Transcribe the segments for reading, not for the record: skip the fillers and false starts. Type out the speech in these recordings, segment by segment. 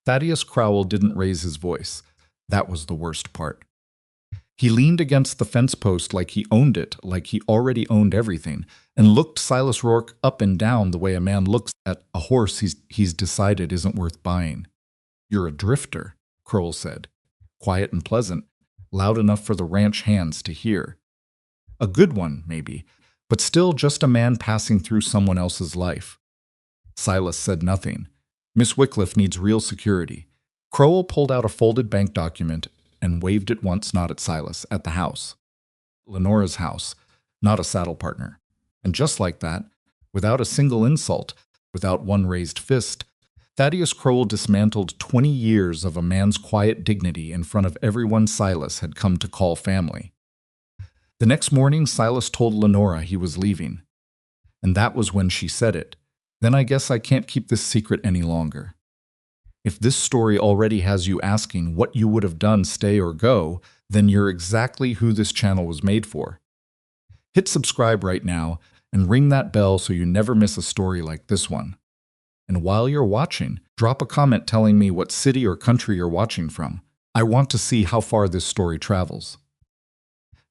Thaddeus Crowell didn't raise his voice. That was the worst part. He leaned against the fence post like he owned it, like he already owned everything, and looked Silas Rourke up and down the way a man looks at a horse he's decided isn't worth buying. "You're a drifter," Crowell said, quiet and pleasant, loud enough for the ranch hands to hear. A good one, maybe, but still just a man passing through someone else's life. Silas said nothing. Miss Wycliffe needs real security. Crowell pulled out a folded bank document and waved it once, not at Silas, at the house. Lenora's house, not a saddle partner. And just like that, without a single insult, without one raised fist, Thaddeus Crowell dismantled 20 years of a man's quiet dignity in front of everyone Silas had come to call family. The next morning, Silas told Lenora he was leaving. And that was when she said it. "Then I guess I can't keep this secret any longer." If this story already has you asking what you would have done, stay or go, then you're exactly who this channel was made for. Hit subscribe right now and ring that bell so you never miss a story like this one. And while you're watching, drop a comment telling me what city or country you're watching from. I want to see how far this story travels.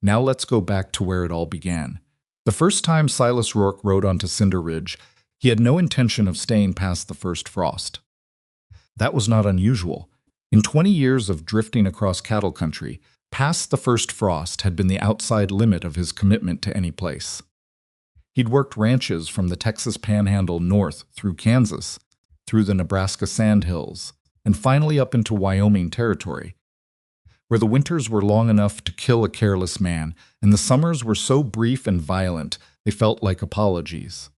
Now let's go back to where it all began. The first time Silas Rourke rode onto Cinder Ridge, he had no intention of staying past the first frost. That was not unusual. In 20 years of drifting across cattle country, past the first frost had been the outside limit of his commitment to any place. He'd worked ranches from the Texas Panhandle north through Kansas, through the Nebraska Sandhills, and finally up into Wyoming territory, where the winters were long enough to kill a careless man, and the summers were so brief and violent they felt like apologies.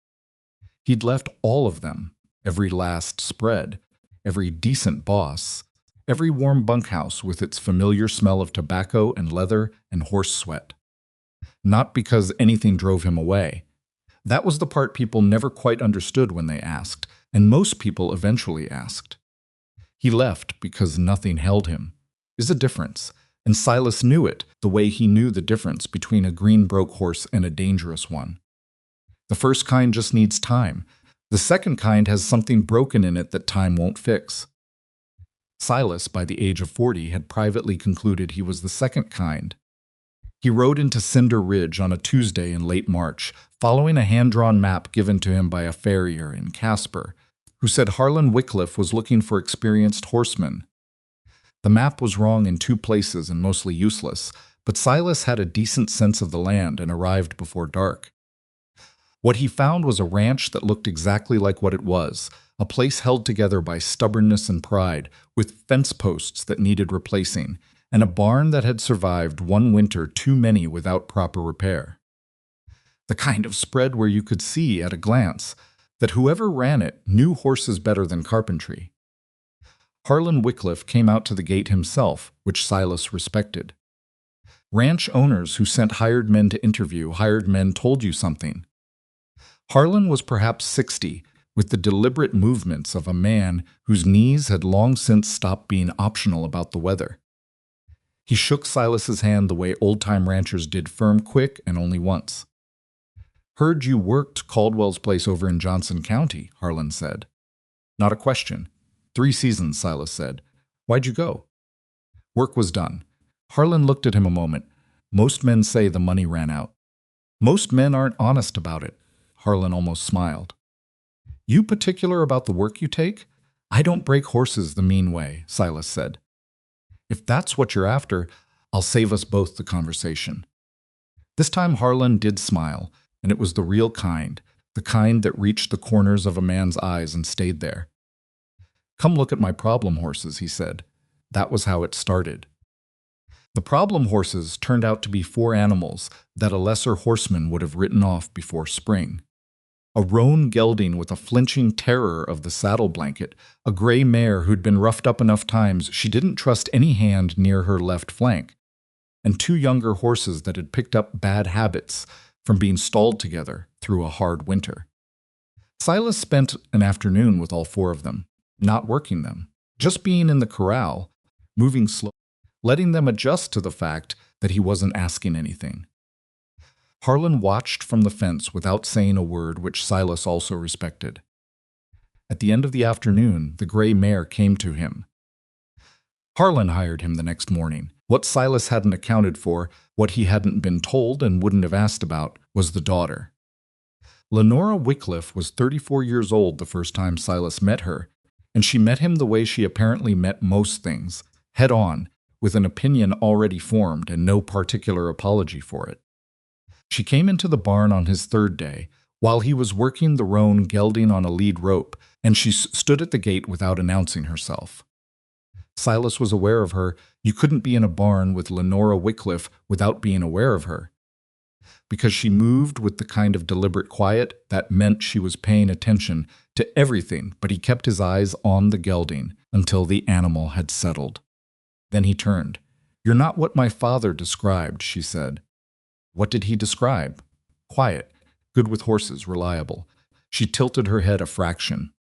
He'd left all of them, every last spread, every decent boss, every warm bunkhouse with its familiar smell of tobacco and leather and horse sweat. Not because anything drove him away. That was the part people never quite understood when they asked, and most people eventually asked. He left because nothing held him. Is a difference, and Silas knew it the way he knew the difference between a green broke horse and a dangerous one. The first kind just needs time. The second kind has something broken in it that time won't fix. Silas, by the age of 40, had privately concluded he was the second kind. He rode into Cinder Ridge on a Tuesday in late March, following a hand-drawn map given to him by a farrier in Casper, who said Harlan Wycliffe was looking for experienced horsemen. The map was wrong in 2 places and mostly useless, but Silas had a decent sense of the land and arrived before dark. What he found was a ranch that looked exactly like what it was, a place held together by stubbornness and pride, with fence posts that needed replacing, and a barn that had survived one winter too many without proper repair. The kind of spread where you could see at a glance that whoever ran it knew horses better than carpentry. Harlan Wycliffe came out to the gate himself, which Silas respected. Ranch owners who sent hired men to interview hired men told you something. Harlan was perhaps 60, with the deliberate movements of a man whose knees had long since stopped being optional about the weather. He shook Silas's hand the way old-time ranchers did, firm, quick, and only once. "Heard you worked Caldwell's place over in Johnson County," Harlan said. "Not a question. 3 seasons," Silas said. "Why'd you go?" Work was done. Harlan looked at him a moment. "Most men say the money ran out." "Most men aren't honest about it." Harlan almost smiled. "You particular about the work you take?" "I don't break horses the mean way," Silas said. "If that's what you're after, I'll save us both the conversation." This time Harlan did smile, and it was the real kind, the kind that reached the corners of a man's eyes and stayed there. "Come look at my problem horses," he said. That was how it started. The problem horses turned out to be 4 animals that a lesser horseman would have written off before spring. A roan gelding with a flinching terror of the saddle blanket, a gray mare who'd been roughed up enough times she didn't trust any hand near her left flank, and 2 younger horses that had picked up bad habits from being stalled together through a hard winter. Silas spent an afternoon with all 4 of them, not working them, just being in the corral, moving slow, letting them adjust to the fact that he wasn't asking anything. Harlan watched from the fence without saying a word, which Silas also respected. At the end of the afternoon, the gray mare came to him. Harlan hired him the next morning. What Silas hadn't accounted for, what he hadn't been told and wouldn't have asked about, was the daughter. Lenora Wycliffe was 34 years old the first time Silas met her, and she met him the way she apparently met most things, head on, with an opinion already formed and no particular apology for it. She came into the barn on his third day, while he was working the roan gelding on a lead rope, and she stood at the gate without announcing herself. Silas was aware of her. You couldn't be in a barn with Lenora Wycliffe without being aware of her. Because she moved with the kind of deliberate quiet that meant she was paying attention to everything, but he kept his eyes on the gelding until the animal had settled. Then he turned. "You're not what my father described," she said. "What did he describe?" "Quiet, good with horses, reliable." She tilted her head a fraction.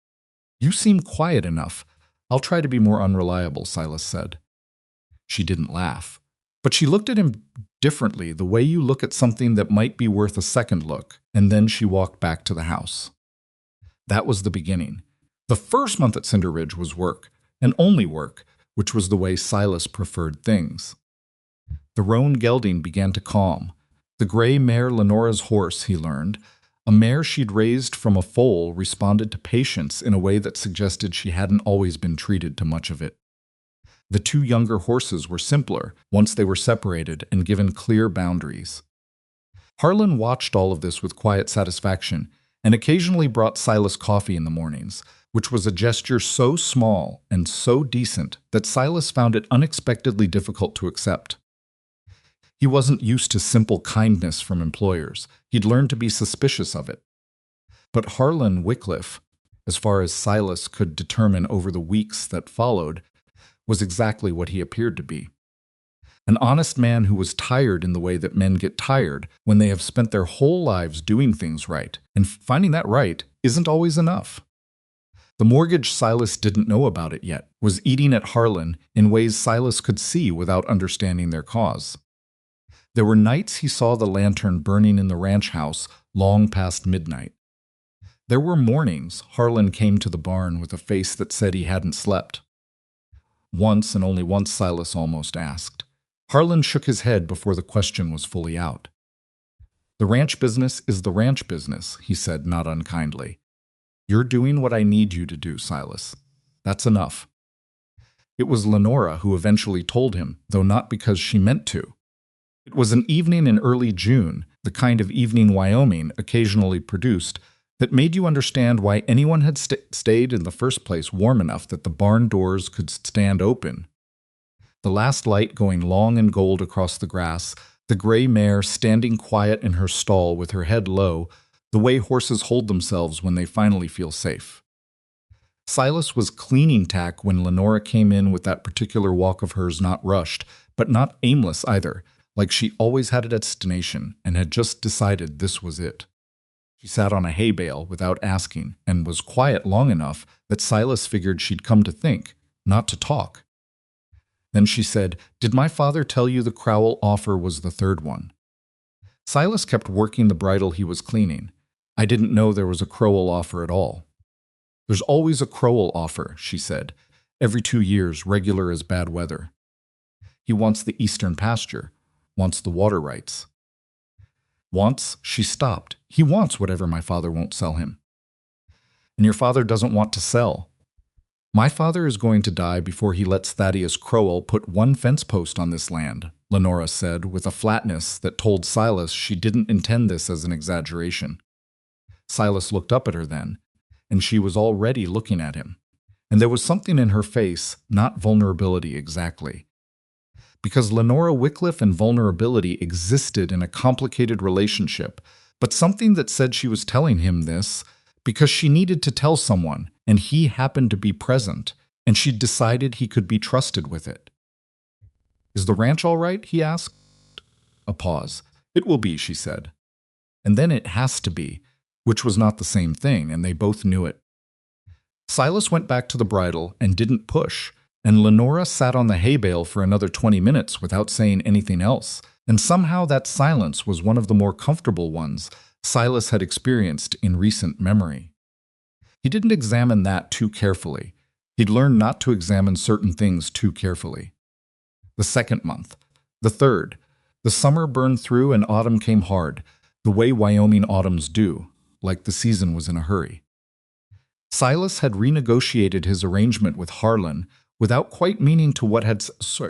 "You seem quiet enough. I'll try to be more unreliable," Silas said. She didn't laugh, but she looked at him differently, the way you look at something that might be worth a second look, and then she walked back to the house. That was the beginning. The first month at Cinder Ridge was work, and only work, which was the way Silas preferred things. The roan gelding began to calm. The gray mare Lenora's horse, he learned, a mare she'd raised from a foal, responded to patience in a way that suggested she hadn't always been treated to much of it. The two younger horses were simpler once they were separated and given clear boundaries. Harlan watched all of this with quiet satisfaction and occasionally brought Silas coffee in the mornings, which was a gesture so small and so decent that Silas found it unexpectedly difficult to accept. He wasn't used to simple kindness from employers. He'd learned to be suspicious of it. But Harlan Wycliffe, as far as Silas could determine over the weeks that followed, was exactly what he appeared to be. An honest man who was tired in the way that men get tired when they have spent their whole lives doing things right, and finding that right isn't always enough. The mortgage Silas didn't know about it yet was eating at Harlan in ways Silas could see without understanding their cause. There were nights he saw the lantern burning in the ranch house long past midnight. There were mornings Harlan came to the barn with a face that said he hadn't slept. Once and only once Silas almost asked. Harlan shook his head before the question was fully out. "The ranch business is the ranch business," he said not unkindly. "You're doing what I need you to do, Silas. That's enough." It was Lenora who eventually told him, though not because she meant to. It was an evening in early June, the kind of evening Wyoming occasionally produced, that made you understand why anyone had stayed in the first place warm enough that the barn doors could stand open. The last light going long and gold across the grass, the gray mare standing quiet in her stall with her head low, the way horses hold themselves when they finally feel safe. Silas was cleaning tack when Lenora came in with that particular walk of hers, not rushed, but not aimless either, like she always had a destination and had just decided this was it. She sat on a hay bale without asking and was quiet long enough that Silas figured she'd come to think, not to talk. Then she said, "Did my father tell you the Crowell offer was the third one?" Silas kept working the bridle he was cleaning. "I didn't know there was a Crowell offer at all." "There's always a Crowell offer," she said, "every 2 years, regular as bad weather. He wants the eastern pasture, wants the water rights." "Wants?" She stopped. "He wants whatever my father won't sell him." "And your father doesn't want to sell?" "My father is going to die before he lets Thaddeus Crowell put one fence post on this land," Lenora said with a flatness that told Silas she didn't intend this as an exaggeration. Silas looked up at her then, and she was already looking at him. And there was something in her face, not vulnerability exactly. Because Lenora Wycliffe and vulnerability existed in a complicated relationship, but something that said she was telling him this because she needed to tell someone, and he happened to be present, and she'd decided he could be trusted with it. "Is the ranch all right?" he asked. A pause. "It will be," she said. And then "it has to be," which was not the same thing, and they both knew it. Silas went back to the bridle and didn't push, and Lenora sat on the hay bale for another 20 minutes without saying anything else, and somehow that silence was one of the more comfortable ones Silas had experienced in recent memory. He didn't examine that too carefully. He'd learned not to examine certain things too carefully. The second month. The third. The summer burned through and autumn came hard, the way Wyoming autumns do, like the season was in a hurry. Silas had renegotiated his arrangement with Harlan without quite meaning to what had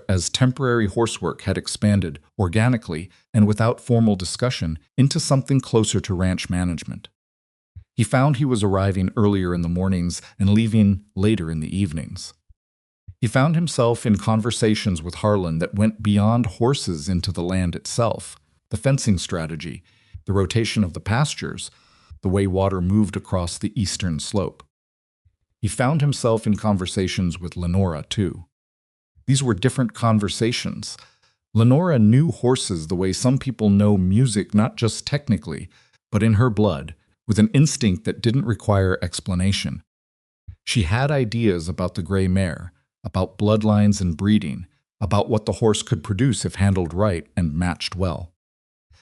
as temporary horsework had expanded organically and without formal discussion into something closer to ranch management. He found he was arriving earlier in the mornings and leaving later in the evenings. He found himself in conversations with Harlan that went beyond horses into the land itself, the fencing strategy, the rotation of the pastures, the way water moved across the eastern slope. He found himself in conversations with Lenora, too. These were different conversations. Lenora knew horses the way some people know music, not just technically, but in her blood, with an instinct that didn't require explanation. She had ideas about the gray mare, about bloodlines and breeding, about what the horse could produce if handled right and matched well.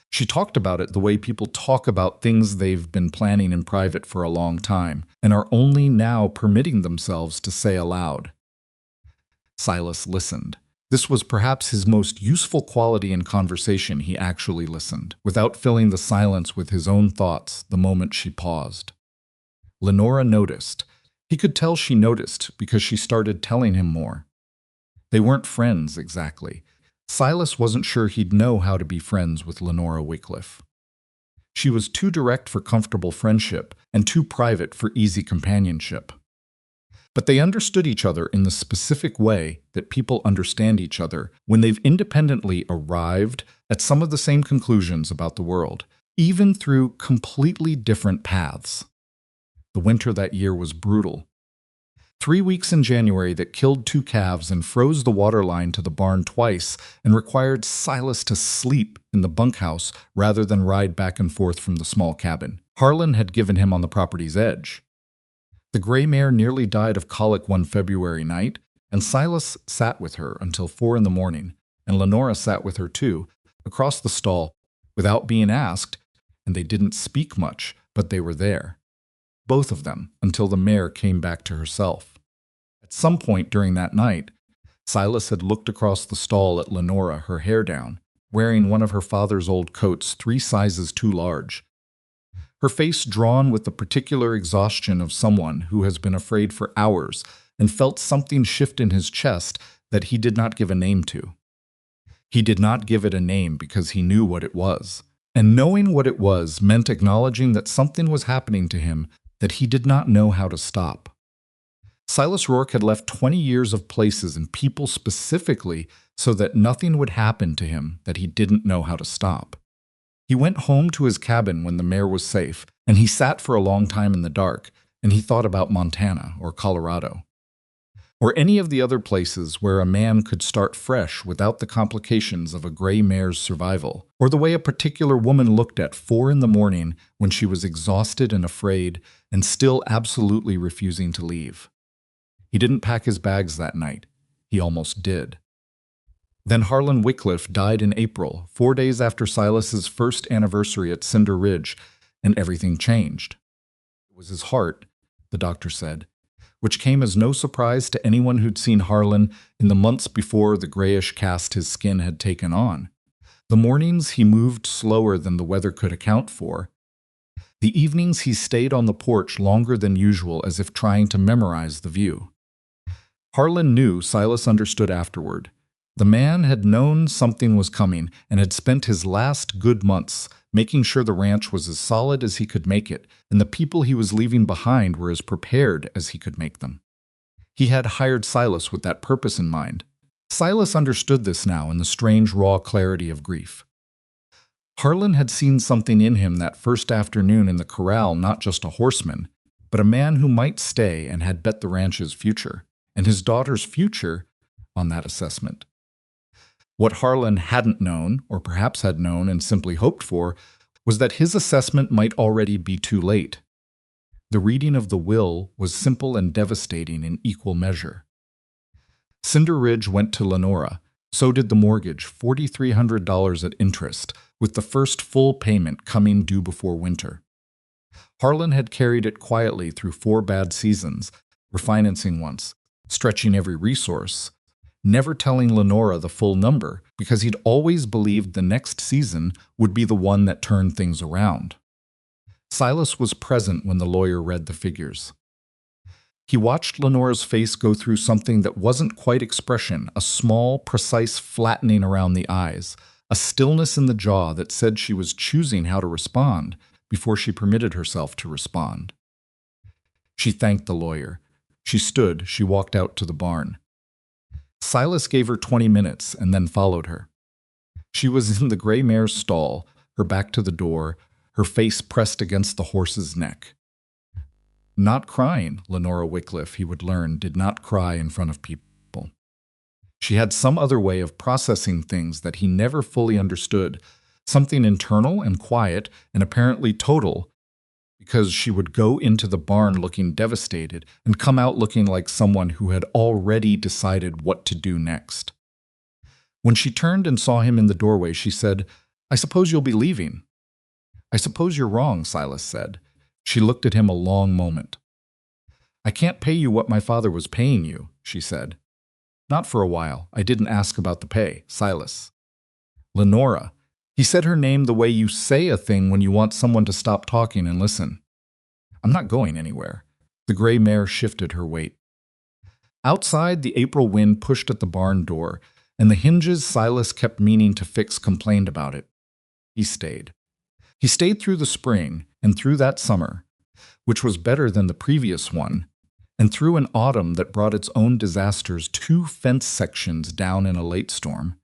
She talked about it the way people talk about things they've been planning in private for a long time and are only now permitting themselves to say aloud. Silas listened. This was perhaps his most useful quality in conversation. He actually listened, without filling the silence with his own thoughts the moment she paused. Lenora noticed. He could tell she noticed because she started telling him more. They weren't friends, exactly. Silas wasn't sure he'd know how to be friends with Lenora Wycliffe. She was too direct for comfortable friendship and too private for easy companionship. But they understood each other in the specific way that people understand each other when they've independently arrived at some of the same conclusions about the world, even through completely different paths. The winter that year was brutal. 3 weeks in January that killed 2 calves and froze the water line to the barn twice and required Silas to sleep in the bunkhouse rather than ride back and forth from the small cabin Harlan had given him on the property's edge. The gray mare nearly died of colic one February night, and Silas sat with her until 4 in the morning, and Lenora sat with her too, across the stall, without being asked, and they didn't speak much, but they were there. Both of them, until the mare came back to herself. At some point during that night, Silas had looked across the stall at Lenora, her hair down, wearing one of her father's old coats 3 sizes too large. Her face drawn with the particular exhaustion of someone who has been afraid for hours and felt something shift in his chest that he did not give a name to. He did not give it a name because he knew what it was, and knowing what it was meant acknowledging that something was happening to him that he did not know how to stop. Silas Rourke had left 20 years of places and people specifically so that nothing would happen to him that he didn't know how to stop. He went home to his cabin when the mare was safe, and he sat for a long time in the dark, and he thought about Montana or Colorado, or any of the other places where a man could start fresh without the complications of a gray mare's survival, or the way a particular woman looked at 4 in the morning when she was exhausted and afraid and still absolutely refusing to leave. He didn't pack his bags that night. He almost did. Then Harlan Wycliffe died in April, 4 days after Silas's first anniversary at Cinder Ridge, and everything changed. It was his heart, the doctor said, which came as no surprise to anyone who'd seen Harlan in the months before the grayish cast his skin had taken on. The mornings he moved slower than the weather could account for. The evenings he stayed on the porch longer than usual as if trying to memorize the view. Harlan knew, Silas understood afterward. The man had known something was coming and had spent his last good months making sure the ranch was as solid as he could make it, and the people he was leaving behind were as prepared as he could make them. He had hired Silas with that purpose in mind. Silas understood this now in the strange, raw clarity of grief. Harlan had seen something in him that first afternoon in the corral, not just a horseman, but a man who might stay and had bet the ranch's future, and his daughter's future, on that assessment. What Harlan hadn't known, or perhaps had known and simply hoped for, was that his assessment might already be too late. The reading of the will was simple and devastating in equal measure. Cinder Ridge went to Lenora. So did the mortgage, $4,300 at interest, with the first full payment coming due before winter. Harlan had carried it quietly through 4 bad seasons, refinancing once, stretching every resource, never telling Lenora the full number because he'd always believed the next season would be the one that turned things around. Silas was present when the lawyer read the figures. He watched Lenora's face go through something that wasn't quite expression, a small, precise flattening around the eyes, a stillness in the jaw that said she was choosing how to respond before she permitted herself to respond. She thanked the lawyer. She stood, she walked out to the barn. Silas gave her 20 minutes and then followed her. She was in the gray mare's stall, her back to the door, her face pressed against the horse's neck. Not crying, Lenora Wycliffe, he would learn, did not cry in front of people. She had some other way of processing things that he never fully understood, something internal and quiet and apparently total, because she would go into the barn looking devastated and come out looking like someone who had already decided what to do next. When she turned and saw him in the doorway, she said, "I suppose you'll be leaving." "I suppose you're wrong," Silas said. She looked at him a long moment. "I can't pay you what my father was paying you," she said. "Not for a while. I didn't ask about the pay, Silas." "Lenora." He said her name the way you say a thing when you want someone to stop talking and listen. "I'm not going anywhere." The gray mare shifted her weight. Outside, the April wind pushed at the barn door, and the hinges Silas kept meaning to fix complained about it. He stayed. He stayed through the spring and through that summer, which was better than the previous one, and through an autumn that brought its own disasters, 2 fence sections down in a late storm.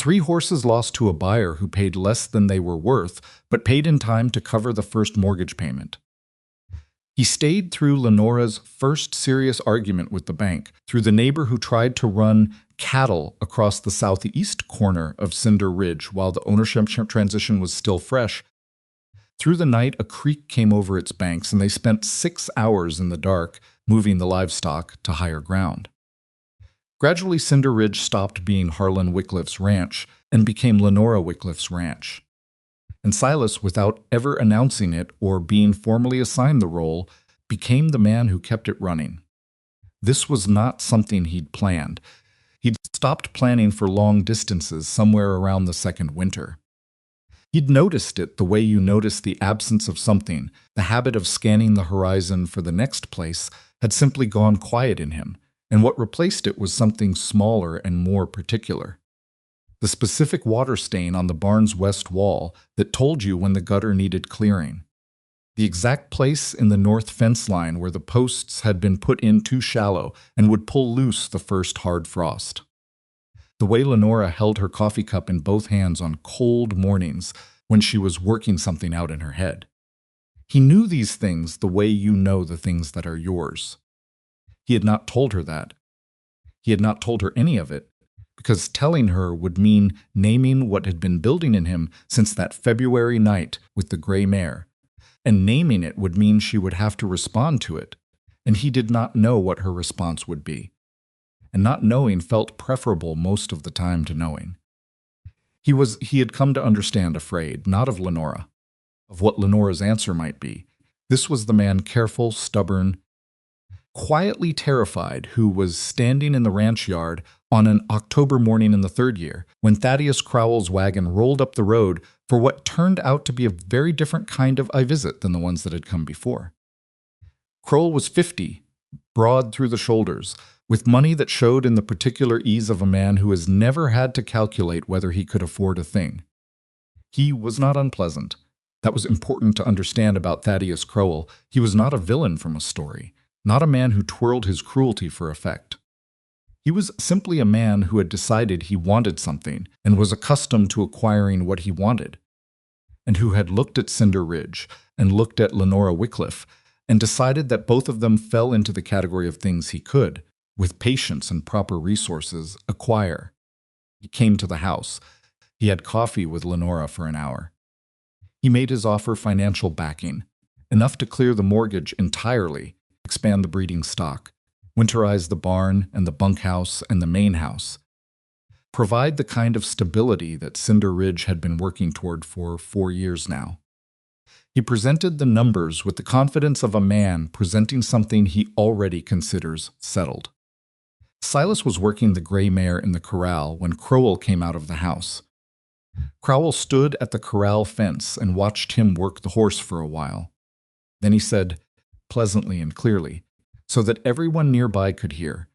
3 horses lost to a buyer who paid less than they were worth, but paid in time to cover the first mortgage payment. He stayed through Lenora's first serious argument with the bank, through the neighbor who tried to run cattle across the southeast corner of Cinder Ridge while the ownership transition was still fresh. Through the night, a creek came over its banks, and they spent 6 hours in the dark moving the livestock to higher ground. Gradually, Cinder Ridge stopped being Harlan Wycliffe's ranch and became Lenora Wycliffe's ranch. And Silas, without ever announcing it or being formally assigned the role, became the man who kept it running. This was not something he'd planned. He'd stopped planning for long distances somewhere around the second winter. He'd noticed it the way you notice the absence of something. The habit of scanning the horizon for the next place had simply gone quiet in him, and what replaced it was something smaller and more particular. The specific water stain on the barn's west wall that told you when the gutter needed clearing. The exact place in the north fence line where the posts had been put in too shallow and would pull loose the first hard frost. The way Lenora held her coffee cup in both hands on cold mornings when she was working something out in her head. He knew these things the way you know the things that are yours. He had not told her that. He had not told her any of it, because telling her would mean naming what had been building in him since that February night with the gray mare, and naming it would mean she would have to respond to it, and he did not know what her response would be. And not knowing felt preferable most of the time to knowing. He had come to understand afraid, not of Lenora, of what Lenora's answer might be. This was the man careful, stubborn, quietly terrified who was standing in the ranch yard on an October morning in the 3rd year when Thaddeus Crowell's wagon rolled up the road for what turned out to be a very different kind of visit than the ones that had come before. Crowell was 50, broad through the shoulders, with money that showed in the particular ease of a man who has never had to calculate whether he could afford a thing. He was not unpleasant. That was important to understand about Thaddeus Crowell. He was not a villain from a story, not a man who twirled his cruelty for effect. He was simply a man who had decided he wanted something and was accustomed to acquiring what he wanted, and who had looked at Cinder Ridge and looked at Lenora Wycliffe and decided that both of them fell into the category of things he could, with patience and proper resources, acquire. He came to the house. He had coffee with Lenora for an hour. He made his offer financial backing, enough to clear the mortgage entirely, expand the breeding stock, winterize the barn and the bunkhouse and the main house, provide the kind of stability that Cinder Ridge had been working toward for 4 years now. He presented the numbers with the confidence of a man presenting something he already considers settled. Silas was working the gray mare in the corral when Crowell came out of the house. Crowell stood at the corral fence and watched him work the horse for a while. Then he said, pleasantly and clearly, so that everyone nearby could hear,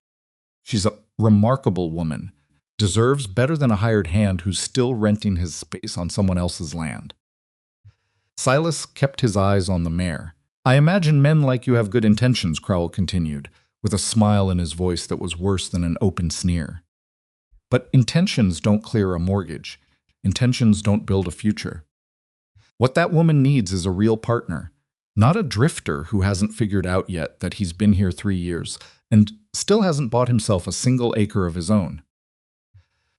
"She's a remarkable woman, deserves better than a hired hand who's still renting his space on someone else's land." Silas kept his eyes on the mare. "I imagine men like you have good intentions," Crowell continued, with a smile in his voice that was worse than an open sneer. "But intentions don't clear a mortgage. Intentions don't build a future. What that woman needs is a real partner, not a drifter who hasn't figured out yet that he's been here 3 years and still hasn't bought himself a single acre of his own."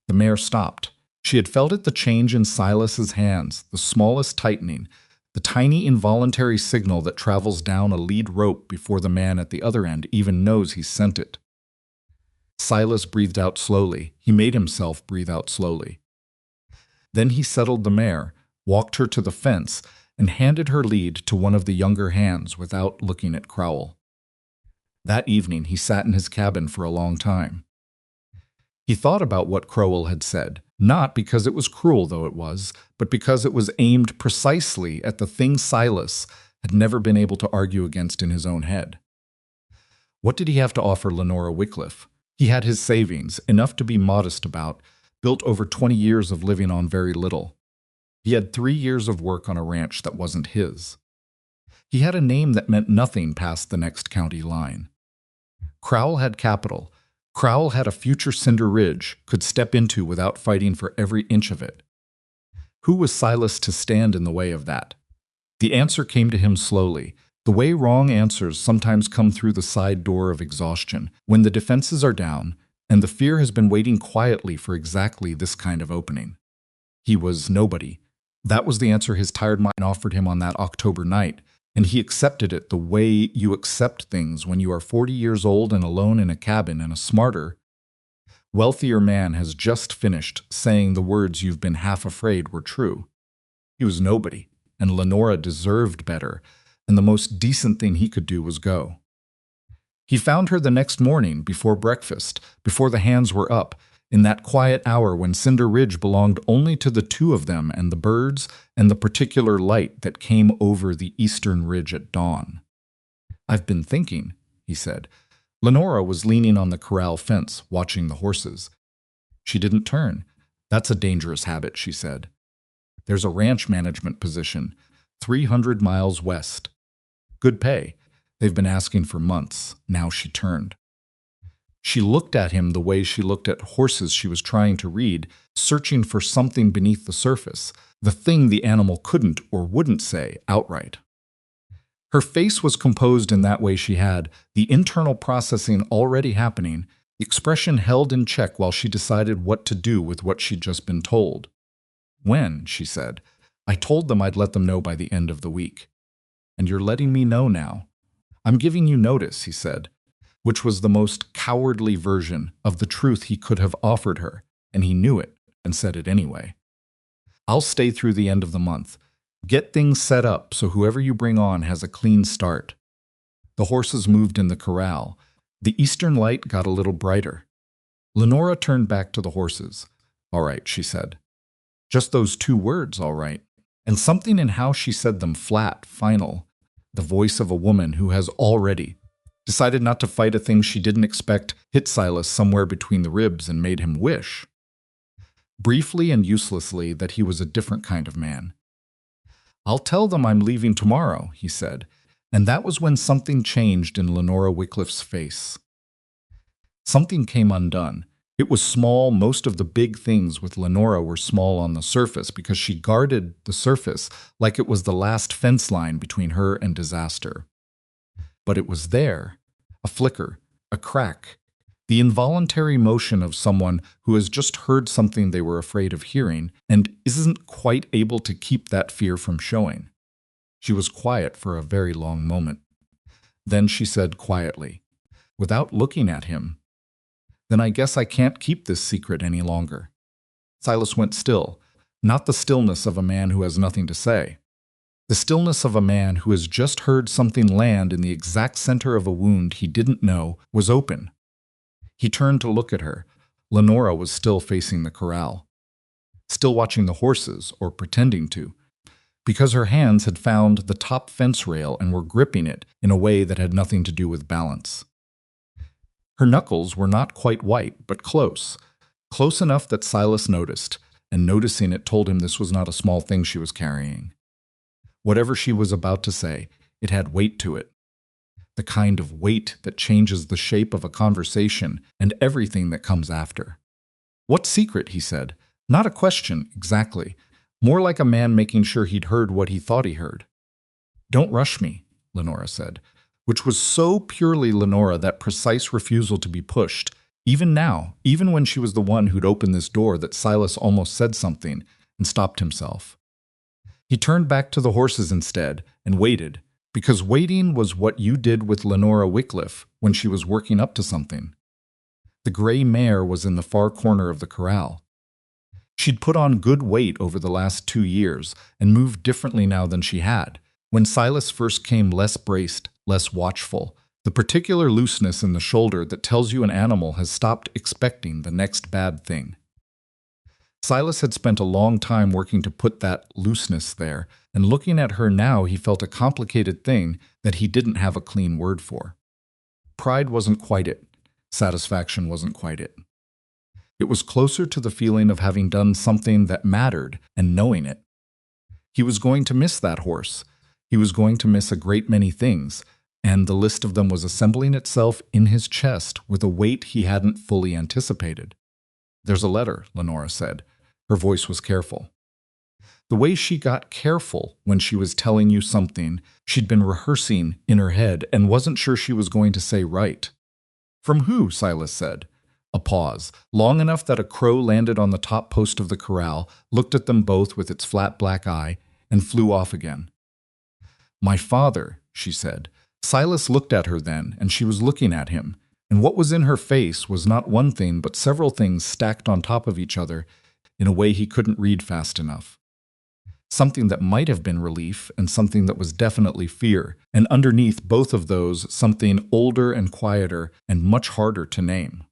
The mare stopped. She had felt it, the change in Silas's hands, the smallest tightening, the tiny involuntary signal that travels down a lead rope before the man at the other end even knows he's sent it. Silas breathed out slowly. He made himself breathe out slowly. Then he settled the mare, walked her to the fence, and handed her lead to one of the younger hands without looking at Crowell. That evening he sat in his cabin for a long time. He thought about what Crowell had said, not because it was cruel, though it was, but because it was aimed precisely at the thing Silas had never been able to argue against in his own head. What did he have to offer Lenora Wycliffe? He had his savings, enough to be modest about, built over 20 years of living on very little. He had 3 years of work on a ranch that wasn't his. He had a name that meant nothing past the next county line. Crowell had capital. Crowell had a future Cinder Ridge, could step into without fighting for every inch of it. Who was Silas to stand in the way of that? The answer came to him slowly, the way wrong answers sometimes come through the side door of exhaustion, when the defenses are down, and the fear has been waiting quietly for exactly this kind of opening. He was nobody. That was the answer his tired mind offered him on that October night, and he accepted it the way you accept things when you are 40 years old and alone in a cabin, and a smarter, wealthier man has just finished saying the words you've been half afraid were true. He was nobody, and Lenora deserved better, and the most decent thing he could do was go. He found her the next morning, before breakfast, before the hands were up, in that quiet hour when Cinder Ridge belonged only to the two of them and the birds and the particular light that came over the eastern ridge at dawn. "I've been thinking," he said. Lenora was leaning on the corral fence, watching the horses. She didn't turn. "That's a dangerous habit," she said. "There's a ranch management position, 300 miles west. Good pay. They've been asking for months." Now she turned. She looked at him the way she looked at horses she was trying to read, searching for something beneath the surface, the thing the animal couldn't or wouldn't say outright. Her face was composed in that way she had, the internal processing already happening, the expression held in check while she decided what to do with what she'd just been told. "When?" she said. "I told them I'd let them know by the end of the week." "And you're letting me know now." "I'm giving you notice," he said, which was the most cowardly version of the truth he could have offered her, and he knew it and said it anyway. "I'll stay through the end of the month. Get things set up so whoever you bring on has a clean start." The horses moved in the corral. The eastern light got a little brighter. Lenora turned back to the horses. "All right," she said. Just those 2 words, all right. And something in how she said them, flat, final. The voice of a woman who has already decided not to fight a thing she didn't expect, hit Silas somewhere between the ribs and made him wish, briefly and uselessly, that he was a different kind of man. "I'll tell them I'm leaving tomorrow," he said, and that was when something changed in Lenora Wycliffe's face. Something came undone. It was small. Most of the big things with Lenora were small on the surface because she guarded the surface like it was the last fence line between her and disaster. But it was there, a flicker, a crack, the involuntary motion of someone who has just heard something they were afraid of hearing and isn't quite able to keep that fear from showing. She was quiet for a very long moment. Then she said quietly, without looking at him, "Then I guess I can't keep this secret any longer." Silas went still, not the stillness of a man who has nothing to say. The stillness of a man who has just heard something land in the exact center of a wound he didn't know was open. He turned to look at her. Lenora was still facing the corral, still watching the horses, or pretending to, because her hands had found the top fence rail and were gripping it in a way that had nothing to do with balance. Her knuckles were not quite white, but close enough that Silas noticed, and noticing it told him this was not a small thing she was carrying. Whatever she was about to say, it had weight to it. The kind of weight that changes the shape of a conversation and everything that comes after. "What secret?" he said. Not a question, exactly. More like a man making sure he'd heard what he thought he heard. "Don't rush me," Lenora said, which was so purely Lenora, that precise refusal to be pushed. Even now, even when she was the one who'd opened this door, that Silas almost said something and stopped himself. He turned back to the horses instead and waited, because waiting was what you did with Lenora Wycliffe when she was working up to something. The gray mare was in the far corner of the corral. She'd put on good weight over the last 2 years and moved differently now than she had. When Silas first came, less braced, less watchful, the particular looseness in the shoulder that tells you an animal has stopped expecting the next bad thing. Silas had spent a long time working to put that looseness there, and looking at her now he felt a complicated thing that he didn't have a clean word for. Pride wasn't quite it. Satisfaction wasn't quite it. It was closer to the feeling of having done something that mattered and knowing it. He was going to miss that horse. He was going to miss a great many things, and the list of them was assembling itself in his chest with a weight he hadn't fully anticipated. "There's a letter," Lenora said. Her voice was careful. The way she got careful when she was telling you something she'd been rehearsing in her head and wasn't sure she was going to say right. "From who?" Silas said. A pause, long enough that a crow landed on the top post of the corral, looked at them both with its flat black eye, and flew off again. "My father," she said. Silas looked at her then, and she was looking at him, and what was in her face was not one thing but several things stacked on top of each other in a way he couldn't read fast enough. Something that might have been relief and something that was definitely fear, and underneath both of those something older and quieter and much harder to name.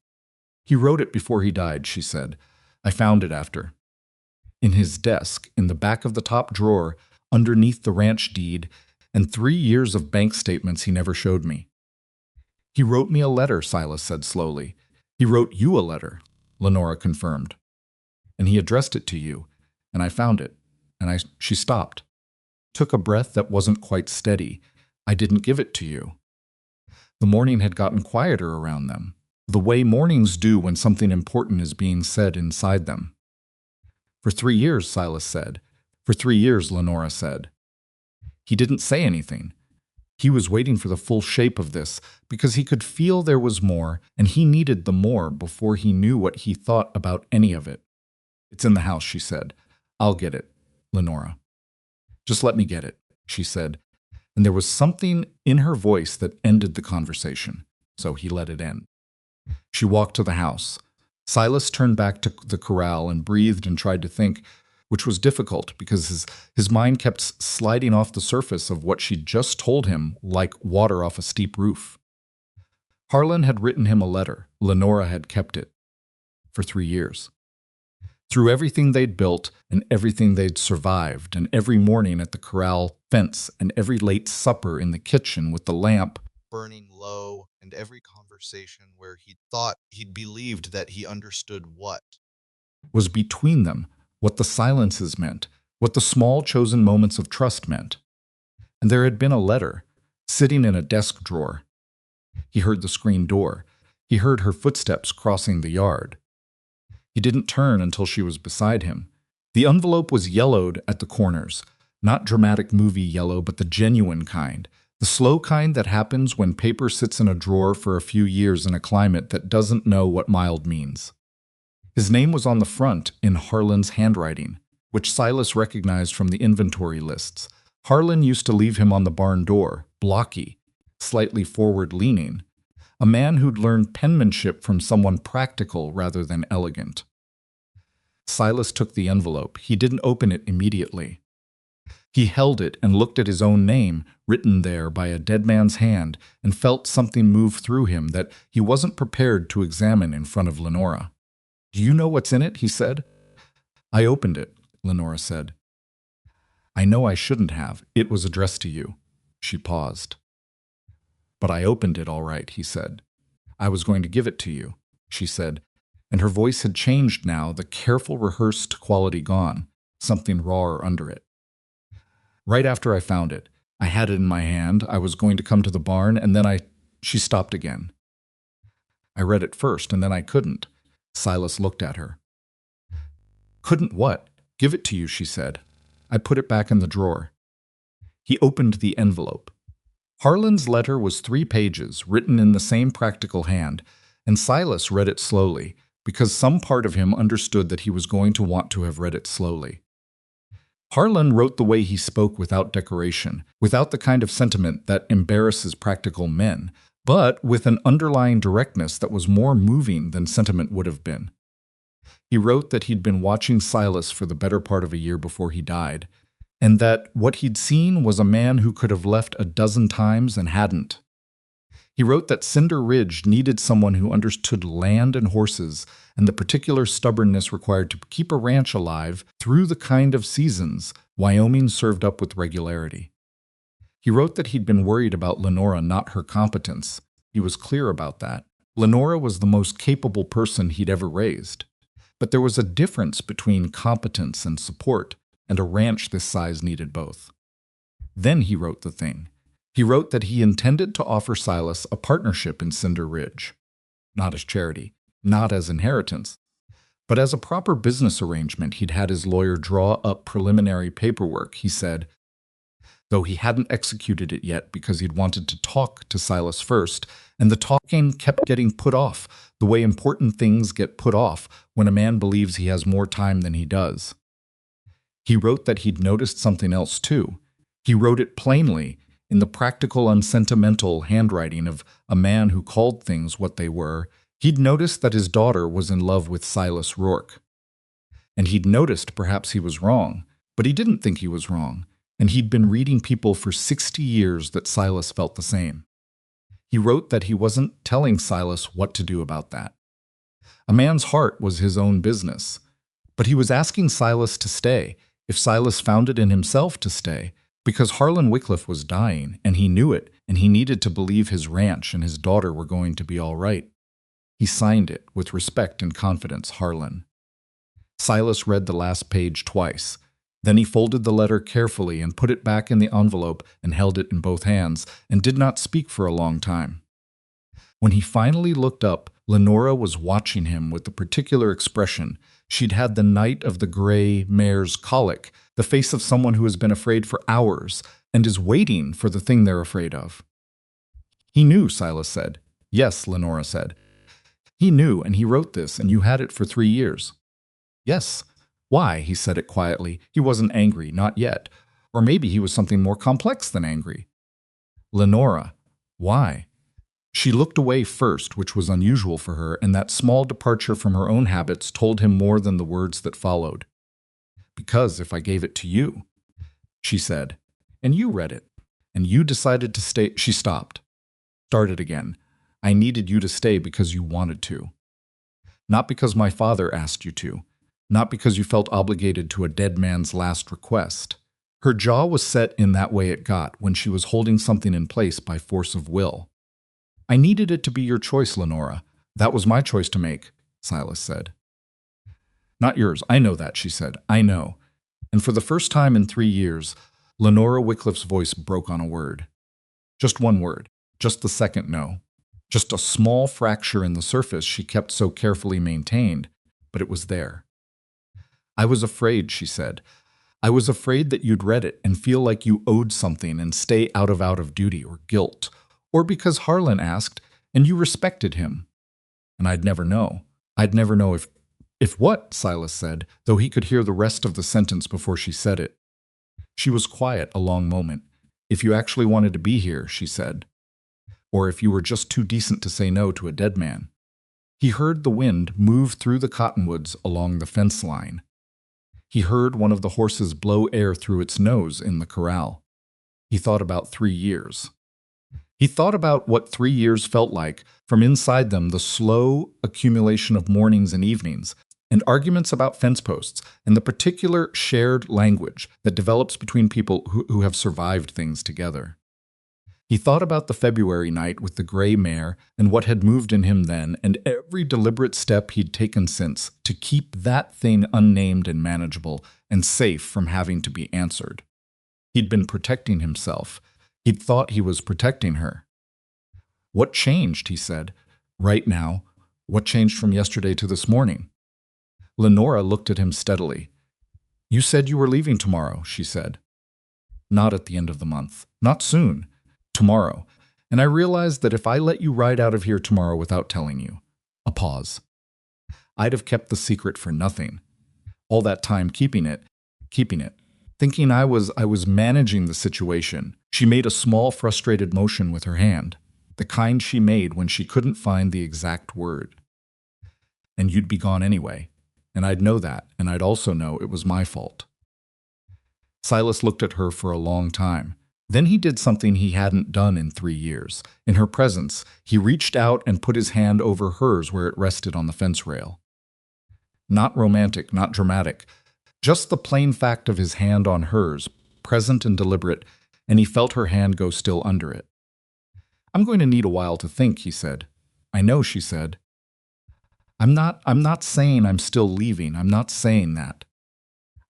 "He wrote it before he died," she said. "I found it after. In his desk, in the back of the top drawer, underneath the ranch deed, and 3 years of bank statements he never showed me." "He wrote me a letter," Silas said slowly. "He wrote you a letter," Lenora confirmed. "And he addressed it to you, and I found it, and She stopped, took a breath that wasn't quite steady. "I didn't give it to you." The morning had gotten quieter around them, the way mornings do when something important is being said inside them. "For 3 years, Silas said. "For 3 years, Lenora said. He didn't say anything. He was waiting for the full shape of this, because he could feel there was more, and he needed the more before he knew what he thought about any of it. "It's in the house," she said. "I'll get it, Lenora." "Just let me get it," she said, and there was something in her voice that ended the conversation, so he let it end. She walked to the house. Silas turned back to the corral and breathed and tried to think, which was difficult because his mind kept sliding off the surface of what she'd just told him like water off a steep roof. Harlan had written him a letter. Lenora had kept it. For 3 years. Through everything they'd built and everything they'd survived, and every morning at the corral fence and every late supper in the kitchen with the lamp burning low, and every conversation where he'd believed that he understood what was between them, what the silences meant, what the small chosen moments of trust meant. And there had been a letter, sitting in a desk drawer. He heard the screen door. He heard her footsteps crossing the yard. He didn't turn until she was beside him. The envelope was yellowed at the corners, not dramatic movie yellow, but the genuine kind, the slow kind that happens when paper sits in a drawer for a few years in a climate that doesn't know what mild means. His name was on the front in Harlan's handwriting, which Silas recognized from the inventory lists. Harlan used to leave him on the barn door, blocky, slightly forward-leaning, a man who'd learned penmanship from someone practical rather than elegant. Silas took the envelope. He didn't open it immediately. He held it and looked at his own name, written there by a dead man's hand, and felt something move through him that he wasn't prepared to examine in front of Lenora. "Do you know what's in it?" he said. "I opened it," Lenora said. "I know I shouldn't have. It was addressed to you." She paused. "But I opened it all right," he said. "I was going to give it to you," she said, and her voice had changed now, the careful, rehearsed quality gone, something rawer under it. "Right after I found it. I had it in my hand. I was going to come to the barn, and then She stopped again. "I read it first, and then I couldn't." Silas looked at her. "Couldn't what?" "Give it to you," she said. "I put it back in the drawer." He opened the envelope. Harlan's letter was 3 pages, written in the same practical hand, and Silas read it slowly, because some part of him understood that he was going to want to have read it slowly. Harlan wrote the way he spoke, without decoration, without the kind of sentiment that embarrasses practical men, but with an underlying directness that was more moving than sentiment would have been. He wrote that he'd been watching Silas for the better part of a year before he died, and that what he'd seen was a man who could have left a dozen times and hadn't. He wrote that Cinder Ridge needed someone who understood land and horses and the particular stubbornness required to keep a ranch alive through the kind of seasons Wyoming served up with regularity. He wrote that he'd been worried about Lenora, not her competence. He was clear about that. Lenora was the most capable person he'd ever raised. But there was a difference between competence and support, and a ranch this size needed both. Then he wrote the thing. He wrote that he intended to offer Silas a partnership in Cinder Ridge. Not as charity, not as inheritance, but as a proper business arrangement. He'd had his lawyer draw up preliminary paperwork, he said, though he hadn't executed it yet because he'd wanted to talk to Silas first, and the talking kept getting put off, the way important things get put off when a man believes he has more time than he does. He wrote that he'd noticed something else too. He wrote it plainly, in the practical, unsentimental handwriting of a man who called things what they were. He'd noticed that his daughter was in love with Silas Rourke. And he'd noticed perhaps he was wrong, but he didn't think he was wrong, and he'd been reading people for 60 years that Silas felt the same. He wrote that he wasn't telling Silas what to do about that. A man's heart was his own business, but he was asking Silas to stay, if Silas found it in himself to stay, because Harlan Wycliffe was dying, and he knew it, and he needed to believe his ranch and his daughter were going to be all right. He signed it, with respect and confidence, Harlan. Silas read the last page twice. Then he folded the letter carefully and put it back in the envelope and held it in both hands, and did not speak for a long time. When he finally looked up, Lenora was watching him with a particular expression. She'd had the night of the gray mare's colic, the face of someone who has been afraid for hours and is waiting for the thing they're afraid of. "He knew," Silas said. "Yes," Lenora said. "He knew, and he wrote this, and you had it for 3 years." "Yes." "Why?" He said it quietly. He wasn't angry, not yet. Or maybe he was something more complex than angry. "Lenora, why?" She looked away first, which was unusual for her, and that small departure from her own habits told him more than the words that followed. "Because if I gave it to you," she said, "and you read it, and you decided to stay—" She stopped. Started again. "I needed you to stay because you wanted to. Not because my father asked you to. Not because you felt obligated to a dead man's last request." Her jaw was set in that way it got when she was holding something in place by force of will. "I needed it to be your choice, Lenora. That was my choice to make," Silas said. "Not yours. I know that," she said. "I know." And for the first time in 3 years, Lenora Wycliffe's voice broke on a word. Just one word. Just the second no. Just a small fracture in the surface she kept so carefully maintained, but it was there. "I was afraid," she said. "I was afraid that you'd read it and feel like you owed something and stay out of duty or guilt, or because Harlan asked and you respected him. And I'd never know. I'd never know if what?" Silas said, though he could hear the rest of the sentence before she said it. She was quiet a long moment. "If you actually wanted to be here," she said. "Or if you were just too decent to say no to a dead man." He heard the wind move through the cottonwoods along the fence line. He heard one of the horses blow air through its nose in the corral. He thought about 3 years. He thought about what 3 years felt like, from inside them the slow accumulation of mornings and evenings, and arguments about fence posts, and the particular shared language that develops between people who have survived things together. He thought about the February night with the gray mare and what had moved in him then, and every deliberate step he'd taken since to keep that thing unnamed and manageable and safe from having to be answered. He'd been protecting himself. He'd thought he was protecting her. What changed, he said. Right now. What changed from yesterday to this morning? Lenora looked at him steadily. You said you were leaving tomorrow, she said. Not at the end of the month. Not soon. Tomorrow. And I realized that if I let you ride out of here tomorrow without telling you. A pause. I'd have kept the secret for nothing. All that time keeping it. Thinking I was managing the situation. She made a small frustrated motion with her hand, the kind she made when she couldn't find the exact word. And you'd be gone anyway. And I'd know that, and I'd also know it was my fault. Silas looked at her for a long time. Then he did something he hadn't done in 3 years. In her presence, he reached out and put his hand over hers where it rested on the fence rail. Not romantic, not dramatic. Just the plain fact of his hand on hers, present and deliberate, and he felt her hand go still under it. I'm going to need a while to think, he said. I know, she said. I'm not saying I'm still leaving. I'm not saying that.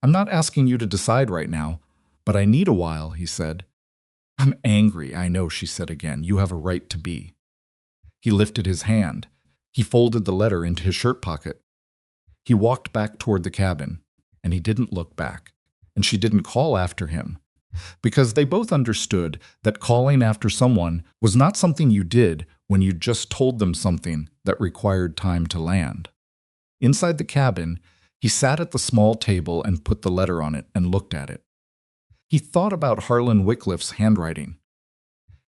I'm not asking you to decide right now, but I need a while, he said. I'm angry, I know, she said again. You have a right to be. He lifted his hand. He folded the letter into his shirt pocket. He walked back toward the cabin, and he didn't look back, and she didn't call after him, because they both understood that calling after someone was not something you did when you just told them something that required time to land. Inside the cabin, he sat at the small table and put the letter on it and looked at it. He thought about Harlan Wycliffe's handwriting.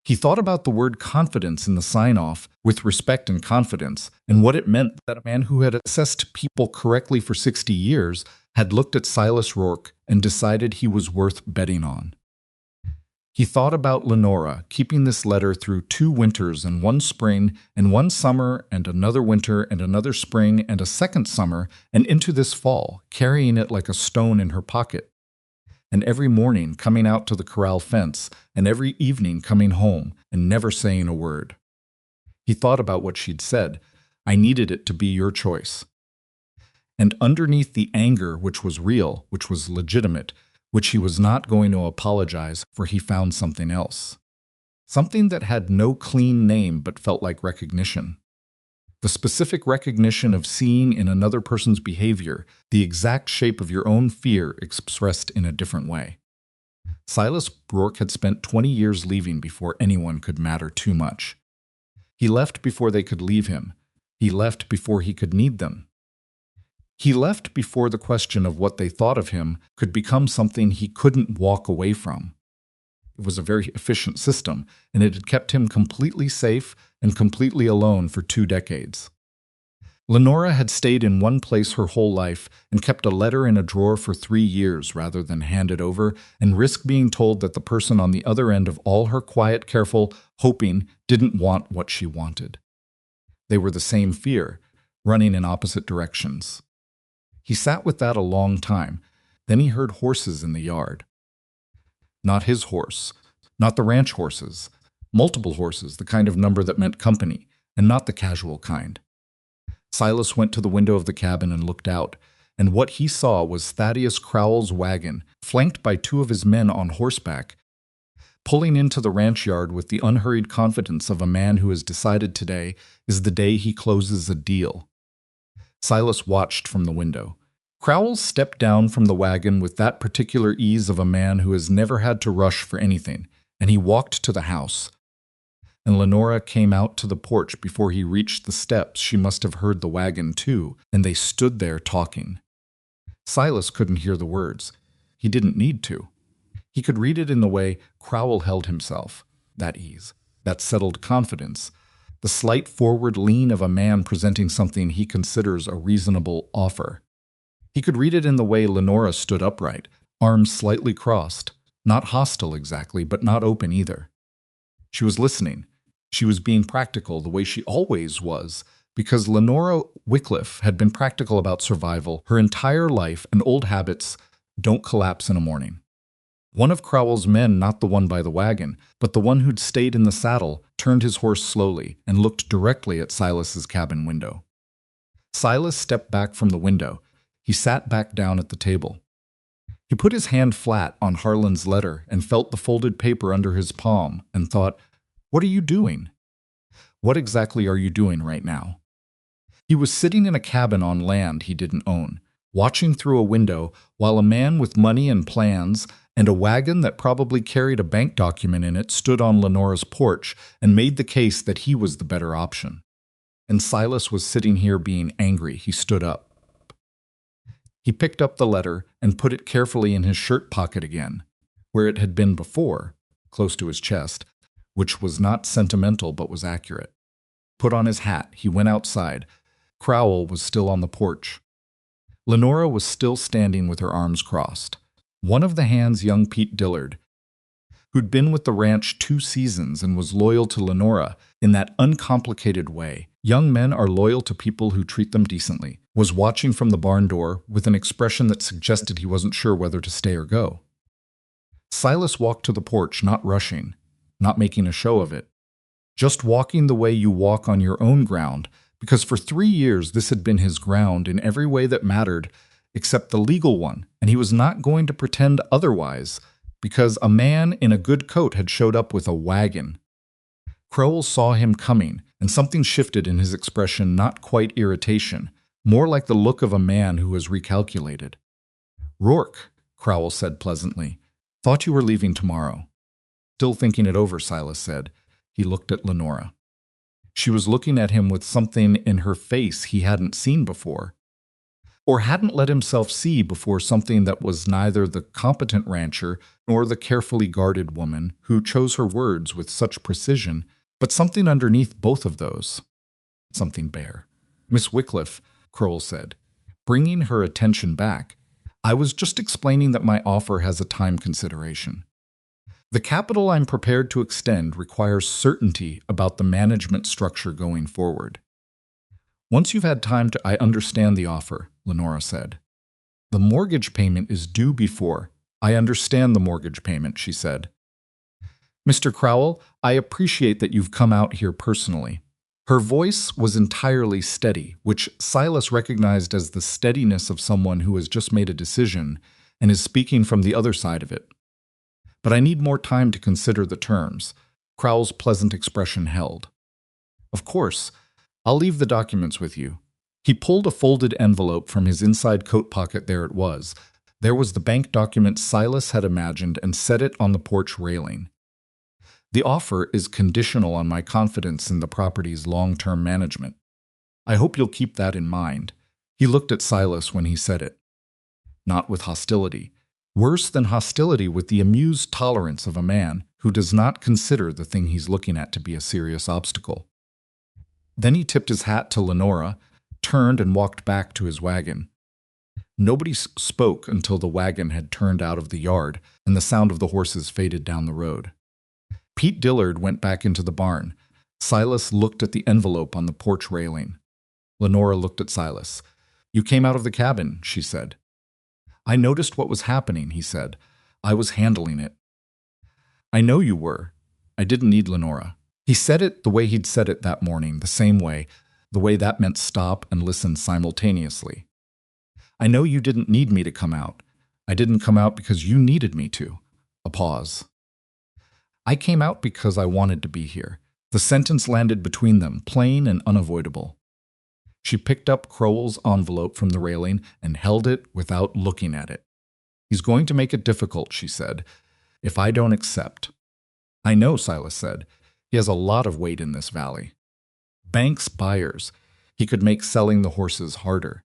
He thought about the word confidence in the sign-off, with respect and confidence, and what it meant that a man who had assessed people correctly for 60 years had looked at Silas Rourke and decided he was worth betting on. He thought about Lenora keeping this letter through 2 winters and 1 spring and 1 summer and another winter and another spring and a second summer and into this fall, carrying it like a stone in her pocket. And every morning coming out to the corral fence, and every evening coming home, and never saying a word. He thought about what she'd said. I needed it to be your choice. And underneath the anger, which was real, which was legitimate, which he was not going to apologize for, he found something else. Something that had no clean name but felt like recognition. The specific recognition of seeing in another person's behavior the exact shape of your own fear expressed in a different way. Silas Rourke had spent 20 years leaving before anyone could matter too much. He left before they could leave him. He left before he could need them. He left before the question of what they thought of him could become something he couldn't walk away from. It was a very efficient system, and it had kept him completely safe and completely alone for 2 decades. Lenora had stayed in one place her whole life and kept a letter in a drawer for 3 years rather than hand it over and risk being told that the person on the other end of all her quiet, careful hoping didn't want what she wanted. They were the same fear, running in opposite directions. He sat with that a long time. Then he heard horses in the yard. Not his horse, not the ranch horses, multiple horses, the kind of number that meant company, and not the casual kind. Silas went to the window of the cabin and looked out, and what he saw was Thaddeus Crowell's wagon, flanked by 2 of his men on horseback, pulling into the ranch yard with the unhurried confidence of a man who has decided today is the day he closes a deal. Silas watched from the window. Crowell stepped down from the wagon with that particular ease of a man who has never had to rush for anything, and he walked to the house. And Lenora came out to the porch before he reached the steps. She must have heard the wagon too, and they stood there talking. Silas couldn't hear the words. He didn't need to. He could read it in the way Crowell held himself, that ease, that settled confidence, the slight forward lean of a man presenting something he considers a reasonable offer. He could read it in the way Lenora stood upright, arms slightly crossed, not hostile exactly, but not open either. She was listening. She was being practical the way she always was, because Lenora Wycliffe had been practical about survival her entire life, and old habits don't collapse in a morning. One of Crowell's men, not the one by the wagon, but the one who'd stayed in the saddle, turned his horse slowly and looked directly at Silas's cabin window. Silas stepped back from the window. He sat back down at the table. He put his hand flat on Harlan's letter and felt the folded paper under his palm and thought, "What are you doing? What exactly are you doing right now?" He was sitting in a cabin on land he didn't own, watching through a window while a man with money and plans and a wagon that probably carried a bank document in it stood on Lenora's porch and made the case that he was the better option. And Silas was sitting here being angry. He stood up. He picked up the letter and put it carefully in his shirt pocket again, where it had been before, close to his chest, which was not sentimental but was accurate. Put on his hat, he went outside. Crowell was still on the porch. Lenora was still standing with her arms crossed. One of the hands young Pete Dillard, who'd been with the ranch 2 seasons and was loyal to Lenora in that uncomplicated way. Young men are loyal to people who treat them decently, was watching from the barn door with an expression that suggested he wasn't sure whether to stay or go. Silas walked to the porch, not rushing, not making a show of it, just walking the way you walk on your own ground, because for 3 years this had been his ground in every way that mattered except the legal one, and he was not going to pretend otherwise, because a man in a good coat had showed up with a wagon. Crowell saw him coming, and something shifted in his expression, not quite irritation, more like the look of a man who has recalculated. "Rourke," Crowell said pleasantly, "thought you were leaving tomorrow." "Still thinking it over," Silas said. He looked at Lenora. She was looking at him with something in her face he hadn't seen before, or hadn't let himself see before, something that was neither the competent rancher nor the carefully guarded woman who chose her words with such precision, but something underneath both of those. Something bare. "Miss Wycliffe," Crowell said, bringing her attention back, "I was just explaining that my offer has a time consideration. The capital I'm prepared to extend requires certainty about the management structure going forward." "Once you've had time to—" "I understand the offer," Lenora said. "The mortgage payment is due before—" "I understand the mortgage payment," she said. "Mr. Crowell, I appreciate that you've come out here personally." Her voice was entirely steady, which Silas recognized as the steadiness of someone who has just made a decision and is speaking from the other side of it. "But I need more time to consider the terms." Crowell's pleasant expression held. "Of course. I'll leave the documents with you." He pulled a folded envelope from his inside coat pocket. There it was. There was the bank document Silas had imagined, and set it on the porch railing. "The offer is conditional on my confidence in the property's long-term management. I hope you'll keep that in mind." He looked at Silas when he said it. Not with hostility. Worse than hostility, with the amused tolerance of a man who does not consider the thing he's looking at to be a serious obstacle. Then he tipped his hat to Lenora, turned and walked back to his wagon. Nobody spoke until the wagon had turned out of the yard and the sound of the horses faded down the road. Pete Dillard went back into the barn. Silas looked at the envelope on the porch railing. Lenora looked at Silas. "You came out of the cabin," she said. "I noticed what was happening," he said. "I was handling it." "I know you were. I didn't need Lenora." He said it the way he'd said it that morning, the same way, the way that meant stop and listen simultaneously. "I know you didn't need me to come out. I didn't come out because you needed me to." A pause. "I came out because I wanted to be here." The sentence landed between them, plain and unavoidable. She picked up Crowell's envelope from the railing and held it without looking at it. "He's going to make it difficult," she said, "if I don't accept." "I know," Silas said. "He has a lot of weight in this valley. Banks, buyers. He could make selling the horses harder."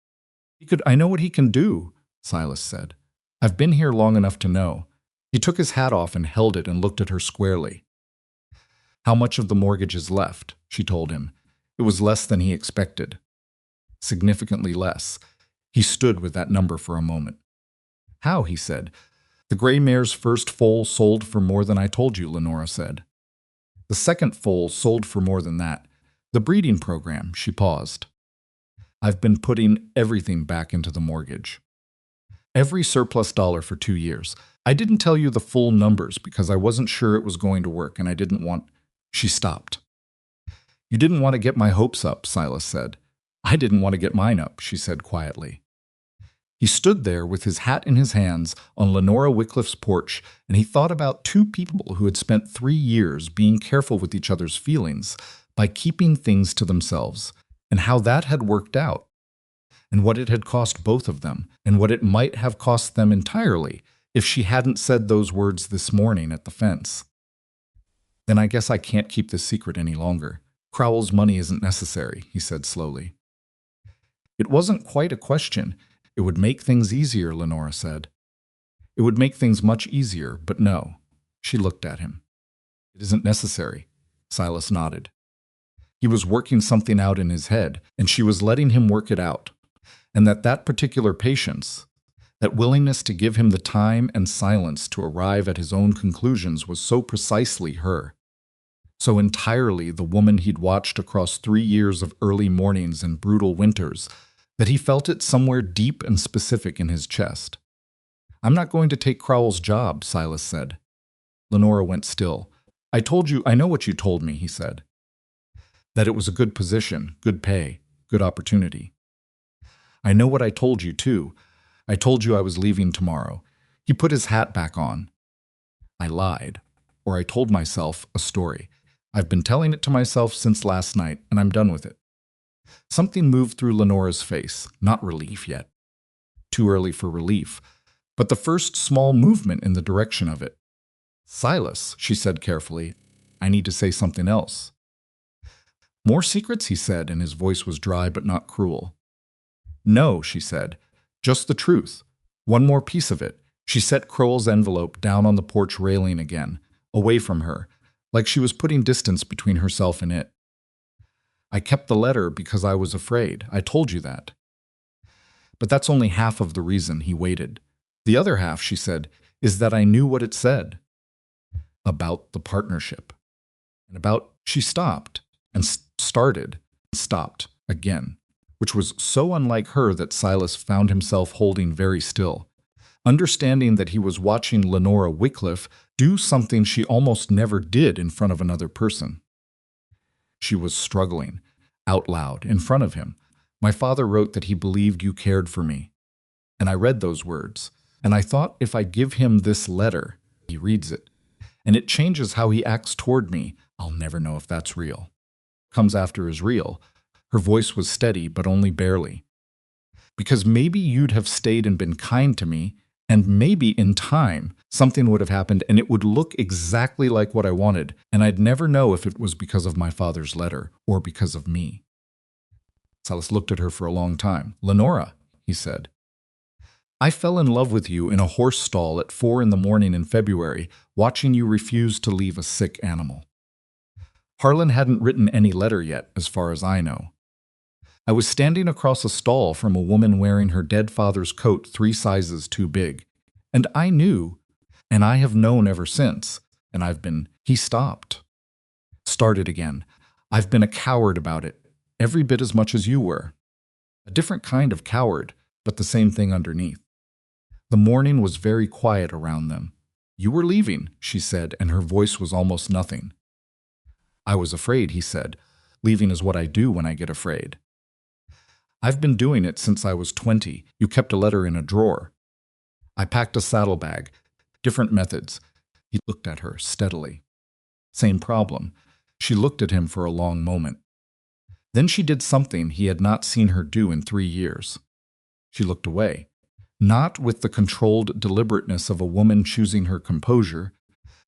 "I know what he can do," Silas said. "I've been here long enough to know." He took his hat off and held it and looked at her squarely. "How much of the mortgage is left?" she told him. It was less than he expected. Significantly less. He stood with that number for a moment. How? He said. The gray mare's first foal sold for more than I told you, Lenora said. The second foal sold for more than that. The breeding program, she paused. I've been putting everything back into the mortgage. Every surplus dollar for 2 years. I didn't tell you the full numbers because I wasn't sure it was going to work and I didn't want... She stopped. You didn't want to get my hopes up, Silas said. I didn't want to get mine up, she said quietly. He stood there with his hat in his hands on Lenora Wycliffe's porch, and he thought about two people who had spent 3 years being careful with each other's feelings by keeping things to themselves, and how that had worked out, and what it had cost both of them, and what it might have cost them entirely if she hadn't said those words this morning at the fence. Then I guess I can't keep this secret any longer. Crowell's money isn't necessary, he said slowly. It wasn't quite a question. It would make things easier, Lenora said. It would make things much easier, but no. She looked at him. It isn't necessary. Silas nodded. He was working something out in his head, and she was letting him work it out. And that particular patience, that willingness to give him the time and silence to arrive at his own conclusions was so precisely her. So entirely the woman he'd watched across 3 years of early mornings and brutal winters, that he felt it somewhere deep and specific in his chest. I'm not going to take Crowell's job, Silas said. Lenora went still. I know what you told me, he said. That it was a good position, good pay, good opportunity. I know what I told you, too. I told you I was leaving tomorrow. He put his hat back on. I lied, or I told myself a story. I've been telling it to myself since last night, and I'm done with it. Something moved through Lenora's face, not relief yet. Too early for relief, but the first small movement in the direction of it. Silas, she said carefully, I need to say something else. More secrets, he said, and his voice was dry but not cruel. No, she said, just the truth. One more piece of it. She set Crowell's envelope down on the porch railing again, away from her, like she was putting distance between herself and it. I kept the letter because I was afraid. I told you that. But that's only half of the reason he waited. The other half, she said, is that I knew what it said. About the partnership. And about... She stopped, and stopped again, which was so unlike her that Silas found himself holding very still, understanding that he was watching Lenora Wycliffe do something she almost never did in front of another person. She was struggling, out loud, in front of him. My father wrote that he believed you cared for me. And I read those words, and I thought if I give him this letter, he reads it, and it changes how he acts toward me, I'll never know if that's real. Comes after is real. Her voice was steady, but only barely. Because maybe you'd have stayed and been kind to me, and maybe in time, something would have happened and it would look exactly like what I wanted, and I'd never know if it was because of my father's letter or because of me. Silas looked at her for a long time. Lenora, he said. I fell in love with you in a horse stall at 4 a.m. in February, watching you refuse to leave a sick animal. Harlan hadn't written any letter yet, as far as I know. I was standing across a stall from a woman wearing her dead father's coat 3 sizes too big. And I knew, and I have known ever since, and I've been... He stopped. Started again. I've been a coward about it, every bit as much as you were. A different kind of coward, but the same thing underneath. The morning was very quiet around them. You were leaving, she said, and her voice was almost nothing. I was afraid, he said. Leaving is what I do when I get afraid. I've been doing it since I was 20. You kept a letter in a drawer. I packed a saddlebag. Different methods. He looked at her steadily. Same problem. She looked at him for a long moment. Then she did something he had not seen her do in 3 years. She looked away. Not with the controlled deliberateness of a woman choosing her composure,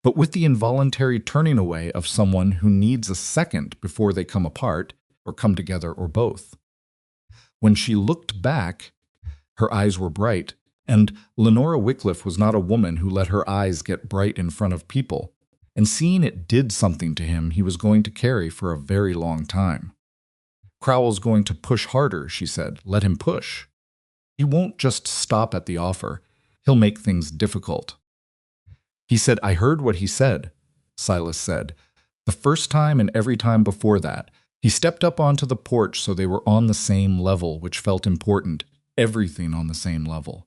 but with the involuntary turning away of someone who needs a second before they come apart, or come together, or both. When she looked back, her eyes were bright, and Lenora Wycliffe was not a woman who let her eyes get bright in front of people, and seeing it did something to him he was going to carry for a very long time. Crowell's going to push harder, she said. Let him push. He won't just stop at the offer. He'll make things difficult. He said, I heard what he said, Silas said. The first time and every time before that, he stepped up onto the porch so they were on the same level, which felt important. Everything on the same level.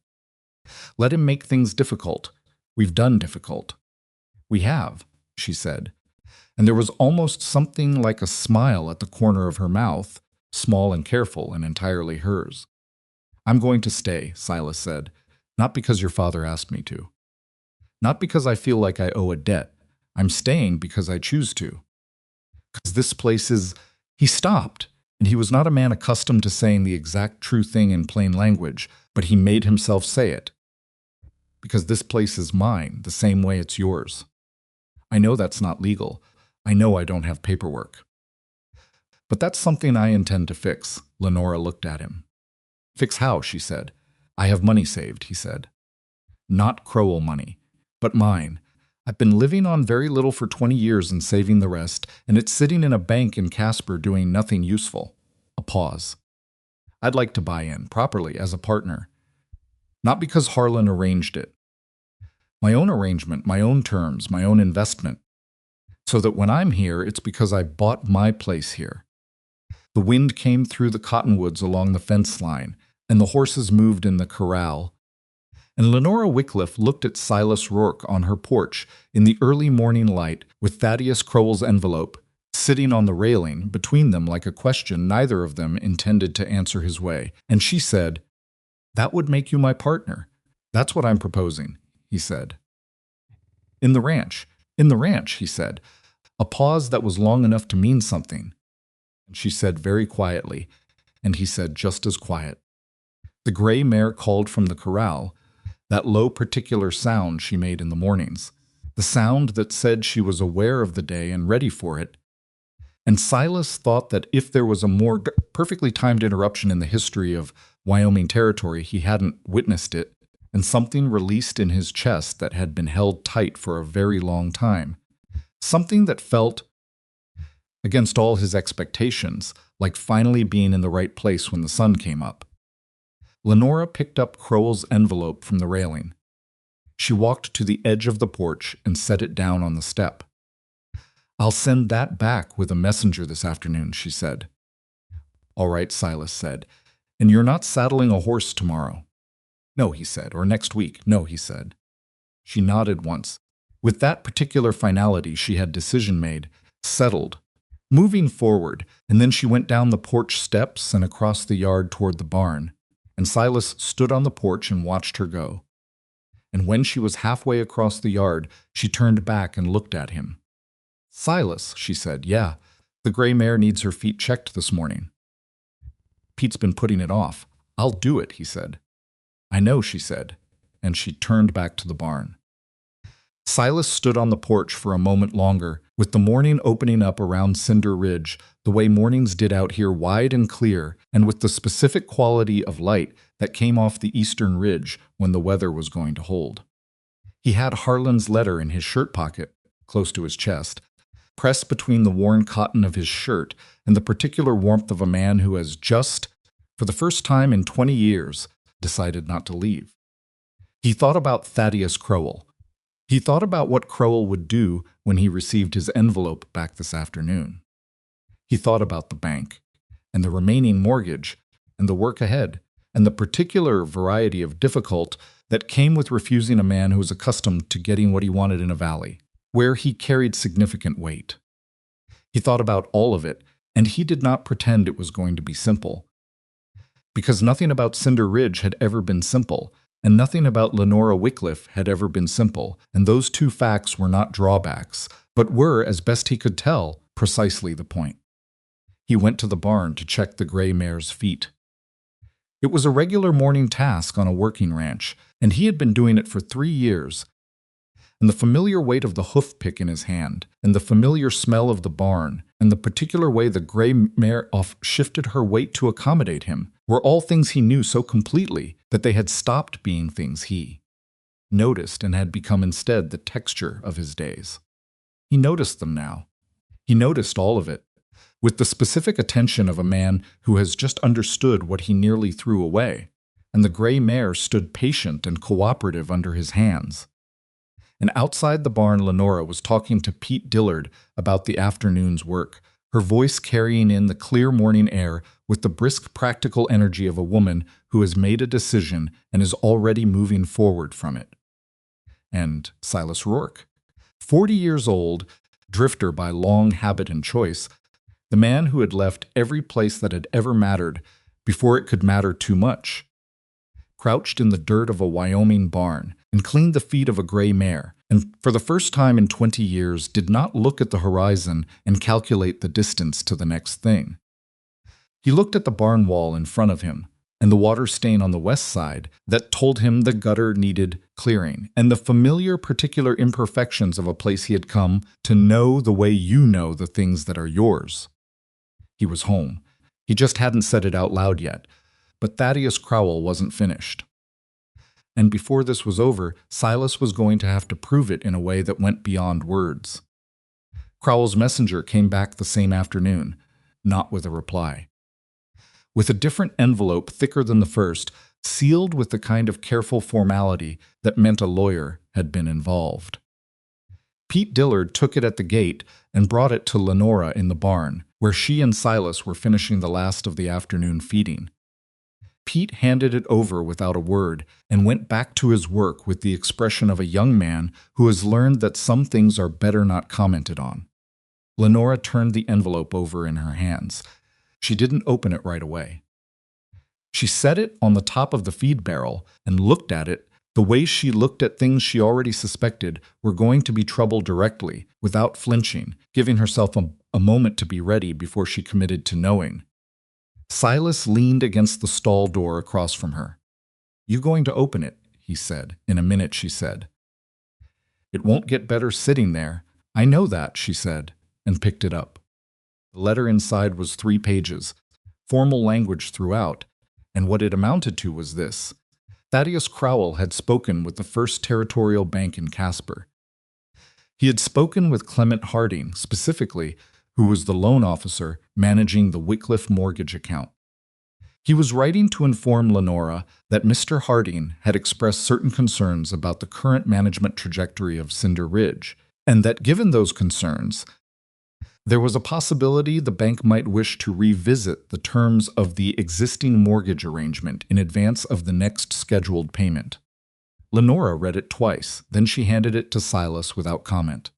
Let him make things difficult. We've done difficult. We have, she said. And there was almost something like a smile at the corner of her mouth, small and careful and entirely hers. I'm going to stay, Silas said, not because your father asked me to. Not because I feel like I owe a debt. I'm staying because I choose to. Because this place is... He stopped, and he was not a man accustomed to saying the exact true thing in plain language, but he made himself say it. Because this place is mine, the same way it's yours. I know that's not legal. I know I don't have paperwork. But that's something I intend to fix, Lenora looked at him. Fix how, she said. I have money saved, he said. Not Crowell money, but mine. I've been living on very little for 20 years and saving the rest, and it's sitting in a bank in Casper doing nothing useful. A pause. I'd like to buy in, properly, as a partner. Not because Harlan arranged it. My own arrangement, my own terms, my own investment. So that when I'm here, it's because I bought my place here. The wind came through the cottonwoods along the fence line, and the horses moved in the corral. And Lenora Wycliffe looked at Silas Rourke on her porch in the early morning light with Thaddeus Crowell's envelope, sitting on the railing between them like a question neither of them intended to answer his way. And she said, That would make you my partner. That's what I'm proposing, he said. In the ranch, he said. A pause that was long enough to mean something. And she said very quietly, and he said just as quiet. The gray mare called from the corral, that low particular sound she made in the mornings, the sound that said she was aware of the day and ready for it. And Silas thought that if there was a more perfectly timed interruption in the history of Wyoming Territory, he hadn't witnessed it, and something released in his chest that had been held tight for a very long time. Something that felt, against all his expectations, like finally being in the right place when the sun came up. Lenora picked up Crowell's envelope from the railing. She walked to the edge of the porch and set it down on the step. I'll send that back with a messenger this afternoon, she said. All right, Silas said. And you're not saddling a horse tomorrow? No, he said. Or next week? No, he said. She nodded once. With that particular finality, she had decision made, settled, moving forward, and then she went down the porch steps and across the yard toward the barn. And Silas stood on the porch and watched her go. And when she was halfway across the yard, she turned back and looked at him. Silas, she said, yeah, the gray mare needs her feet checked this morning. Pete's been putting it off. I'll do it, he said. I know, she said, and she turned back to the barn. Silas stood on the porch for a moment longer, with the morning opening up around Cinder Ridge, the way mornings did out here, wide and clear, and with the specific quality of light that came off the eastern ridge when the weather was going to hold. He had Harlan's letter in his shirt pocket, close to his chest, pressed between the worn cotton of his shirt and the particular warmth of a man who has just, for the first time in 20 years, decided not to leave. He thought about Thaddeus Crowell. He thought about what Crowell would do when he received his envelope back this afternoon. He thought about the bank, and the remaining mortgage, and the work ahead, and the particular variety of difficult that came with refusing a man who was accustomed to getting what he wanted in a valley, where he carried significant weight. He thought about all of it, and he did not pretend it was going to be simple. Because nothing about Cinder Ridge had ever been simple, and nothing about Lenora Wycliffe had ever been simple, and those two facts were not drawbacks, but were, as best he could tell, precisely the point. He went to the barn to check the gray mare's feet. It was a regular morning task on a working ranch, and he had been doing it for 3 years. And the familiar weight of the hoof pick in his hand, and the familiar smell of the barn, and the particular way the gray mare shifted her weight to accommodate him, were all things he knew so completely that they had stopped being things he noticed and had become instead the texture of his days. He noticed them now. He noticed all of it, with the specific attention of a man who has just understood what he nearly threw away, and the gray mare stood patient and cooperative under his hands. And outside the barn, Lenora was talking to Pete Dillard about the afternoon's work, her voice carrying in the clear morning air with the brisk practical energy of a woman who has made a decision and is already moving forward from it. And Silas Rourke, 40 years old, drifter by long habit and choice, the man who had left every place that had ever mattered before it could matter too much, crouched in the dirt of a Wyoming barn and cleaned the feet of a gray mare, and for the first time in 20 years did not look at the horizon and calculate the distance to the next thing. He looked at the barn wall in front of him, and the water stain on the west side that told him the gutter needed clearing, and the familiar particular imperfections of a place he had come to know the way you know the things that are yours. He was home. He just hadn't said it out loud yet, but Thaddeus Crowell wasn't finished. And before this was over, Silas was going to have to prove it in a way that went beyond words. Crowell's messenger came back the same afternoon, not with a reply. With a different envelope thicker than the first, sealed with the kind of careful formality that meant a lawyer had been involved. Pete Dillard took it at the gate and brought it to Lenora in the barn, where she and Silas were finishing the last of the afternoon feeding. Pete handed it over without a word and went back to his work with the expression of a young man who has learned that some things are better not commented on. Lenora turned the envelope over in her hands. She didn't open it right away. She set it on the top of the feed barrel and looked at it the way she looked at things she already suspected were going to be trouble directly, without flinching, giving herself a moment to be ready before she committed to knowing. Silas leaned against the stall door across from her. "You going to open it?" he said. In a minute, she said. "It won't get better sitting there. I know that," she said, and picked it up. The letter inside was 3 pages, formal language throughout, and what it amounted to was this. Thaddeus Crowell had spoken with the First Territorial Bank in Casper. He had spoken with Clement Harding, specifically, who was the loan officer managing the Wycliffe mortgage account. He was writing to inform Lenora that Mr. Harding had expressed certain concerns about the current management trajectory of Cinder Ridge, and that given those concerns, there was a possibility the bank might wish to revisit the terms of the existing mortgage arrangement in advance of the next scheduled payment. Lenora read it twice, then she handed it to Silas without comment.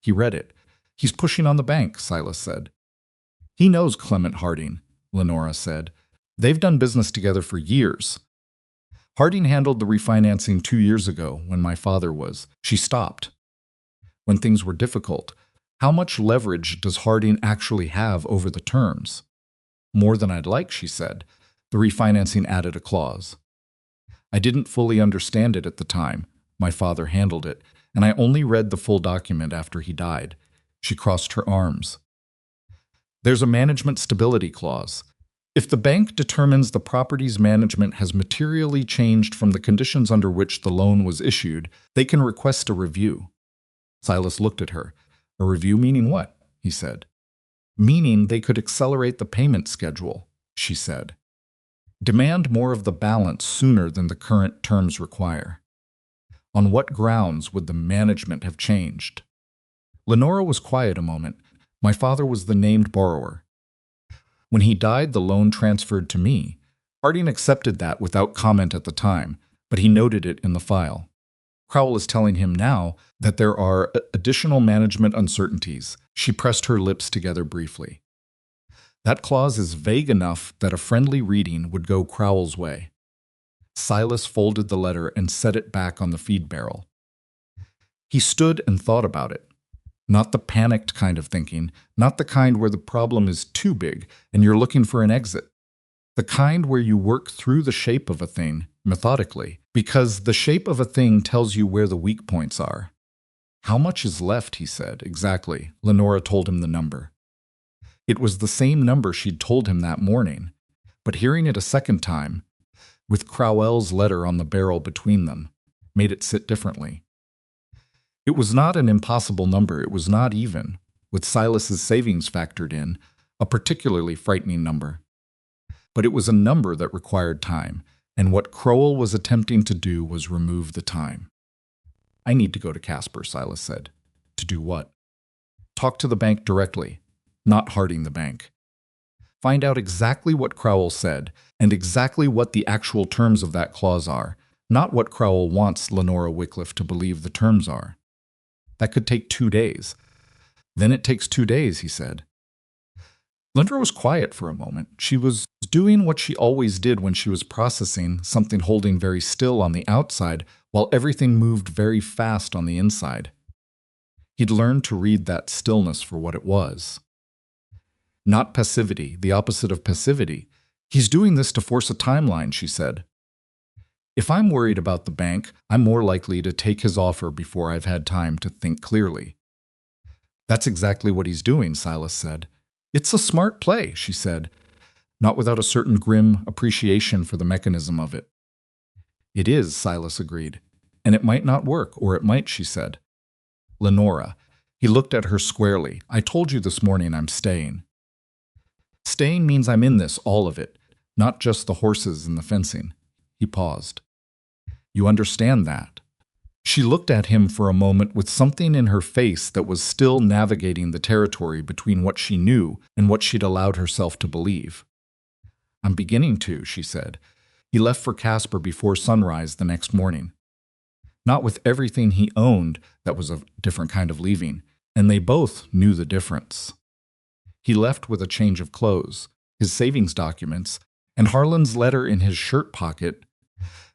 He read it. "He's pushing on the bank," Silas said. "He knows Clement Harding," Lenora said. "They've done business together for years. Harding handled the refinancing 2 years ago when my father was." She stopped. "When things were difficult. How much leverage does Harding actually have over the terms?" "More than I'd like," she said. The refinancing added a clause. "I didn't fully understand it at the time. My father handled it, and I only read the full document after he died." She crossed her arms. "There's a management stability clause. If the bank determines the property's management has materially changed from the conditions under which the loan was issued, they can request a review." Silas looked at her. "A review meaning what?" he said. "Meaning they could accelerate the payment schedule," she said. "Demand more of the balance sooner than the current terms require." On what grounds would the management have changed? Lenora was quiet a moment. "My father was the named borrower. When he died, the loan transferred to me. Harding accepted that without comment at the time, but he noted it in the file. Crowell is telling him now that there are additional management uncertainties." She pressed her lips together briefly. "That clause is vague enough that a friendly reading would go Crowell's way." Silas folded the letter and set it back on the feed barrel. He stood and thought about it. Not the panicked kind of thinking, not the kind where the problem is too big and you're looking for an exit. The kind where you work through the shape of a thing, methodically, because the shape of a thing tells you where the weak points are. "How much is left?" he said. "Exactly." Lenora told him the number. It was the same number she'd told him that morning, but hearing it a second time, with Crowell's letter on the barrel between them, made it sit differently. It was not an impossible number. It was not even, with Silas's savings factored in, a particularly frightening number. But it was a number that required time, and what Crowell was attempting to do was remove the time. I need to go to Casper, Silas said. To do what? Talk to the bank directly, not Harding the bank. Find out exactly what Crowell said and exactly what the actual terms of that clause are, not what Crowell wants Lenora Wycliffe to believe the terms are. That could take 2 days. Then it takes 2 days, he said. Lenora was quiet for a moment. She was doing what she always did when she was processing something holding very still on the outside while everything moved very fast on the inside. He'd learned to read that stillness for what it was. Not passivity, the opposite of passivity. He's doing this to force a timeline, she said. If I'm worried about the bank, I'm more likely to take his offer before I've had time to think clearly. That's exactly what he's doing, Silas said. It's a smart play, she said, not without a certain grim appreciation for the mechanism of it. It is, Silas agreed. And it might not work, or it might, she said. Lenora. He looked at her squarely. I told you this morning I'm staying. Staying means I'm in this, all of it, not just the horses and the fencing. He paused. You understand that? She looked at him for a moment with something in her face that was still navigating the territory between what she knew and what she'd allowed herself to believe. I'm beginning to, she said. He left for Casper before sunrise the next morning. Not with everything he owned, that was a different kind of leaving, and they both knew the difference. He left with a change of clothes, his savings documents, and Harlan's letter in his shirt pocket,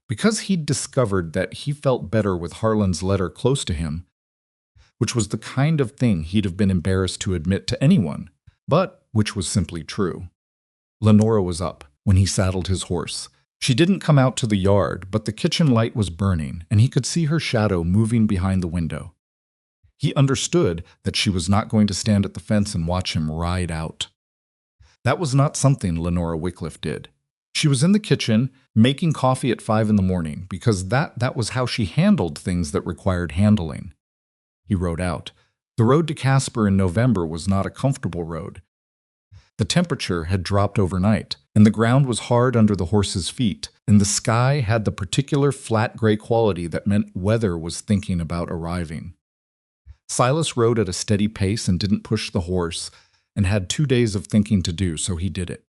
because he'd discovered that he felt better with Harlan's letter close to him, which was the kind of thing he'd have been embarrassed to admit to anyone, but which was simply true. Lenora was up when he saddled his horse. She didn't come out to the yard, but the kitchen light was burning, and he could see her shadow moving behind the window. He understood that she was not going to stand at the fence and watch him ride out. That was not something Lenora Wycliffe did. She was in the kitchen, making coffee at 5 in the morning, because that was how she handled things that required handling. He rode out. The road to Casper in November was not a comfortable road. The temperature had dropped overnight, and the ground was hard under the horse's feet, and the sky had the particular flat gray quality that meant weather was thinking about arriving. Silas rode at a steady pace and didn't push the horse, and had 2 days of thinking to do, so he did it.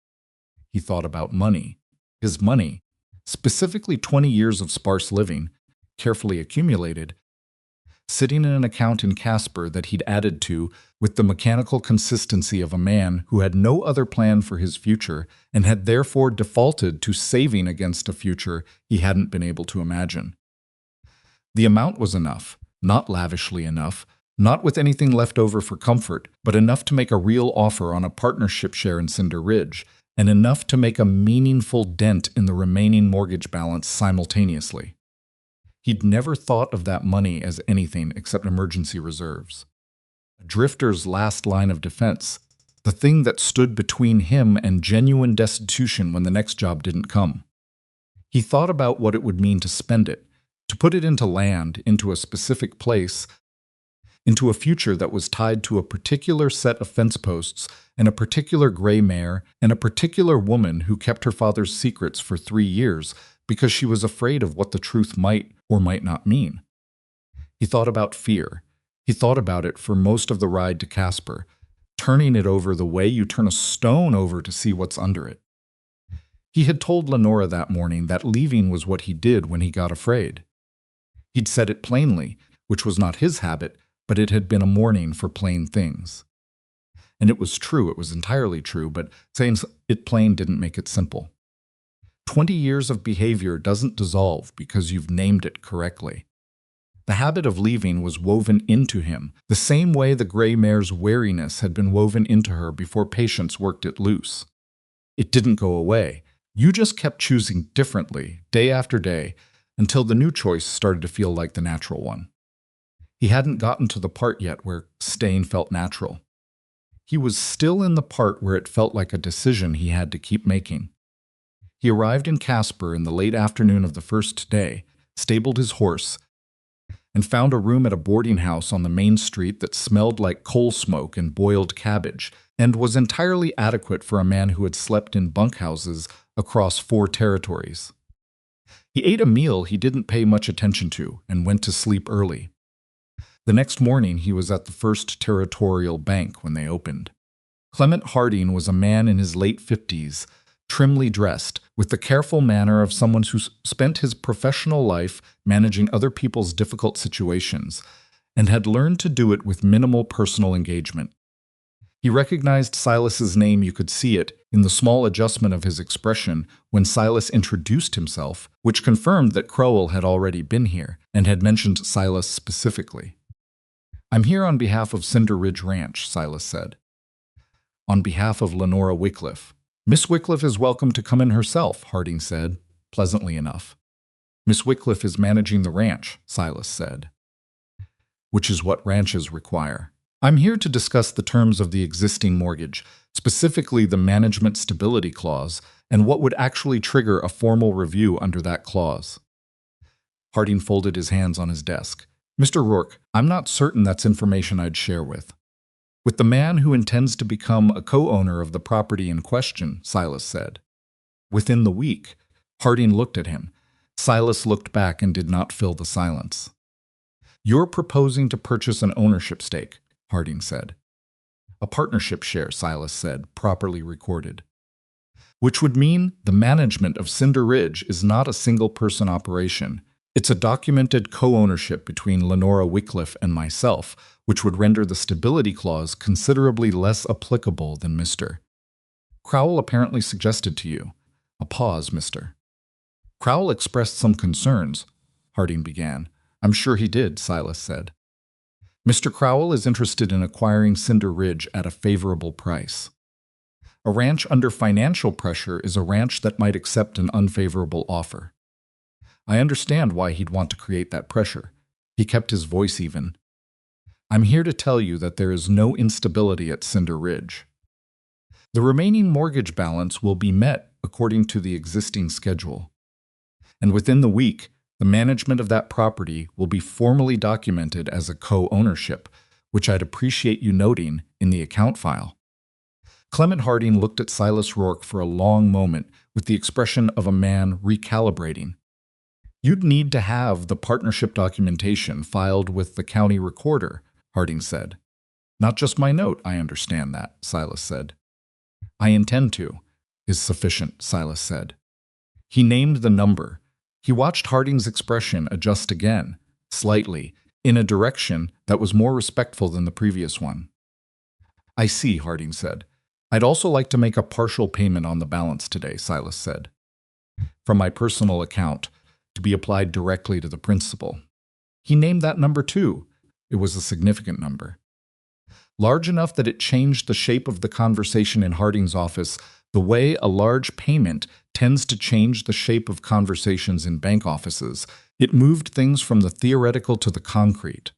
He thought about money. His money, specifically 20 years of sparse living, carefully accumulated, sitting in an account in Casper that he'd added to with the mechanical consistency of a man who had no other plan for his future and had therefore defaulted to saving against a future he hadn't been able to imagine. The amount was enough, not lavishly enough, not with anything left over for comfort, but enough to make a real offer on a partnership share in Cinder Ridge, and enough to make a meaningful dent in the remaining mortgage balance simultaneously. He'd never thought of that money as anything except emergency reserves. A drifter's last line of defense, the thing that stood between him and genuine destitution when the next job didn't come. He thought about what it would mean to spend it, to put it into land, into a specific place, into a future that was tied to a particular set of fence posts and a particular gray mare and a particular woman who kept her father's secrets for 3 years because she was afraid of what the truth might or might not mean. He thought about fear. He thought about it for most of the ride to Casper, turning it over the way you turn a stone over to see what's under it. He had told Lenora that morning that leaving was what he did when he got afraid. He'd said it plainly, which was not his habit, but it had been a morning for plain things. And it was true, it was entirely true, but saying it plain didn't make it simple. 20 years of behavior doesn't dissolve because you've named it correctly. The habit of leaving was woven into him, the same way the gray mare's wariness had been woven into her before patience worked it loose. It didn't go away. You just kept choosing differently, day after day, until the new choice started to feel like the natural one. He hadn't gotten to the part yet where staying felt natural. He was still in the part where it felt like a decision he had to keep making. He arrived in Casper in the late afternoon of the first day, stabled his horse, and found a room at a boarding house on the main street that smelled like coal smoke and boiled cabbage, and was entirely adequate for a man who had slept in bunkhouses across 4 territories. He ate a meal he didn't pay much attention to and went to sleep early. The next morning, he was at the First Territorial Bank when they opened. Clement Harding was a man in his late 50s, trimly dressed, with the careful manner of someone who spent his professional life managing other people's difficult situations and had learned to do it with minimal personal engagement. He recognized Silas's name. You could see it in the small adjustment of his expression when Silas introduced himself, which confirmed that Crowell had already been here and had mentioned Silas specifically. "I'm here on behalf of Cinder Ridge Ranch," Silas said. "On behalf of Lenora Wycliffe. Miss Wycliffe is welcome to come in herself," Harding said, pleasantly enough. "Miss Wycliffe is managing the ranch," Silas said. "Which is what ranches require. I'm here to discuss the terms of the existing mortgage, specifically the Management Stability Clause, and what would actually trigger a formal review under that clause." Harding folded his hands on his desk. "Mr. Rourke, I'm not certain that's information I'd share with the man who intends to become a co-owner of the property in question," Silas said. "Within the week." Harding looked at him. Silas looked back and did not fill the silence. "You're proposing to purchase an ownership stake," Harding said. "A partnership share," Silas said, properly recorded. "Which would mean the management of Cinder Ridge is not a single-person operation. It's a documented co-ownership between Lenora Wycliffe and myself, which would render the stability clause considerably less applicable than Mr. Crowell apparently suggested to you." A pause, Mr. Crowell expressed some concerns, Harding began. "I'm sure he did," Silas said. "Mr. Crowell is interested in acquiring Cinder Ridge at a favorable price. A ranch under financial pressure is a ranch that might accept an unfavorable offer. I understand why he'd want to create that pressure." He kept his voice even. "I'm here to tell you that there is no instability at Cinder Ridge. The remaining mortgage balance will be met according to the existing schedule. And within the week, the management of that property will be formally documented as a co-ownership, which I'd appreciate you noting in the account file." Clement Harding looked at Silas Rourke for a long moment with the expression of a man recalibrating. "You'd need to have the partnership documentation filed with the county recorder," Harding said. "Not just my note, I understand that," Silas said. "I intend to," is sufficient, Silas said. He named the number. He watched Harding's expression adjust again, slightly, in a direction that was more respectful than the previous one. "I see," Harding said. "I'd also like to make a partial payment on the balance today," Silas said. "From my personal account, to be applied directly to the principal." He named that number too. It was a significant number. Large enough that it changed the shape of the conversation in Harding's office the way a large payment tends to change the shape of conversations in bank offices. It moved things from the theoretical to the concrete.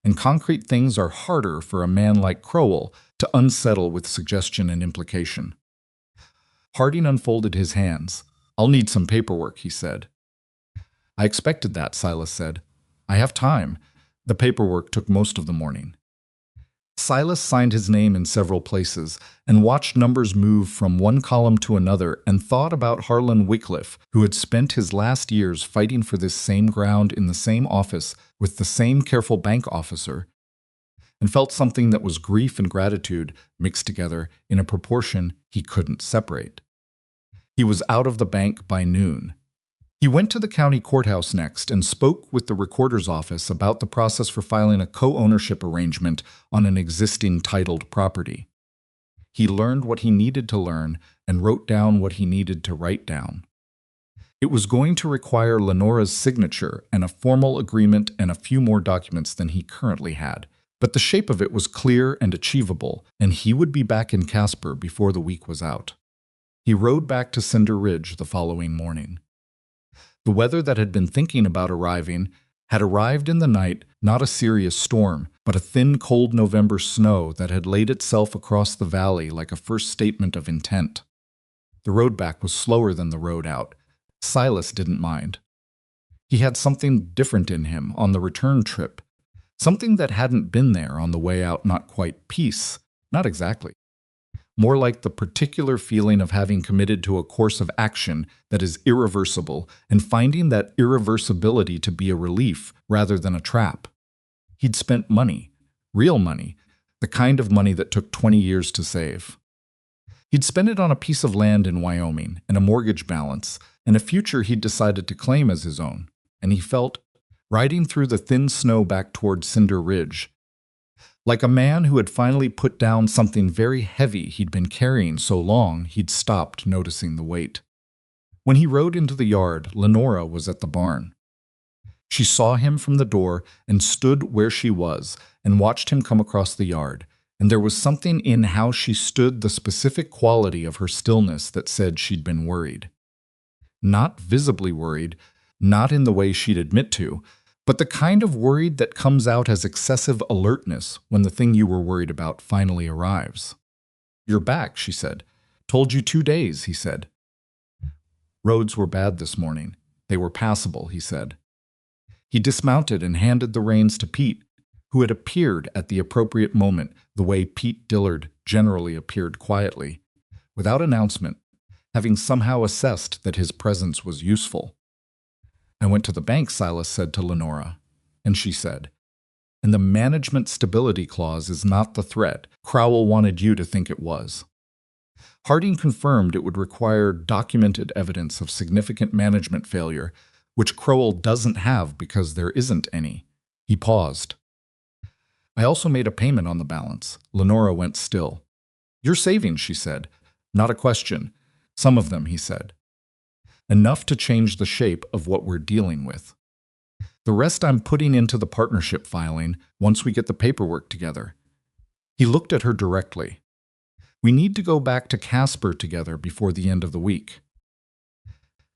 And concrete things are harder for a man like Crowell to unsettle with suggestion and implication. Harding unfolded his hands. "I'll need some paperwork," he said. "I expected that," Silas said. "I have time." The paperwork took most of the morning. Silas signed his name in several places and watched numbers move from one column to another and thought about Harlan Wycliffe, who had spent his last years fighting for this same ground in the same office with the same careful bank officer, and felt something that was grief and gratitude mixed together in a proportion he couldn't separate. He was out of the bank by noon. He went to the county courthouse next and spoke with the recorder's office about the process for filing a co-ownership arrangement on an existing titled property. He learned what he needed to learn and wrote down what he needed to write down. It was going to require Lenora's signature and a formal agreement and a few more documents than he currently had, but the shape of it was clear and achievable, and he would be back in Casper before the week was out. He rode back to Cinder Ridge the following morning. The weather that had been thinking about arriving had arrived in the night, not a serious storm, but a thin, cold November snow that had laid itself across the valley like a first statement of intent. The road back was slower than the road out. Silas didn't mind. He had something different in him on the return trip, something that hadn't been there on the way out. Not quite peace, not exactly. more like the particular feeling of having committed to a course of action that is irreversible and finding that irreversibility to be a relief rather than a trap. He'd spent money, real money, the kind of money that took 20 years to save. He'd spent it on a piece of land in Wyoming and a mortgage balance and a future he'd decided to claim as his own, and he felt, riding through the thin snow back toward Cinder Ridge, like a man who had finally put down something very heavy he'd been carrying so long he'd stopped noticing the weight. When he rode into the yard, Lenora was at the barn. She saw him from the door and stood where she was and watched him come across the yard, and there was something in how she stood, the specific quality of her stillness, that said she'd been worried. Not visibly worried, not in the way she'd admit to, but the kind of worried that comes out as excessive alertness when the thing you were worried about finally arrives. "You're back," she said. "Told you 2 days," he said. "Roads were bad this morning. They were passable," he said. He dismounted and handed the reins to Pete, who had appeared at the appropriate moment, the way Pete Dillard generally appeared quietly, without announcement, having somehow assessed that his presence was useful. "I went to the bank," Silas said to Lenora, and she said, "And the management stability clause is not the threat Crowell wanted you to think it was." Harding confirmed it would require documented evidence of significant management failure, which Crowell doesn't have because there isn't any. He paused. "I also made a payment on the balance." Lenora went still. "Your savings," she said. "Not a question. Some of them," he said. "Enough to change the shape of what we're dealing with. The rest I'm putting into the partnership filing once we get the paperwork together." He looked at her directly. "We need to go back to Casper together before the end of the week.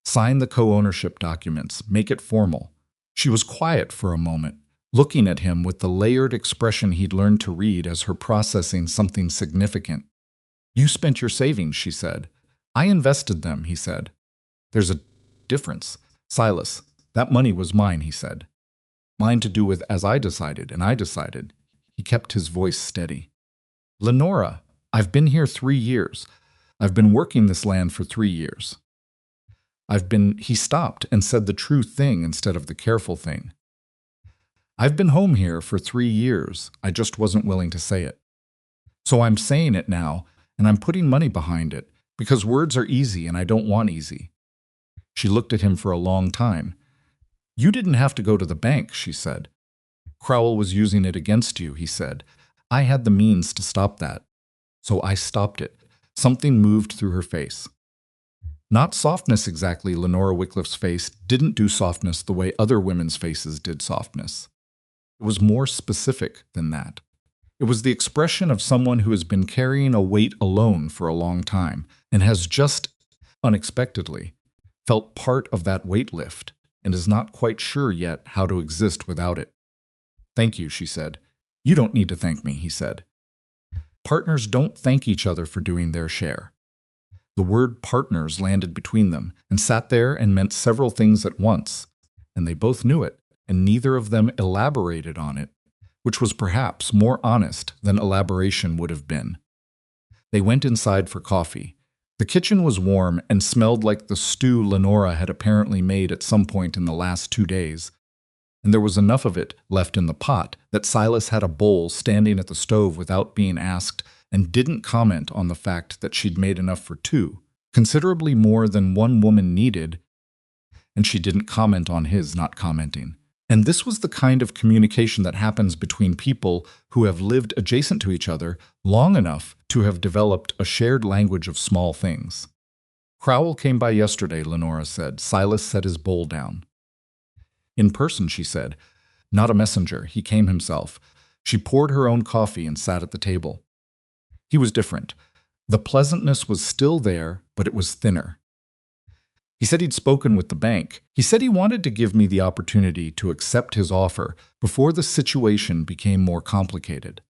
Sign the co-ownership documents, make it formal." She was quiet for a moment, looking at him with the layered expression he'd learned to read as her processing something significant. "You spent your savings," she said. "I invested them," he said. "There's a difference. Silas, that money was mine," he said. "Mine to do with as I decided, and I decided." He kept his voice steady. "Lenora, I've been here 3 years. I've been working this land for 3 years. He stopped and said the true thing instead of the careful thing. "I've been home here for 3 years. I just wasn't willing to say it. So I'm saying it now, and I'm putting money behind it, because words are easy and I don't want easy." She looked at him for a long time. "You didn't have to go to the bank," she said. "Crowell was using it against you," he said. "I had the means to stop that. So I stopped it." Something moved through her face. Not softness exactly. Lenora Wycliffe's face didn't do softness the way other women's faces did softness. It was more specific than that. It was the expression of someone who has been carrying a weight alone for a long time and has just, unexpectedly, felt part of that weight lift and is not quite sure yet how to exist without it. "Thank you," she said. "You don't need to thank me," he said. Partners don't thank each other for doing their share. The word partners landed between them and sat there and meant several things at once, and they both knew it, and neither of them elaborated on it, which was perhaps more honest than elaboration would have been. They went inside for coffee. The kitchen was warm and smelled like the stew Lenora had apparently made at some point in the last 2 days, and there was enough of it left in the pot that Silas had a bowl standing at the stove without being asked, and didn't comment on the fact that she'd made enough for 2, considerably more than one woman needed, and she didn't comment on his not commenting. And this was the kind of communication that happens between people who have lived adjacent to each other long enough to have developed a shared language of small things. "Crowell came by yesterday," Lenora said. Silas set his bowl down. "In person," she said. "Not a messenger. He came himself." She poured her own coffee and sat at the table. He was different. The pleasantness was still there, but it was thinner. "He said he'd spoken with the bank. He said he wanted to give me the opportunity to accept his offer before the situation became more complicated."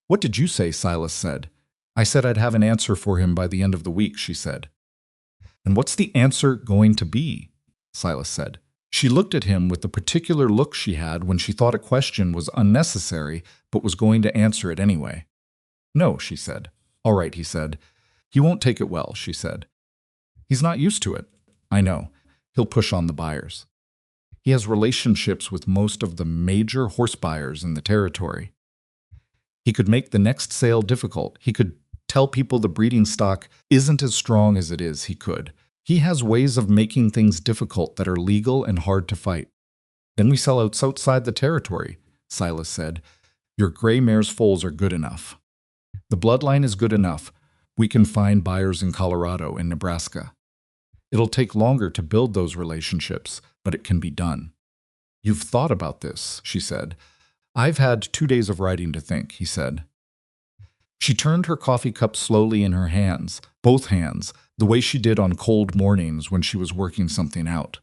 "What did you say?" Silas said. "I said I'd have an answer for him by the end of the week," she said. "And what's the answer going to be?" Silas said. She looked at him with the particular look she had when she thought a question was unnecessary but was going to answer it anyway. "No," she said. All right, he said. He won't take it well, she said. He's not used to it. I know. He'll push on the buyers. He has relationships with most of the major horse buyers in the territory. He could make the next sale difficult. He could tell people the breeding stock isn't as strong as it is. He could. He has ways of making things difficult that are legal and hard to fight. Then we sell outside the territory, Silas said. Your gray mare's foals are good enough. The bloodline is good enough. We can find buyers in Colorado and Nebraska. It'll take longer to build those relationships, but it can be done. You've thought about this, she said. I've had 2 days of writing to think, he said. She turned her coffee cup slowly in her hands, both hands, the way she did on cold mornings when she was working something out.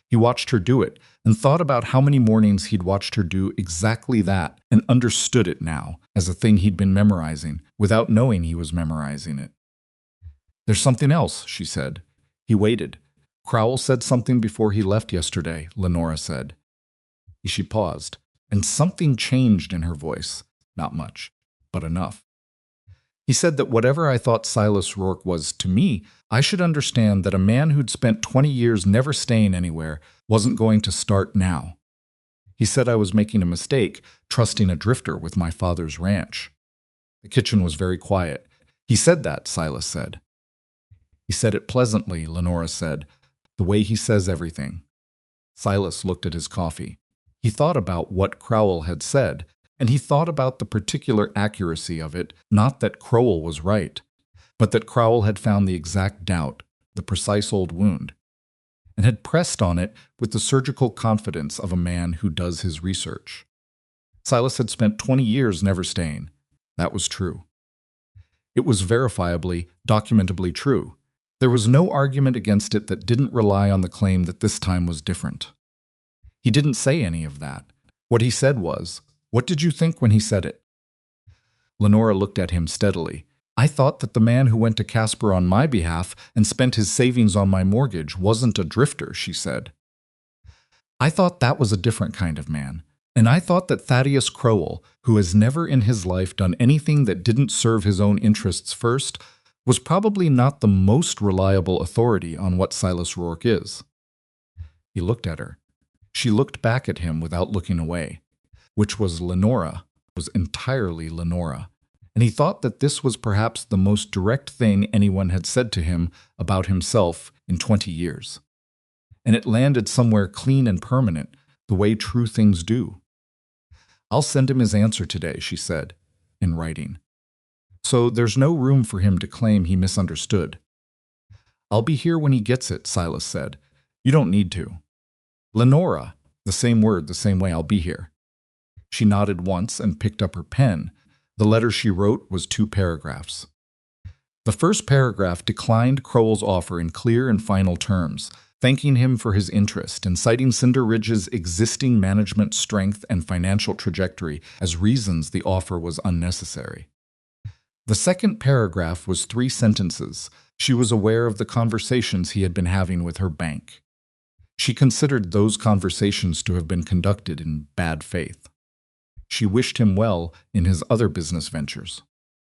He watched her do it and thought about how many mornings he'd watched her do exactly that and understood it now as a thing he'd been memorizing without knowing he was memorizing it. There's something else, she said. He waited. Crowell said something before he left yesterday, Lenora said. She paused, and something changed in her voice. Not much, but enough. He said that whatever I thought Silas Rourke was to me, I should understand that a man who'd spent 20 years never staying anywhere wasn't going to start now. He said I was making a mistake, trusting a drifter with my father's ranch. The kitchen was very quiet. He said that, Silas said. He said it pleasantly, Lenora said, the way he says everything. Silas looked at his coffee. He thought about what Crowell had said, and he thought about the particular accuracy of it, not that Crowell was right, but that Crowell had found the exact doubt, the precise old wound, and had pressed on it with the surgical confidence of a man who does his research. Silas had spent 20 years never staying. That was true. It was verifiably, documentably true. There was no argument against it that didn't rely on the claim that this time was different. He didn't say any of that. What he said was, "What did you think when he said it?" Lenora looked at him steadily. I thought that the man who went to Casper on my behalf and spent his savings on my mortgage wasn't a drifter, she said. I thought that was a different kind of man. And I thought that Thaddeus Crowell, who has never in his life done anything that didn't serve his own interests first, was probably not the most reliable authority on what Silas Rourke is. He looked at her. She looked back at him without looking away, which was Lenora, was entirely Lenora, and he thought that this was perhaps the most direct thing anyone had said to him about himself in 20 years. And it landed somewhere clean and permanent, the way true things do. I'll send him his answer today, she said, in writing. So there's no room for him to claim he misunderstood. I'll be here when he gets it, Silas said. You don't need to. Lenora, the same word, the same way, I'll be here. She nodded once and picked up her pen. The letter she wrote was 2 paragraphs. The first paragraph declined Crowell's offer in clear and final terms, thanking him for his interest and citing Cinder Ridge's existing management strength and financial trajectory as reasons the offer was unnecessary. The second paragraph was 3 sentences. She was aware of the conversations he had been having with her bank. She considered those conversations to have been conducted in bad faith. She wished him well in his other business ventures.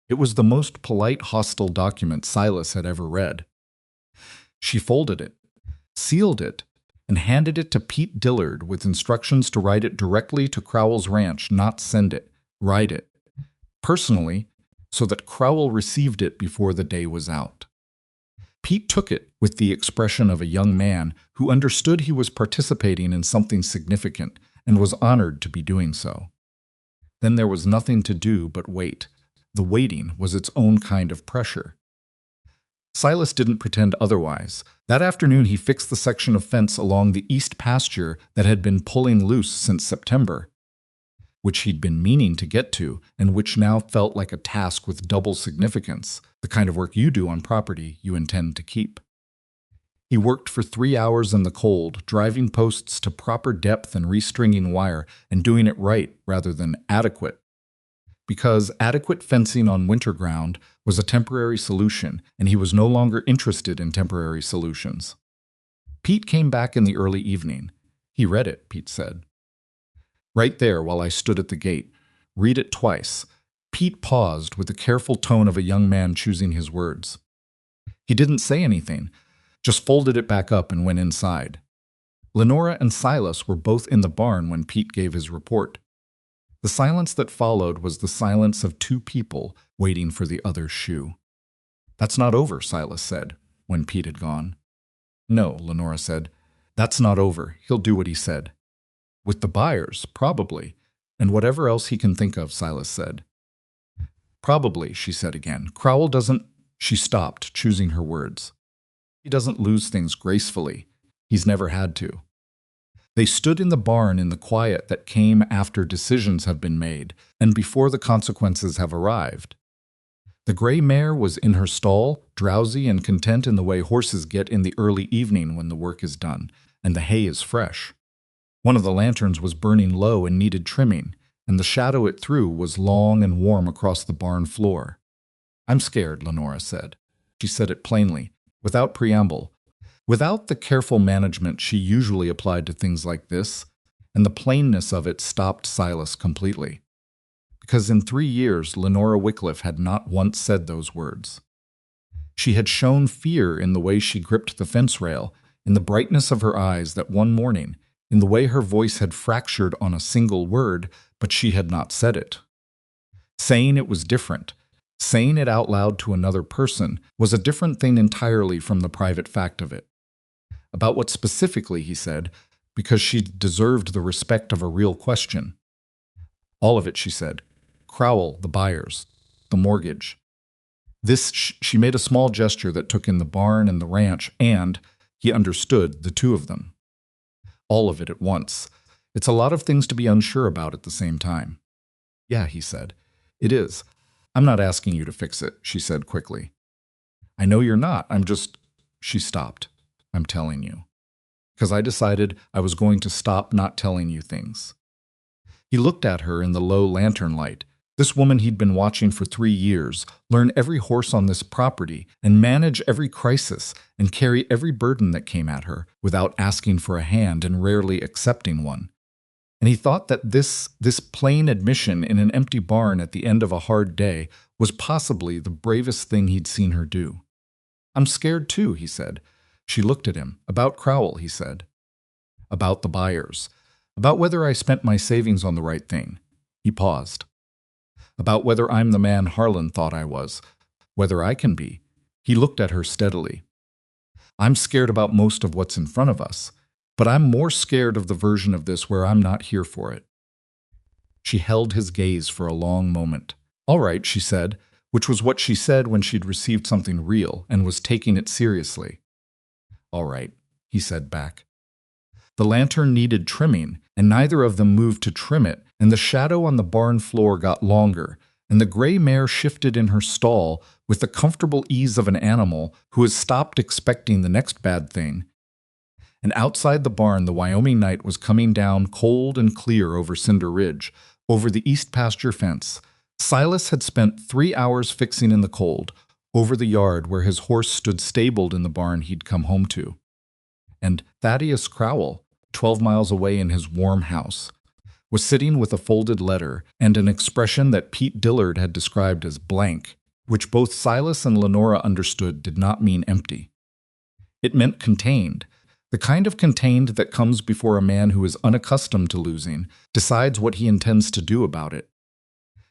It was the most polite hostile document Silas had ever read. She folded it, sealed it, and handed it to Pete Dillard with instructions to write it directly to Crowell's ranch, not send it, write it, personally, so that Crowell received it before the day was out. Pete took it with the expression of a young man who understood he was participating in something significant and was honored to be doing so. Then there was nothing to do but wait. The waiting was its own kind of pressure. Silas didn't pretend otherwise. That afternoon he fixed the section of fence along the east pasture that had been pulling loose since September, which he'd been meaning to get to and which now felt like a task with double significance, the kind of work you do on property you intend to keep. He worked for 3 hours in the cold, driving posts to proper depth and restringing wire and doing it right rather than adequate. Because adequate fencing on winter ground was a temporary solution, and he was no longer interested in temporary solutions. Pete came back in the early evening. He read it, Pete said. Right there while I stood at the gate. Read it twice. Pete paused with the careful tone of a young man choosing his words. He didn't say anything, just folded it back up and went inside. Lenora and Silas were both in the barn when Pete gave his report. The silence that followed was the silence of two people waiting for the other's shoe. That's not over, Silas said, when Pete had gone. No, Lenora said. That's not over. He'll do what he said. With the buyers, probably, and whatever else he can think of, Silas said. Probably, she said again. Crowell doesn't... She stopped, choosing her words. He doesn't lose things gracefully. He's never had to. They stood in the barn in the quiet that came after decisions have been made and before the consequences have arrived. The gray mare was in her stall, drowsy and content in the way horses get in the early evening when the work is done and the hay is fresh. One of the lanterns was burning low and needed trimming, and the shadow it threw was long and warm across the barn floor. I'm scared, Lenora said. She said it plainly, without preamble, without the careful management she usually applied to things like this, and the plainness of it stopped Silas completely. Because in 3 years, Lenora Wycliffe had not once said those words. She had shown fear in the way she gripped the fence rail, in the brightness of her eyes that one morning, in the way her voice had fractured on a single word, but she had not said it. Saying it was different. Saying it out loud to another person was a different thing entirely from the private fact of it. About what specifically, he said, because she deserved the respect of a real question. All of it, she said. Crowell, the buyers, the mortgage. This, she made a small gesture that took in the barn and the ranch and, he understood, the two of them. All of it at once. It's a lot of things to be unsure about at the same time. Yeah, he said. It is. I'm not asking you to fix it, she said quickly. I know you're not. I'm just... She stopped. I'm telling you. Because I decided I was going to stop not telling you things. He looked at her in the low lantern light. This woman he'd been watching for 3 years, learn every horse on this property, and manage every crisis, and carry every burden that came at her, without asking for a hand and rarely accepting one. And he thought that this plain admission in an empty barn at the end of a hard day was possibly the bravest thing he'd seen her do. I'm scared too, he said. She looked at him. About Crowell, he said. About the buyers. About whether I spent my savings on the right thing. He paused. About whether I'm the man Harlan thought I was. Whether I can be. He looked at her steadily. I'm scared about most of what's in front of us. But I'm more scared of the version of this where I'm not here for it. She held his gaze for a long moment. All right, she said, which was what she said when she'd received something real and was taking it seriously. All right, he said back. The lantern needed trimming, and neither of them moved to trim it, and the shadow on the barn floor got longer, and the gray mare shifted in her stall with the comfortable ease of an animal who has stopped expecting the next bad thing. And outside the barn, the Wyoming night was coming down cold and clear over Cinder Ridge, over the east pasture fence. Silas had spent 3 hours fixing in the cold, over the yard where his horse stood stabled in the barn he'd come home to. And Thaddeus Crowell, 12 miles away in his warm house, was sitting with a folded letter and an expression that Pete Dillard had described as blank, which both Silas and Lenora understood did not mean empty. It meant contained. The kind of contained that comes before a man who is unaccustomed to losing decides what he intends to do about it.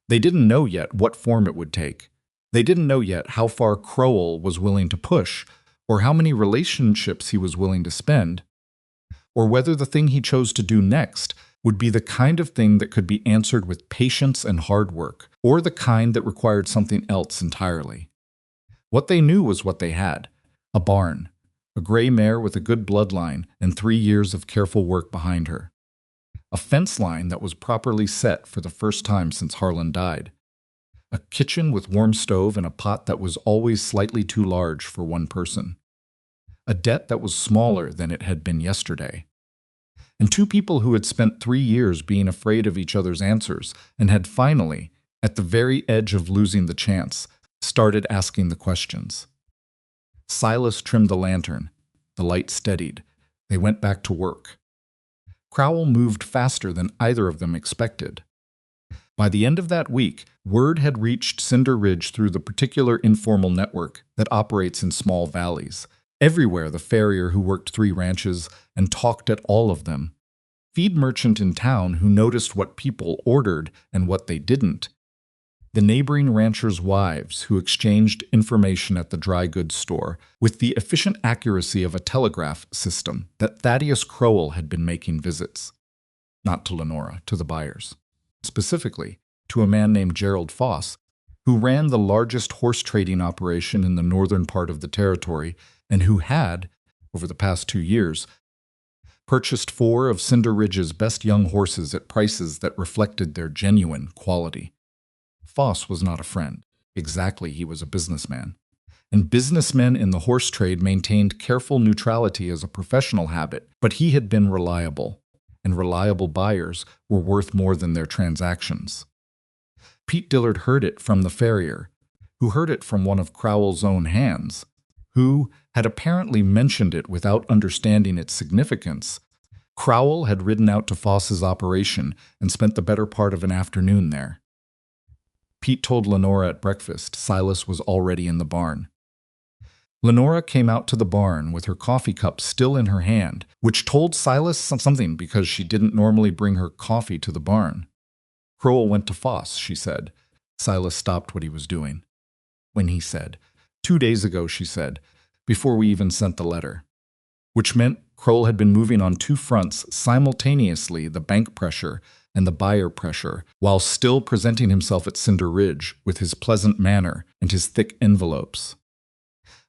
They didn't know yet what form it would take. They didn't know yet how far Crowell was willing to push, or how many relationships he was willing to spend, or whether the thing he chose to do next would be the kind of thing that could be answered with patience and hard work, or the kind that required something else entirely. What they knew was what they had: a barn. A gray mare with a good bloodline and 3 years of careful work behind her. A fence line that was properly set for the first time since Harlan died. A kitchen with warm stove and a pot that was always slightly too large for one person. A debt that was smaller than it had been yesterday. And 2 people who had spent 3 years being afraid of each other's answers and had finally, at the very edge of losing the chance, started asking the questions. Silas trimmed the lantern. The light steadied. They went back to work. Crowell moved faster than either of them expected. By the end of that week, word had reached Cinder Ridge through the particular informal network that operates in small valleys. Everywhere the farrier who worked 3 ranches and talked at all of them. Feed merchant in town who noticed what people ordered and what they didn't. The neighboring ranchers' wives who exchanged information at the dry goods store with the efficient accuracy of a telegraph system that Thaddeus Crowell had been making visits. Not to Lenora, to the buyers. Specifically, to a man named Gerald Foss, who ran the largest horse trading operation in the northern part of the territory and who had, over the past 2 years, purchased 4 of Cinder Ridge's best young horses at prices that reflected their genuine quality. Foss was not a friend. Exactly, he was a businessman. And businessmen in the horse trade maintained careful neutrality as a professional habit, but he had been reliable, and reliable buyers were worth more than their transactions. Pete Dillard heard it from the farrier, who heard it from one of Crowell's own hands, who had apparently mentioned it without understanding its significance. Crowell had ridden out to Foss's operation and spent the better part of an afternoon there. Pete told Lenora at breakfast Silas was already in the barn. Lenora came out to the barn with her coffee cup still in her hand, which told Silas something because she didn't normally bring her coffee to the barn. Crowell went to Foss, she said. Silas stopped what he was doing. When he said, 2 days ago, she said, before we even sent the letter. Which meant Crowell had been moving on 2 fronts simultaneously, the bank pressure and the buyer pressure, while still presenting himself at Cinder Ridge with his pleasant manner and his thick envelopes.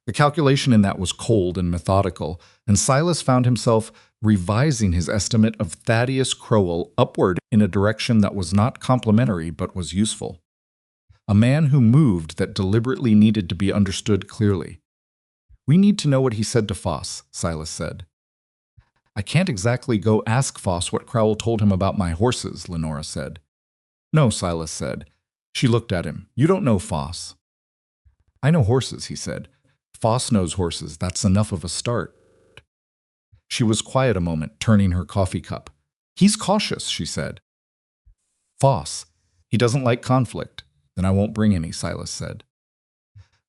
The calculation in that was cold and methodical, and Silas found himself revising his estimate of Thaddeus Crowell upward in a direction that was not complimentary but was useful. A man who moved that deliberately needed to be understood clearly. We need to know what he said to Foss, Silas said. I can't exactly go ask Foss what Crowell told him about my horses, Lenora said. No, Silas said. She looked at him. You don't know Foss. I know horses, he said. Foss knows horses. That's enough of a start. She was quiet a moment, turning her coffee cup. He's cautious, she said. Foss. He doesn't like conflict. Then I won't bring any, Silas said.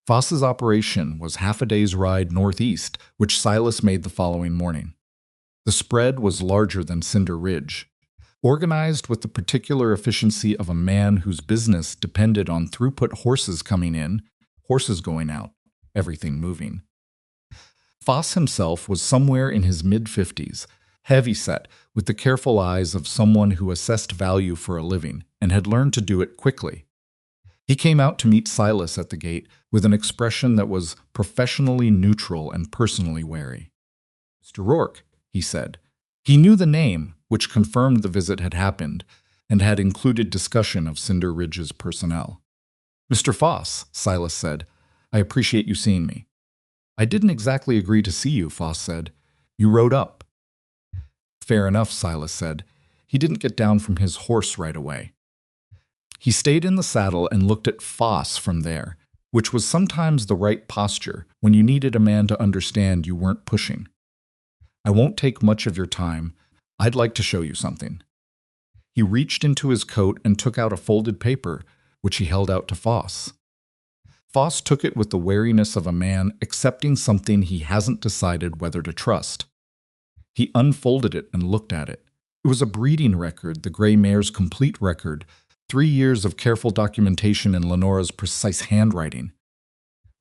Foss's operation was half a day's ride northeast, which Silas made the following morning. The spread was larger than Cinder Ridge, organized with the particular efficiency of a man whose business depended on throughput horses coming in, horses going out, everything moving. Foss himself was somewhere in his mid-50s, heavy-set, with the careful eyes of someone who assessed value for a living and had learned to do it quickly. He came out to meet Silas at the gate with an expression that was professionally neutral and personally wary. Mr. Rourke, he said. He knew the name, which confirmed the visit had happened, and had included discussion of Cinder Ridge's personnel. Mr. Foss, Silas said, I appreciate you seeing me. I didn't exactly agree to see you, Foss said. You rode up. Fair enough, Silas said. He didn't get down from his horse right away. He stayed in the saddle and looked at Foss from there, which was sometimes the right posture when you needed a man to understand you weren't pushing. I won't take much of your time. I'd like to show you something. He reached into his coat and took out a folded paper, which he held out to Foss. Foss took it with the wariness of a man accepting something he hasn't decided whether to trust. He unfolded it and looked at it. It was a breeding record, the gray mare's complete record, 3 years of careful documentation in Lenora's precise handwriting.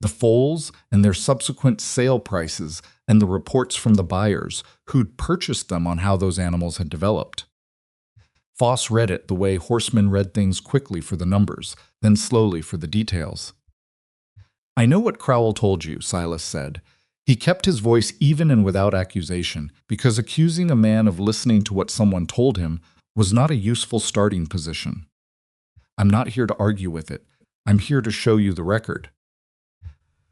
The foals and their subsequent sale prices and the reports from the buyers who'd purchased them on how those animals had developed. Foss read it the way horsemen read things quickly for the numbers, then slowly for the details. I know what Crowell told you, Silas said. He kept his voice even and without accusation, because accusing a man of listening to what someone told him was not a useful starting position. I'm not here to argue with it. I'm here to show you the record.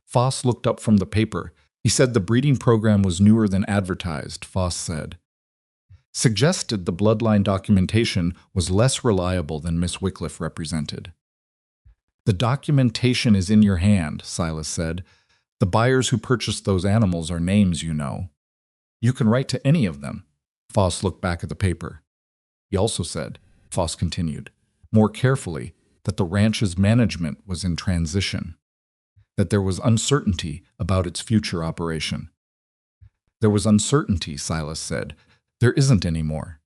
Foss looked up from the paper. He said the breeding program was newer than advertised, Foss said. Suggested the bloodline documentation was less reliable than Miss Wycliffe represented. The documentation is in your hand, Silas said. The buyers who purchased those animals are names you know. You can write to any of them. Foss looked back at the paper. He also said, Foss continued, more carefully, that the ranch's management was in transition, that there was uncertainty about its future operation. There was uncertainty, Silas said. There isn't any more.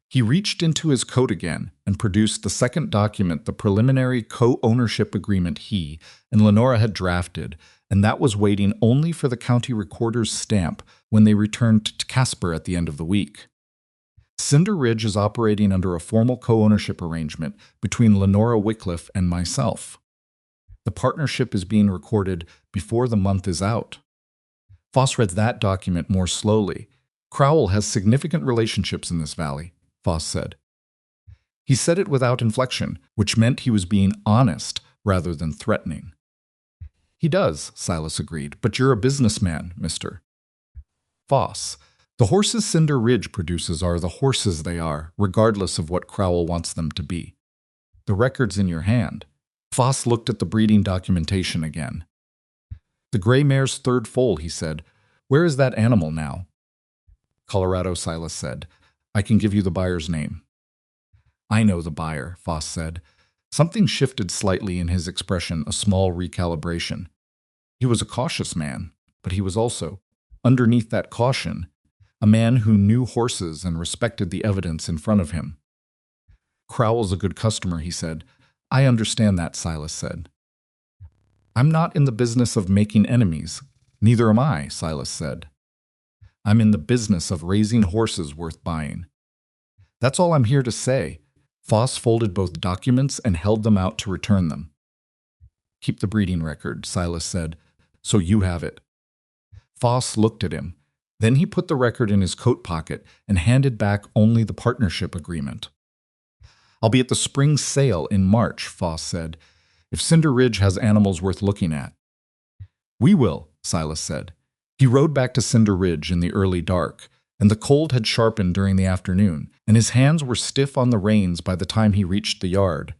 He reached into his coat again and produced the second document, the preliminary co-ownership agreement he and Lenora had drafted, and that was waiting only for the county recorder's stamp when they returned to Casper at the end of the week. Cinder Ridge is operating under a formal co-ownership arrangement between Lenora Wycliffe and myself. The partnership is being recorded before the month is out. Foss read that document more slowly. Crowell has significant relationships in this valley, Foss said. He said it without inflection, which meant he was being honest rather than threatening. He does, Silas agreed, but you're a businessman, Mr. Foss. The horses Cinder Ridge produces are the horses they are, regardless of what Crowell wants them to be. The record's in your hand. Foss looked at the breeding documentation again. The gray mare's third foal, he said. Where is that animal now? Colorado, Silas said. I can give you the buyer's name. I know the buyer, Foss said. Something shifted slightly in his expression, a small recalibration. He was a cautious man, but he was also, underneath that caution, a man who knew horses and respected the evidence in front of him. Crowell's a good customer, he said. I understand that, Silas said. I'm not in the business of making enemies. Neither am I, Silas said. I'm in the business of raising horses worth buying. That's all I'm here to say. Foss folded both documents and held them out to return them. Keep the breeding record, Silas said, so you have it. Foss looked at him. Then he put the record in his coat pocket and handed back only the partnership agreement. I'll be at the spring sale in March, Foss said, if Cinder Ridge has animals worth looking at. We will, Silas said. He rode back to Cinder Ridge in the early dark, and the cold had sharpened during the afternoon, and his hands were stiff on the reins by the time he reached the yard.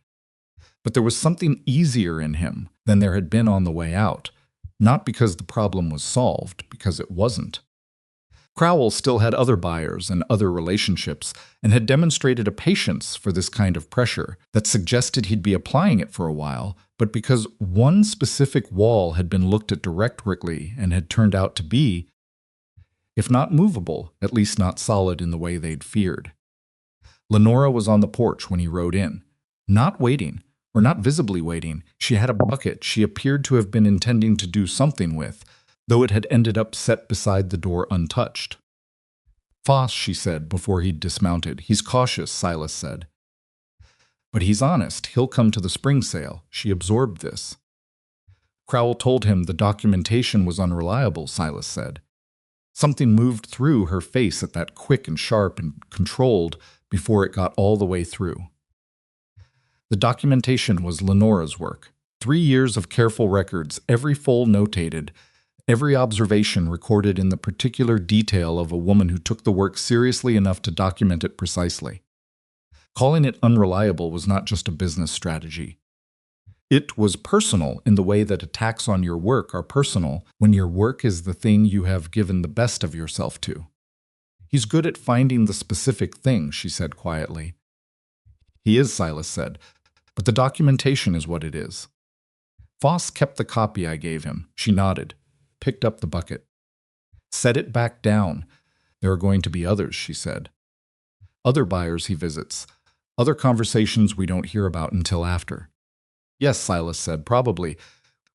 But there was something easier in him than there had been on the way out, not because the problem was solved, because it wasn't. Crowell still had other buyers and other relationships, and had demonstrated a patience for this kind of pressure that suggested he'd be applying it for a while, but because one specific wall had been looked at directly and had turned out to be, if not movable, at least not solid in the way they'd feared. Lenora was on the porch when he rode in. Not waiting, or not visibly waiting, she had a bucket she appeared to have been intending to do something with, though it had ended up set beside the door untouched. Foss, she said before he'd dismounted. He's cautious, Silas said. But he's honest. He'll come to the spring sale. She absorbed this. Crowell told him the documentation was unreliable, Silas said. Something moved through her face at that quick and sharp and controlled before it got all the way through. The documentation was Lenora's work. 3 years of careful records, every foal notated, every observation recorded in the particular detail of a woman who took the work seriously enough to document it precisely. Calling it unreliable was not just a business strategy. It was personal in the way that attacks on your work are personal when your work is the thing you have given the best of yourself to. He's good at finding the specific thing, she said quietly. He is, Silas said, but the documentation is what it is. Foss kept the copy I gave him. She nodded, picked up the bucket. Set it back down. There are going to be others, she said. Other buyers he visits. Other conversations we don't hear about until after. Yes, Silas said, probably.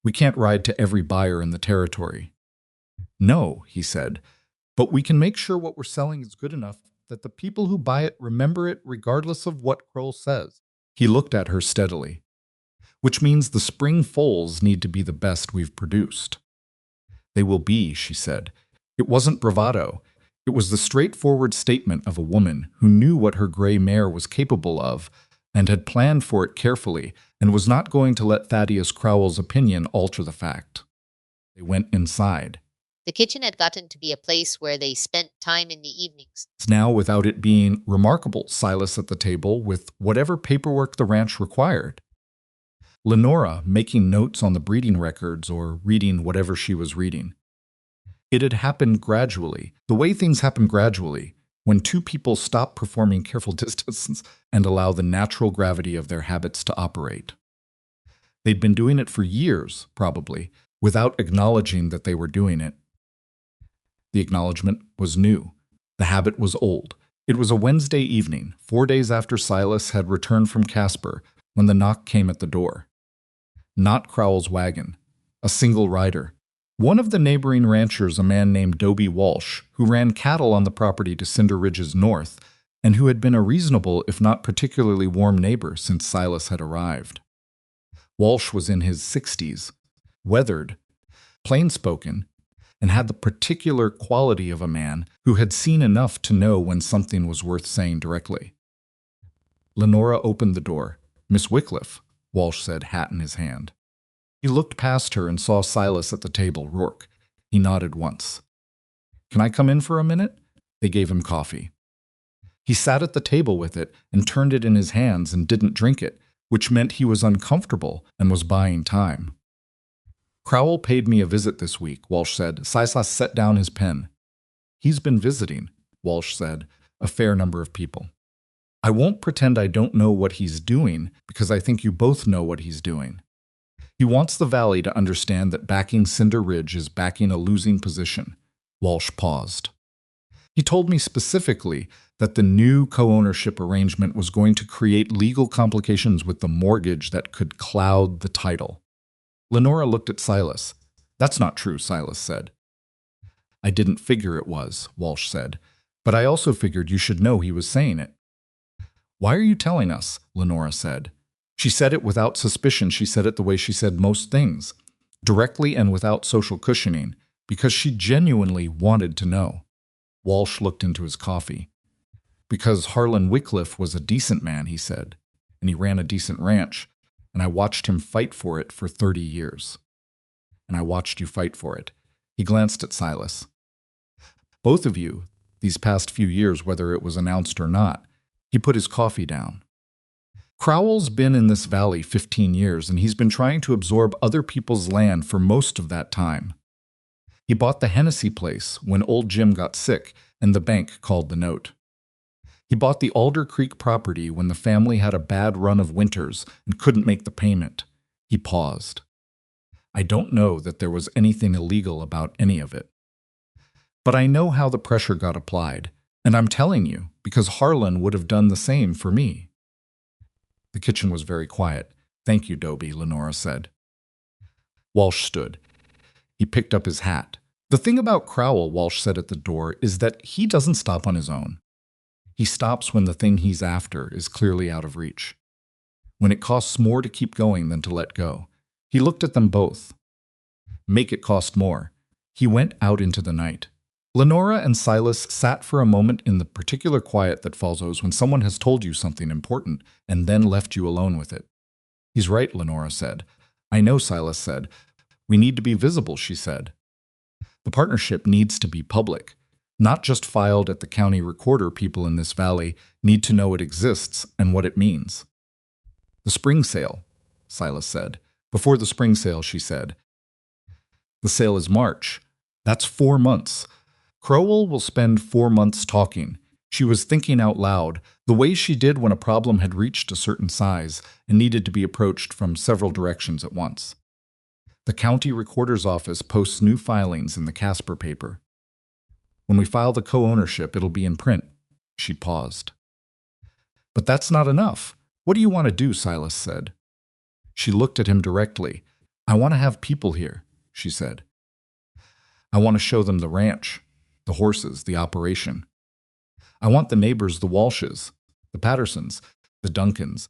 We can't ride to every buyer in the territory. No, he said, but we can make sure what we're selling is good enough that the people who buy it remember it regardless of what Kroll says. He looked at her steadily. Which means the spring foals need to be the best we've produced. They will be, she said. It wasn't bravado. It was the straightforward statement of a woman who knew what her gray mare was capable of and had planned for it carefully and was not going to let Thaddeus Crowell's opinion alter the fact. They went inside. The kitchen had gotten to be a place where they spent time in the evenings. Now, without it being remarkable, Silas at the table with whatever paperwork the ranch required. Lenora making notes on the breeding records or reading whatever she was reading. It had happened gradually, the way things happen gradually, When two people stop performing careful distance and allow the natural gravity of their habits to operate. They'd been doing it for years, probably, without acknowledging that they were doing it. The acknowledgement was new. The habit was old. It was a Wednesday evening, 4 days after Silas had returned from Casper, when the knock came at the door. Not Crowell's wagon. A single rider. One of the neighboring ranchers, a man named Dobie Walsh, who ran cattle on the property to Cinder Ridge's north, and who had been a reasonable, if not particularly warm neighbor since Silas had arrived. Walsh was in his 60s, weathered, plain-spoken, and had the particular quality of a man who had seen enough to know when something was worth saying directly. Lenora opened the door. "Miss Wycliffe," Walsh said, hat in his hand. He looked past her and saw Silas at the table, Rourke. He nodded once. "Can I come in for a minute?" They gave him coffee. He sat at the table with it and turned it in his hands and didn't drink it, which meant he was uncomfortable and was buying time. "Crowell paid me a visit this week," Walsh said. Silas set down his pen. "He's been visiting," Walsh said, "a fair number of people. I won't pretend I don't know what he's doing, because I think you both know what he's doing. He wants the Valley to understand that backing Cinder Ridge is backing a losing position." Walsh paused. "He told me specifically that the new co-ownership arrangement was going to create legal complications with the mortgage that could cloud the title." Lenora looked at Silas. "That's not true," Silas said. "I didn't figure it was," Walsh said, "but I also figured you should know he was saying it." "Why are you telling us?" Lenora said. She said it without suspicion. She said it the way she said most things, directly and without social cushioning, because she genuinely wanted to know. Walsh looked into his coffee. "Because Harlan Wycliffe was a decent man," he said, "and he ran a decent ranch, and I watched him fight for it for 30 years. And I watched you fight for it." He glanced at Silas. "Both of you, these past few years, whether it was announced or not." He put his coffee down. "Crowell's been in this valley 15 years, and he's been trying to absorb other people's land for most of that time. He bought the Hennessy place when old Jim got sick and the bank called the note. He bought the Alder Creek property when the family had a bad run of winters and couldn't make the payment." He paused. "I don't know that there was anything illegal about any of it. But I know how the pressure got applied, and I'm telling you, because Harlan would have done the same for me." The kitchen was very quiet. "Thank you, Dobie," Lenora said. Walsh stood. He picked up his hat. "The thing about Crowell," Walsh said at the door, "is that he doesn't stop on his own. He stops when the thing he's after is clearly out of reach. When it costs more to keep going than to let go." He looked at them both. "Make it cost more." He went out into the night. Lenora and Silas sat for a moment in the particular quiet that follows when someone has told you something important and then left you alone with it. "He's right," Lenora said. "I know," Silas said. "We need to be visible," she said. "The partnership needs to be public, not just filed at the county recorder. People in this valley need to know it exists and what it means." "The spring sale," Silas said. "Before the spring sale," she said. "The sale is March. That's 4 months. Crowell will spend 4 months talking." She was thinking out loud, the way she did when a problem had reached a certain size and needed to be approached from several directions at once. "The county recorder's office posts new filings in the Casper paper. When we file the co-ownership, it'll be in print." She paused. "But that's not enough. What do you want to do?" Silas said. She looked at him directly. "I want to have people here," she said. "I want to show them the ranch, the horses, the operation. I want the neighbors, the Walshes, the Pattersons, the Duncans,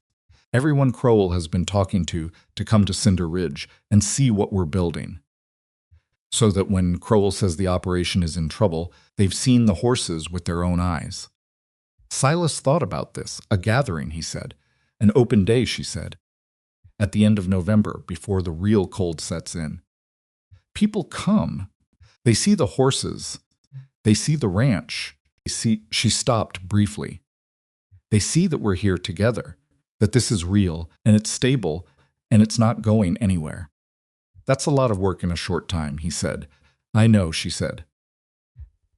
everyone Crowell has been talking to come to Cinder Ridge and see what we're building. So that when Crowell says the operation is in trouble, they've seen the horses with their own eyes." Silas thought about this. "A gathering," he said. "An open day," she said. "At the end of November, before the real cold sets in. People come. They see the horses. They see the ranch. She stopped briefly. "They see that we're here together, that this is real, and it's stable, and it's not going anywhere." "That's a lot of work in a short time," he said. "I know," she said.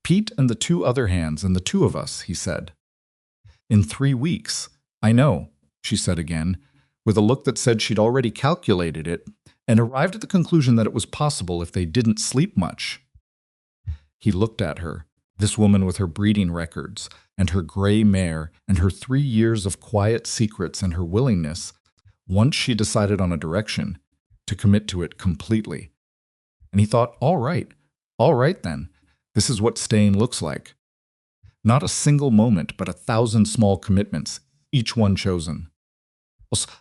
Pete and the two other hands and the two of us, he said. In 3 weeks. I know, she said again, with a look that said she'd already calculated it and arrived at the conclusion that it was possible if they didn't sleep much. He looked at her, this woman with her breeding records, and her gray mare, and her 3 years of quiet secrets, and her willingness, once she decided on a direction, to commit to it completely. And he thought, all right then, this is what staying looks like. Not a single moment, but 1,000 small commitments, each one chosen.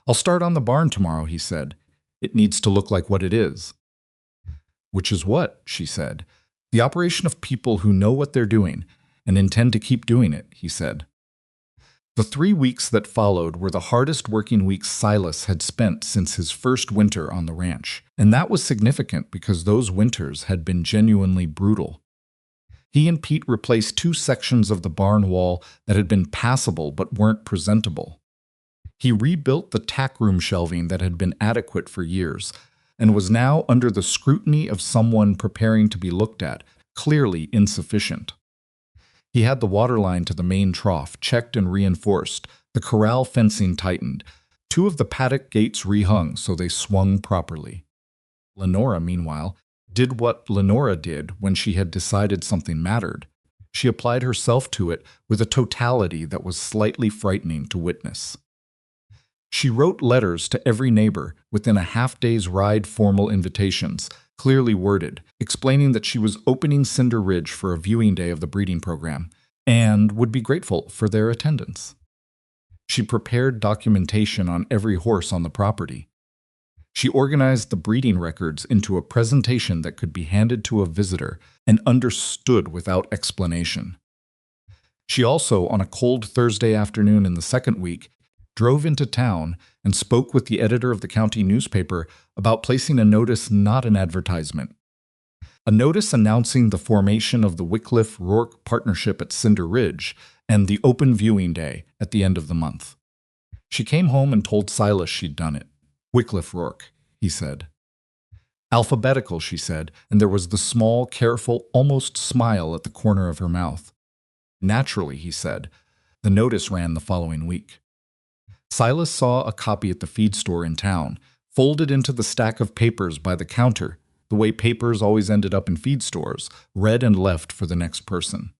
I'll start on the barn tomorrow, he said. It needs to look like what it is. Which is what, she said. The operation of people who know what they're doing and intend to keep doing it, he said. The 3 weeks that followed were the hardest working weeks Silas had spent since his first winter on the ranch, and that was significant because those winters had been genuinely brutal. He and Pete replaced 2 sections of the barn wall that had been passable but weren't presentable. He rebuilt the tack room shelving that had been adequate for years, and was now under the scrutiny of someone preparing to be looked at, clearly insufficient. He had the water line to the main trough checked and reinforced, the corral fencing tightened, 2 of the paddock gates rehung so they swung properly. Lenora, meanwhile, did what Lenora did when she had decided something mattered. She applied herself to it with a totality that was slightly frightening to witness. She wrote letters to every neighbor within a half-day's ride, formal invitations, clearly worded, explaining that she was opening Cinder Ridge for a viewing day of the breeding program and would be grateful for their attendance. She prepared documentation on every horse on the property. She organized the breeding records into a presentation that could be handed to a visitor and understood without explanation. She also, on a cold Thursday afternoon in the second week, drove into town and spoke with the editor of the county newspaper about placing a notice, not an advertisement. A notice announcing the formation of the Rourke partnership at Cinder Ridge and the open viewing day at the end of the month. She came home and told Silas she'd done it. Rourke, he said. Alphabetical, she said, and there was the small, careful, almost smile at the corner of her mouth. Naturally, he said. The notice ran the following week. Silas saw a copy at the feed store in town, folded into the stack of papers by the counter, the way papers always ended up in feed stores, read and left for the next person.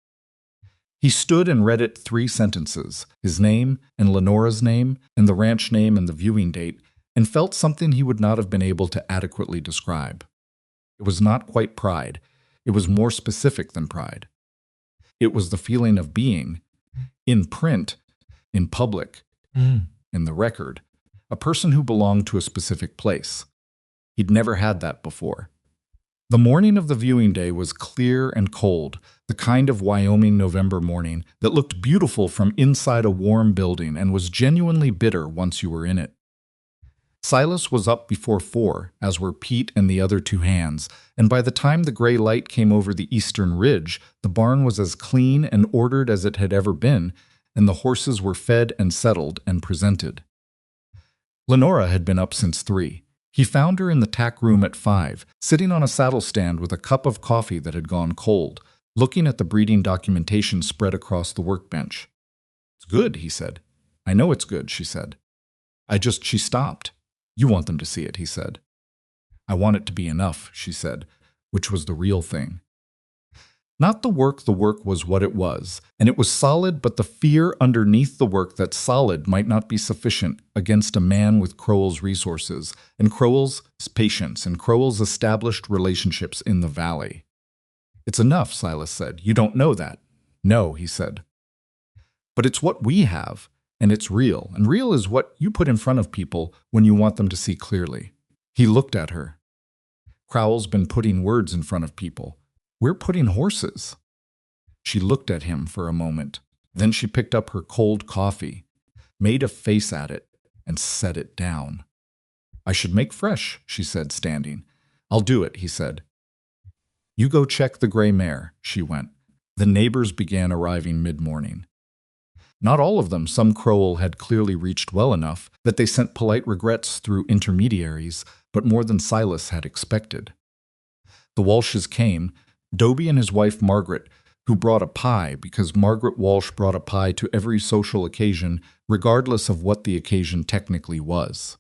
He stood and read it 3 sentences, his name and Lenora's name and the ranch name and the viewing date, and felt something he would not have been able to adequately describe. It was not quite pride. It was more specific than pride. It was the feeling of being, in print, in public, in the record, a person who belonged to a specific place. He'd never had that before. The morning of the viewing day was clear and cold, the kind of Wyoming November morning that looked beautiful from inside a warm building and was genuinely bitter once you were in it. Silas was up before 4, as were Pete and the other 2 hands, and by the time the gray light came over the eastern ridge, the barn was as clean and ordered as it had ever been, and the horses were fed and settled and presented. Lenora had been up since 3. He found her in the tack room at 5, sitting on a saddle stand with a cup of coffee that had gone cold, looking at the breeding documentation spread across the workbench. It's good, he said. I know it's good, she said. She stopped. You want them to see it, he said. I want it to be enough, she said, which was the real thing. Not the work was what it was, and it was solid, but the fear underneath the work that solid might not be sufficient against a man with Crowell's resources, and Crowell's patience, and Crowell's established relationships in the valley. It's enough, Silas said. You don't know that. No, he said. But it's what we have, and it's real, and real is what you put in front of people when you want them to see clearly. He looked at her. Crowell's been putting words in front of people. We're putting horses. She looked at him for a moment. Then she picked up her cold coffee, made a face at it, and set it down. I should make fresh, she said, standing. I'll do it, he said. You go check the gray mare, she went. The neighbors began arriving mid-morning. Not all of them, some Crowell had clearly reached well enough that they sent polite regrets through intermediaries, but more than Silas had expected. The Walshes came, Dobie and his wife Margaret, who brought a pie because Margaret Walsh brought a pie to every social occasion, regardless of what the occasion technically was.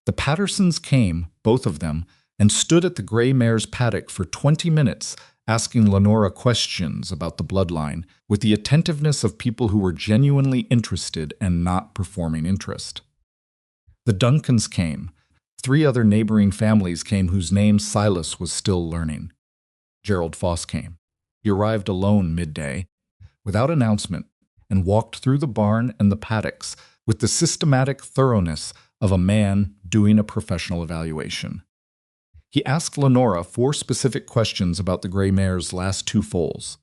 The Pattersons came, both of them, and stood at the gray mare's paddock for 20 minutes, asking Lenora questions about the bloodline, with the attentiveness of people who were genuinely interested and not performing interest. The Duncans came. 3 other neighboring families came whose names Silas was still learning. Gerald Foss came. He arrived alone midday, without announcement, and walked through the barn and the paddocks with the systematic thoroughness of a man doing a professional evaluation. He asked Lenora 4 specific questions about the gray mare's last 2 foals.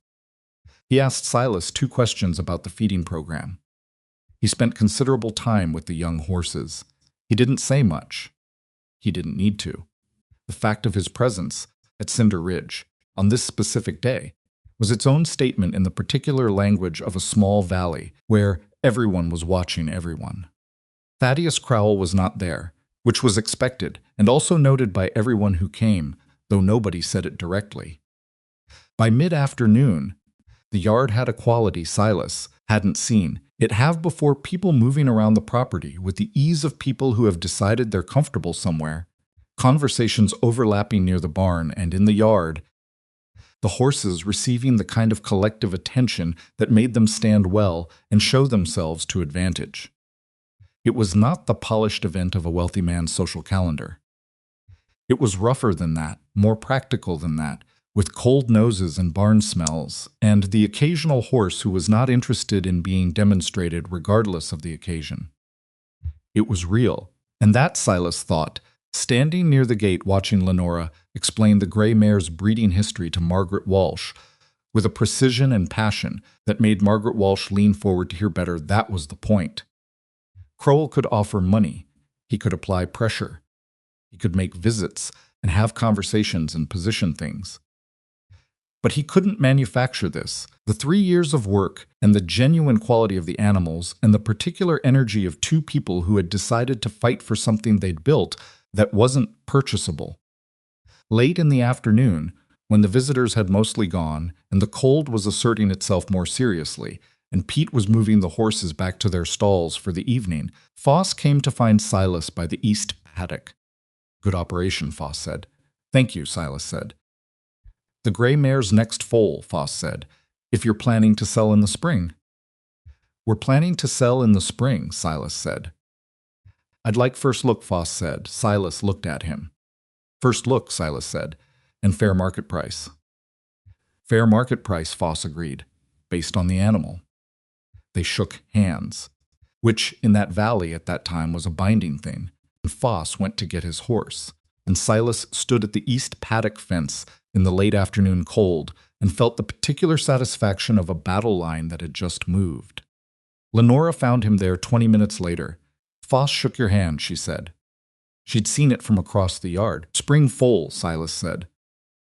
He asked Silas 2 questions about the feeding program. He spent considerable time with the young horses. He didn't say much. He didn't need to. The fact of his presence at Cinder Ridge on this specific day was its own statement in the particular language of a small valley where everyone was watching everyone. Thaddeus Crowell was not there, which was expected and also noted by everyone who came, though nobody said it directly. By mid-afternoon, the yard had a quality Silas hadn't seen it have before, people moving around the property with the ease of people who have decided they're comfortable somewhere, conversations overlapping near the barn and in the yard, the horses receiving the kind of collective attention that made them stand well and show themselves to advantage. It was not the polished event of a wealthy man's social calendar. It was rougher than that, more practical than that, with cold noses and barn smells, and the occasional horse who was not interested in being demonstrated regardless of the occasion. It was real, and that, Silas thought, standing near the gate watching Lenora explain the gray mare's breeding history to Margaret Walsh, with a precision and passion that made Margaret Walsh lean forward to hear better. That was the point. Crowell could offer money. He could apply pressure. He could make visits and have conversations and position things. But he couldn't manufacture this. The 3 years of work and the genuine quality of the animals and the particular energy of 2 people who had decided to fight for something they'd built that wasn't purchasable. Late in the afternoon, when the visitors had mostly gone and the cold was asserting itself more seriously, and Pete was moving the horses back to their stalls for the evening, Foss came to find Silas by the east paddock. "Good operation," Foss said. "Thank you," Silas said. "The gray mare's next foal," Foss said, "if you're planning to sell in the spring." "We're planning to sell in the spring," Silas said. "I'd like first look," Foss said. Silas looked at him. "First look," Silas said, "and fair market price." "Fair market price," Foss agreed, "based on the animal." They shook hands, which in that valley at that time was a binding thing, and Foss went to get his horse, and Silas stood at the east paddock fence in the late afternoon cold and felt the particular satisfaction of a battle line that had just moved. Lenora found him there 20 minutes later. "Foss shook your hand," she said. She'd seen it from across the yard. "Spring foal," Silas said.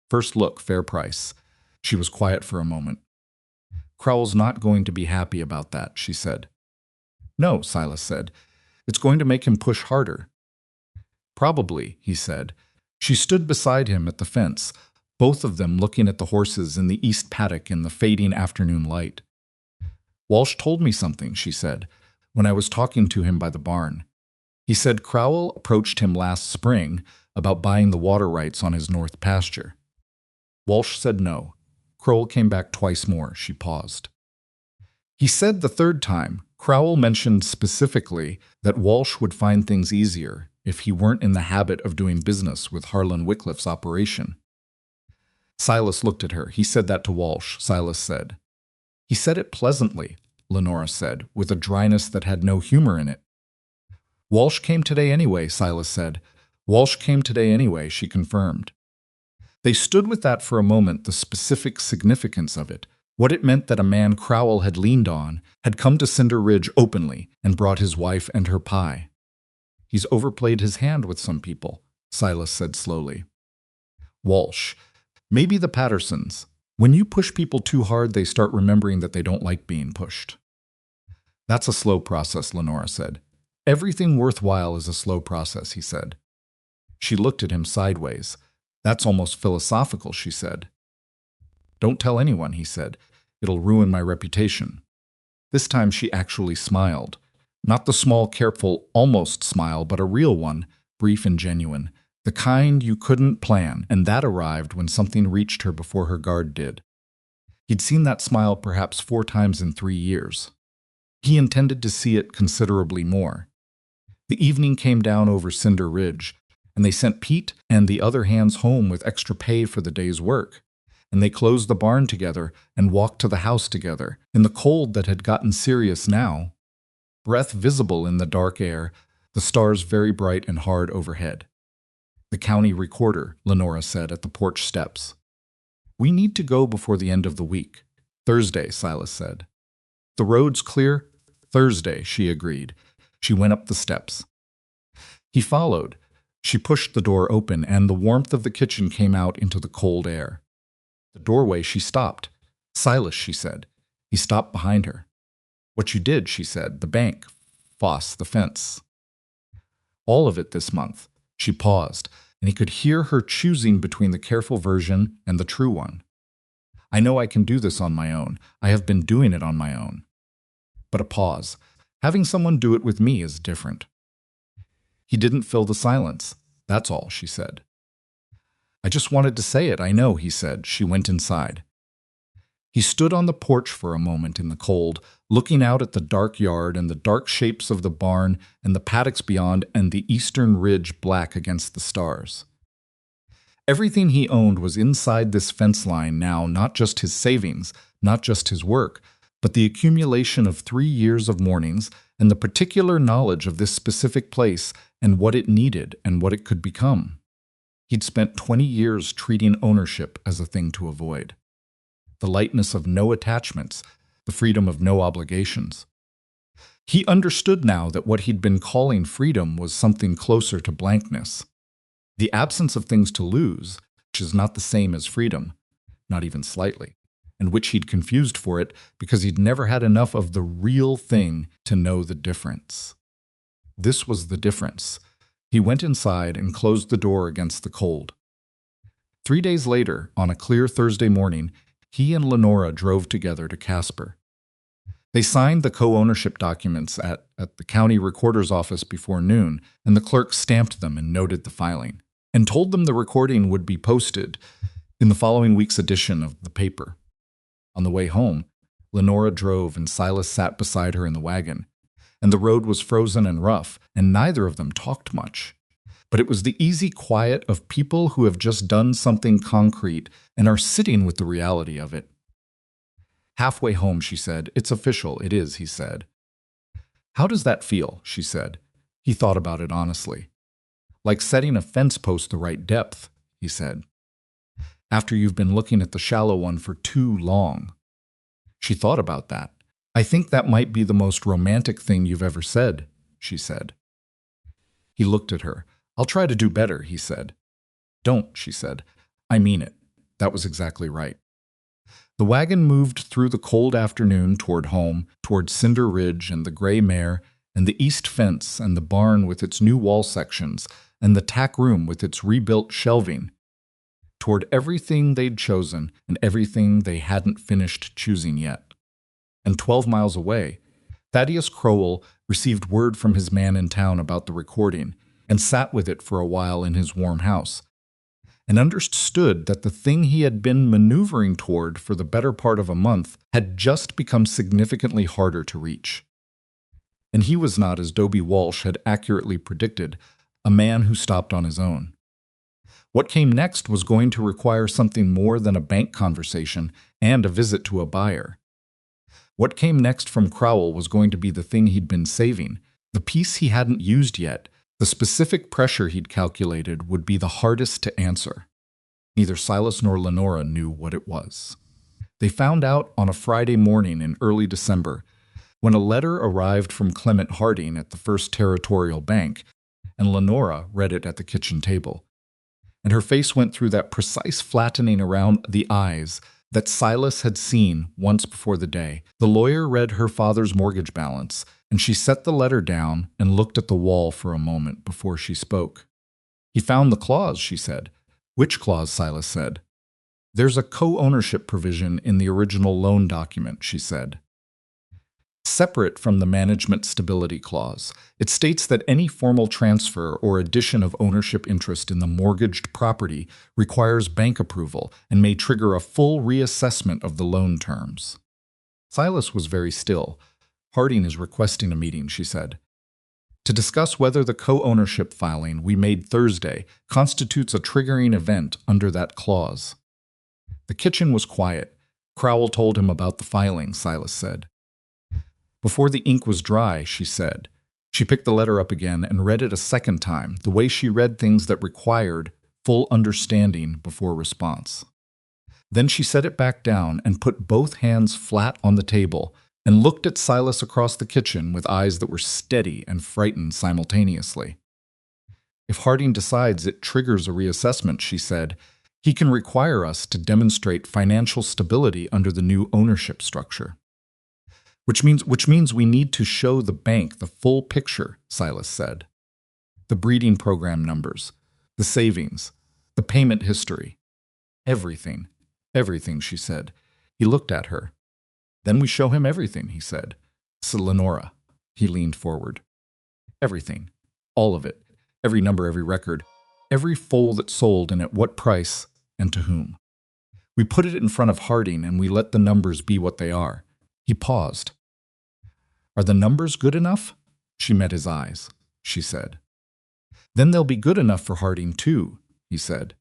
"First look, fair price." She was quiet for a moment. "Crowell's not going to be happy about that," she said. "No," Silas said. "It's going to make him push harder." "Probably," he said. She stood beside him at the fence, both of them looking at the horses in the east paddock in the fading afternoon light. "Walsh told me something," she said, "when I was talking to him by the barn. He said Crowell approached him last spring about buying the water rights on his north pasture. Walsh said no. Crowell came back twice more." She paused. "He said the third time, Crowell mentioned specifically that Walsh would find things easier if he weren't in the habit of doing business with Harlan Wycliffe's operation." Silas looked at her. "He said that to Walsh," Silas said. "He said it pleasantly," Lenora said, with a dryness that had no humor in it. "Walsh came today anyway," Silas said. "Walsh came today anyway," she confirmed. They stood with that for a moment, the specific significance of it, what it meant that a man Crowell had leaned on had come to Cinder Ridge openly and brought his wife and her pie. "He's overplayed his hand with some people," Silas said slowly. "Walsh. Maybe the Pattersons. When you push people too hard, they start remembering that they don't like being pushed." "That's a slow process," Lenora said. "Everything worthwhile is a slow process," he said. She looked at him sideways. "That's almost philosophical," she said. Don't tell anyone, he said. It'll ruin my reputation. This time she actually smiled. Not the small, careful, almost smile, but a real one, brief and genuine. The kind you couldn't plan, and that arrived when something reached her before her guard did. He'd seen that smile perhaps 4 times in 3 years. He intended to see it considerably more. The evening came down over Cinder Ridge, and they sent Pete and the other hands home with extra pay for the day's work. And they closed the barn together and walked to the house together, in the cold that had gotten serious now. Breath visible in the dark air, the stars very bright and hard overhead. The county recorder, Lenora said at the porch steps. We need to go before the end of the week. Thursday, Silas said. The road's clear? Thursday, she agreed. She went up the steps. He followed. She pushed the door open, and the warmth of the kitchen came out into the cold air. The doorway, she stopped. Silas, she said. He stopped behind her. What you did, she said. The bank. Foss, the fence. All of it this month. She paused, and he could hear her choosing between the careful version and the true one. I know I can do this on my own. I have been doing it on my own. But a pause. Having someone do it with me is different. He didn't fill the silence. That's all, she said. I just wanted to say it, I know, he said. She went inside. He stood on the porch for a moment in the cold, looking out at the dark yard and the dark shapes of the barn and the paddocks beyond and the eastern ridge black against the stars. Everything he owned was inside this fence line now, not just his savings, not just his work, but the accumulation of 3 years of mornings and the particular knowledge of this specific place and what it needed and what it could become. He'd spent 20 years treating ownership as a thing to avoid. The lightness of no attachments, the freedom of no obligations. He understood now that what he'd been calling freedom was something closer to blankness. The absence of things to lose, which is not the same as freedom, not even slightly, and which he'd confused for it because he'd never had enough of the real thing to know the difference. This was the difference. He went inside and closed the door against the cold. 3 days later, on a clear Thursday morning, he and Lenora drove together to Casper. They signed the co-ownership documents at the county recorder's office before noon, and the clerk stamped them and noted the filing, and told them the recording would be posted in the following week's edition of the paper. On the way home, Lenora drove and Silas sat beside her in the wagon, and the road was frozen and rough, and neither of them talked much. But it was the easy quiet of people who have just done something concrete and are sitting with the reality of it. Halfway home, she said, "It's official, it is," he said. "How does that feel?" she said. He thought about it honestly. "Like setting a fence post the right depth," he said. "After you've been looking at the shallow one for too long." She thought about that. "I think that might be the most romantic thing you've ever said," she said. He looked at her. "I'll try to do better," he said. "Don't," she said. "I mean it." That was exactly right. The wagon moved through the cold afternoon toward home, toward Cinder Ridge and the gray mare, and the east fence and the barn with its new wall sections, and the tack room with its rebuilt shelving, toward everything they'd chosen and everything they hadn't finished choosing yet. And 12 miles away, Thaddeus Crowell received word from his man in town about the recording and sat with it for a while in his warm house, and understood that the thing he had been maneuvering toward for the better part of a month had just become significantly harder to reach. And he was not, as Dobie Walsh had accurately predicted, a man who stopped on his own. What came next was going to require something more than a bank conversation and a visit to a buyer. What came next from Crowell was going to be the thing he'd been saving, the piece he hadn't used yet. The specific pressure he'd calculated would be the hardest to answer. Neither Silas nor Lenora knew what it was. They found out on a Friday morning in early December, when a letter arrived from Clement Harding at the First Territorial Bank, and Lenora read it at the kitchen table. And her face went through that precise flattening around the eyes that Silas had seen once before the day. The lawyer read her father's mortgage balance, and she set the letter down and looked at the wall for a moment before she spoke. "He found the clause," she said. "Which clause?" Silas said. There's a co-ownership provision in the original loan document, she said. Separate from the management stability clause, it states that any formal transfer or addition of ownership interest in the mortgaged property requires bank approval and may trigger a full reassessment of the loan terms. Silas was very still. Harding is requesting a meeting, she said, to discuss whether the co-ownership filing we made Thursday constitutes a triggering event under that clause. The kitchen was quiet. Crowell told him about the filing, Silas said. Before the ink was dry, she said. She picked the letter up again and read it a second time, the way she read things that required full understanding before response. Then she set it back down and put both hands flat on the table and looked at Silas across the kitchen with eyes that were steady and frightened simultaneously. If Harding decides it triggers a reassessment, she said, he can require us to demonstrate financial stability under the new ownership structure. Which means we need to show the bank the full picture, Silas said. The breeding program numbers, the savings, the payment history. Everything, she said. He looked at her. Then we show him everything, he said. So Lenora, he leaned forward. Everything, all of it, every number, every record, every foal that sold and at what price and to whom. We put it in front of Harding and we let the numbers be what they are. He paused. Are the numbers good enough? She met his eyes. She said. Then they'll be good enough for Harding too, he said.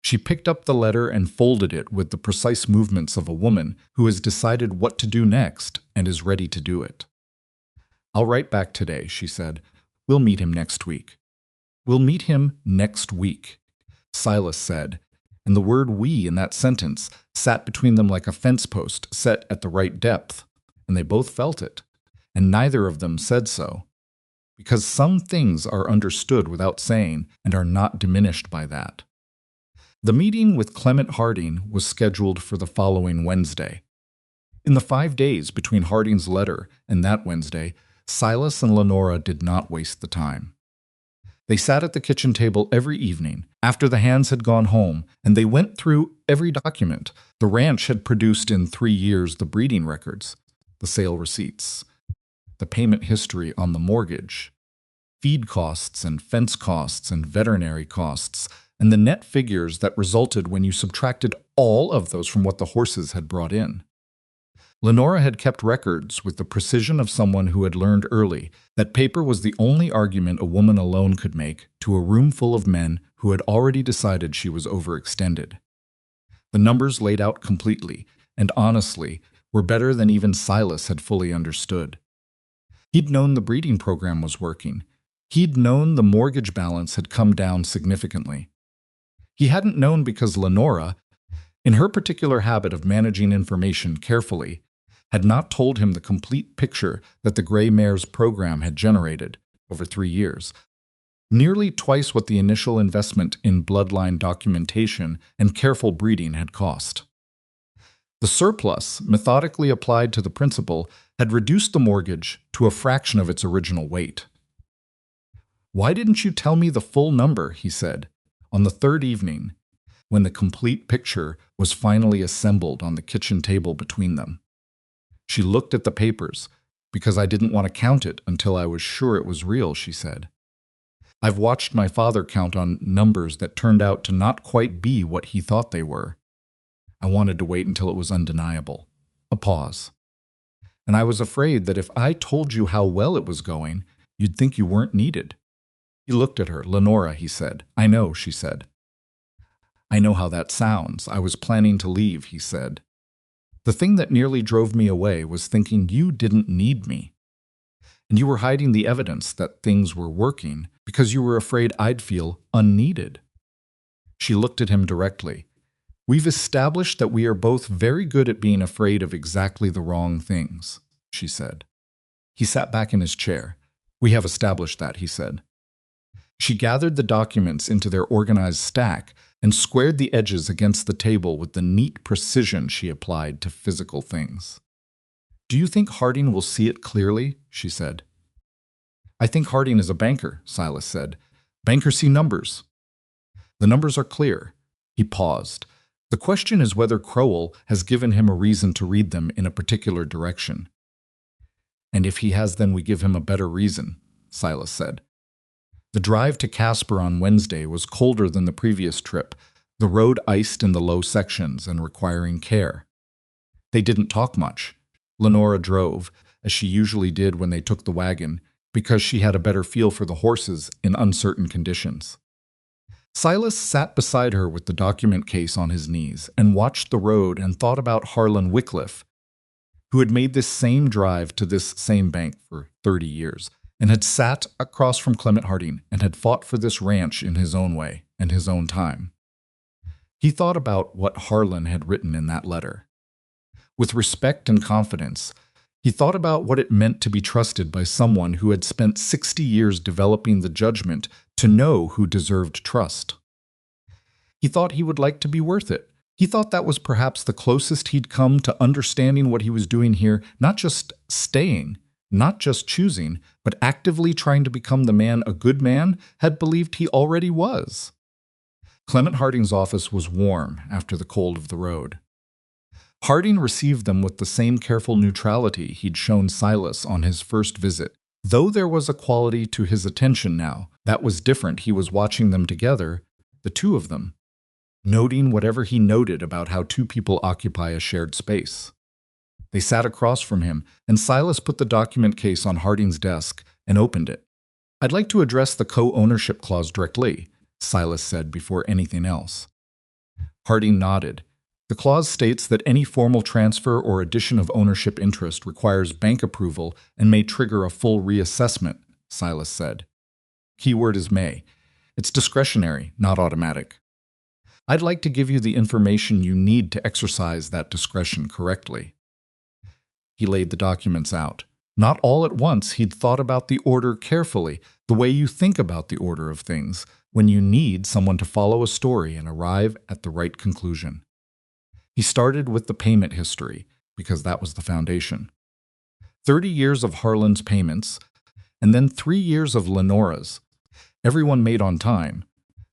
She picked up the letter and folded it with the precise movements of a woman who has decided what to do next and is ready to do it. I'll write back today, she said. We'll meet him next week. We'll meet him next week, Silas said, and the word we in that sentence sat between them like a fence post set at the right depth, and they both felt it, and neither of them said so, because some things are understood without saying and are not diminished by that. The meeting with Clement Harding was scheduled for the following Wednesday. In the 5 days between Harding's letter and that Wednesday, Silas and Lenora did not waste the time. They sat at the kitchen table every evening after the hands had gone home, and they went through every document. The ranch had produced in 3 years the breeding records, the sale receipts, the payment history on the mortgage, feed costs and fence costs and veterinary costs, and the net figures that resulted when you subtracted all of those from what the horses had brought in. Lenora had kept records with the precision of someone who had learned early that paper was the only argument a woman alone could make to a room full of men who had already decided she was overextended. The numbers laid out completely and honestly were better than even Silas had fully understood. He'd known the breeding program was working. He'd known the mortgage balance had come down significantly. He hadn't known because Lenora, in her particular habit of managing information carefully, had not told him the complete picture that the Gray Mare's program had generated over 3 years, nearly twice what the initial investment in bloodline documentation and careful breeding had cost. The surplus, methodically applied to the principal, had reduced the mortgage to a fraction of its original weight. "Why didn't you tell me the full number?" he said, on the third evening, when the complete picture was finally assembled on the kitchen table between them. She looked at the papers, because I didn't want to count it until I was sure it was real, she said. I've watched my father count on numbers that turned out to not quite be what he thought they were. I wanted to wait until it was undeniable. A pause. And I was afraid that if I told you how well it was going, you'd think you weren't needed. He looked at her. "Lenora," he said. "I know," she said. "I know how that sounds. I was planning to leave," he said. "The thing that nearly drove me away was thinking you didn't need me. And you were hiding the evidence that things were working because you were afraid I'd feel unneeded." She looked at him directly. "We've established that we are both very good at being afraid of exactly the wrong things," she said. He sat back in his chair. "We have established that," he said. She gathered the documents into their organized stack and squared the edges against the table with the neat precision she applied to physical things. "Do you think Harding will see it clearly?" she said. "I think Harding is a banker," Silas said. "Bankers see numbers." "The numbers are clear." He paused. The question is whether Crowell has given him a reason to read them in a particular direction. And if he has, then we give him a better reason, Silas said. The drive to Casper on Wednesday was colder than the previous trip, the road iced in the low sections and requiring care. They didn't talk much. Lenora drove, as she usually did when they took the wagon, because she had a better feel for the horses in uncertain conditions. Silas sat beside her with the document case on his knees and watched the road and thought about Harlan Wycliffe, who had made this same drive to this same bank for 30 years and had sat across from Clement Harding and had fought for this ranch in his own way and his own time. He thought about what Harlan had written in that letter. With respect and confidence, he thought about what it meant to be trusted by someone who had spent 60 years developing the judgment to know who deserved trust. He thought he would like to be worth it. He thought that was perhaps the closest he'd come to understanding what he was doing here, not just staying, not just choosing, but actively trying to become the man a good man had believed he already was. Clement Harding's office was warm after the cold of the road. Harding received them with the same careful neutrality he'd shown Silas on his first visit. Though there was a quality to his attention now that was different, he was watching them together, the two of them, noting whatever he noted about how two people occupy a shared space. They sat across from him, and Silas put the document case on Harding's desk and opened it. "I'd like to address the co-ownership clause directly," Silas said before anything else. Harding nodded. "The clause states that any formal transfer or addition of ownership interest requires bank approval and may trigger a full reassessment," Silas said. Keyword is may. It's discretionary, not automatic. "I'd like to give you the information you need to exercise that discretion correctly." He laid the documents out. Not all at once, he'd thought about the order carefully, the way you think about the order of things, when you need someone to follow a story and arrive at the right conclusion. He started with the payment history, because that was the foundation. 30 years of Harlan's payments, and then 3 years of Lenora's. Everyone made on time.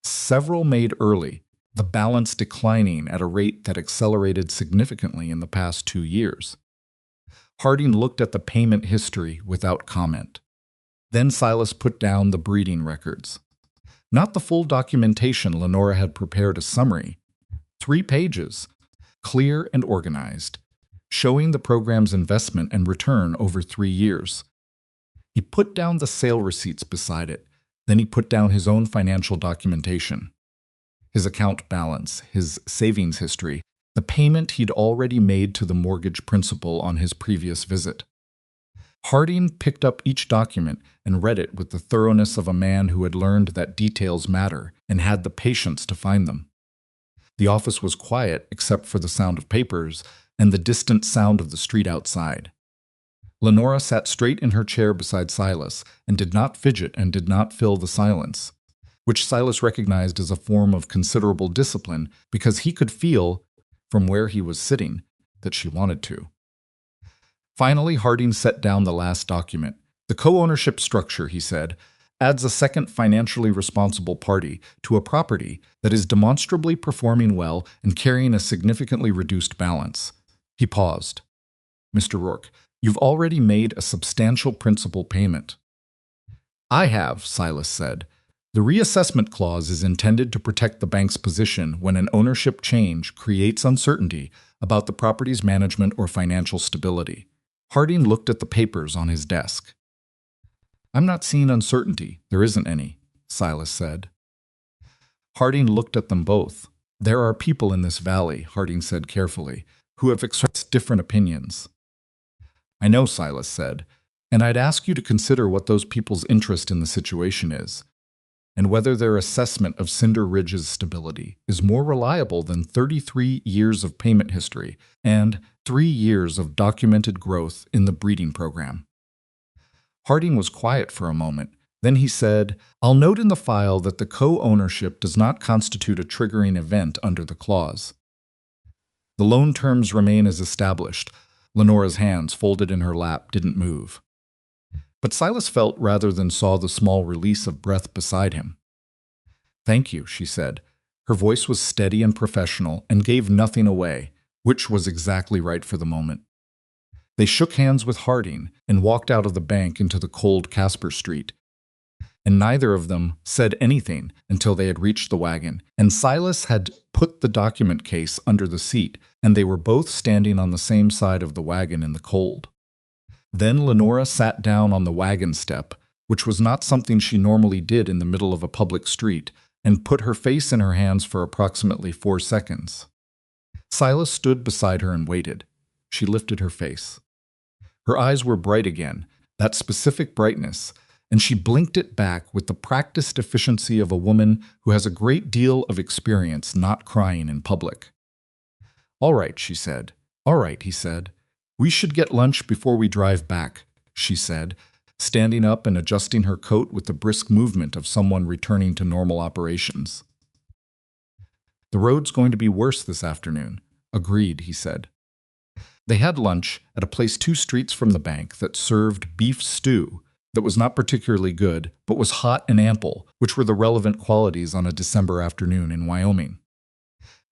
Several made early, the balance declining at a rate that accelerated significantly in the past 2 years. Harding looked at the payment history without comment. Then Silas put down the breeding records. Not the full documentation. Lenora had prepared a summary. 3 pages. Clear and organized, showing the program's investment and return over 3 years. He put down the sale receipts beside it. Then he put down his own financial documentation. His account balance, his savings history, the payment he'd already made to the mortgage principal on his previous visit. Harding picked up each document and read it with the thoroughness of a man who had learned that details matter and had the patience to find them. The office was quiet except for the sound of papers and the distant sound of the street outside. Lenora sat straight in her chair beside Silas and did not fidget and did not fill the silence, which Silas recognized as a form of considerable discipline because he could feel, from where he was sitting, that she wanted to. Finally, Harding set down the last document. "The co-ownership structure," he said, "adds a second financially responsible party to a property that is demonstrably performing well and carrying a significantly reduced balance." He paused. "Mr. Rourke, you've already made a substantial principal payment." "I have," Silas said. "The reassessment clause is intended to protect the bank's position when an ownership change creates uncertainty about the property's management or financial stability." Harding looked at the papers on his desk. "I'm not seeing uncertainty. There isn't any," Silas said. Harding looked at them both. "There are people in this valley," Harding said carefully, "who have expressed different opinions." "I know," Silas said, "and I'd ask you to consider what those people's interest in the situation is, and whether their assessment of Cinder Ridge's stability is more reliable than 33 years of payment history and 3 years of documented growth in the breeding program." Harding was quiet for a moment. Then he said, "I'll note in the file that the co-ownership does not constitute a triggering event under the clause. The loan terms remain as established." Lenora's hands, folded in her lap, didn't move. But Silas felt rather than saw the small release of breath beside him. "Thank you," she said. Her voice was steady and professional and gave nothing away, which was exactly right for the moment. They shook hands with Harding and walked out of the bank into the cold Casper Street. And neither of them said anything until they had reached the wagon, and Silas had put the document case under the seat, and they were both standing on the same side of the wagon in the cold. Then Lenora sat down on the wagon step, which was not something she normally did in the middle of a public street, and put her face in her hands for approximately 4 seconds. Silas stood beside her and waited. She lifted her face. Her eyes were bright again, that specific brightness, and she blinked it back with the practiced efficiency of a woman who has a great deal of experience not crying in public. "All right," she said. "All right," he said. "We should get lunch before we drive back," she said, standing up and adjusting her coat with the brisk movement of someone returning to normal operations. "The road's going to be worse this afternoon." "Agreed," he said. They had lunch at a place 2 streets from the bank that served beef stew that was not particularly good, but was hot and ample, which were the relevant qualities on a December afternoon in Wyoming.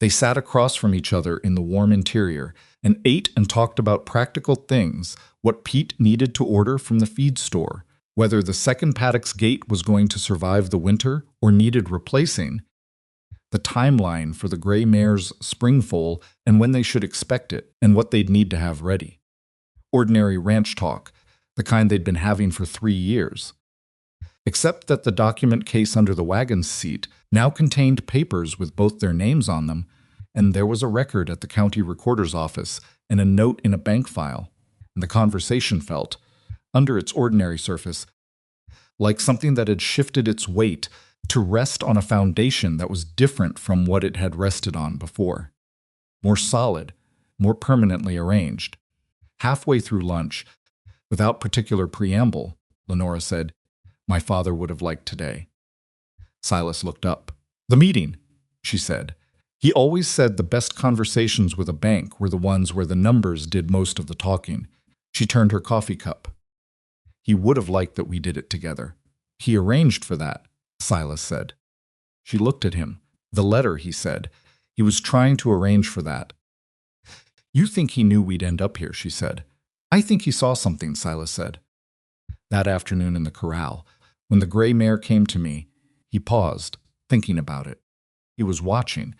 They sat across from each other in the warm interior and ate and talked about practical things, what Pete needed to order from the feed store, whether the second paddock's gate was going to survive the winter or needed replacing, the timeline for the gray mare's spring foal and when they should expect it and what they'd need to have ready. Ordinary ranch talk, the kind they'd been having for 3 years. Except that the document case under the wagon seat now contained papers with both their names on them, and there was a record at the county recorder's office and a note in a bank file, and the conversation felt, under its ordinary surface, like something that had shifted its weight to rest on a foundation that was different from what it had rested on before. More solid, more permanently arranged. Halfway through lunch, without particular preamble, Lenora said, "My father would have liked today." Silas looked up. "The meeting," she said. He always said the best conversations with a bank were the ones where the numbers did most of the talking. She turned her coffee cup. "He would have liked that we did it together. He arranged for that," Silas said. She looked at him. "The letter," he said. "He was trying to arrange for that." "You think he knew we'd end up here," she said. "I think he saw something," Silas said. That afternoon in the corral, when the gray mare came to me, he paused, thinking about it. He was watching.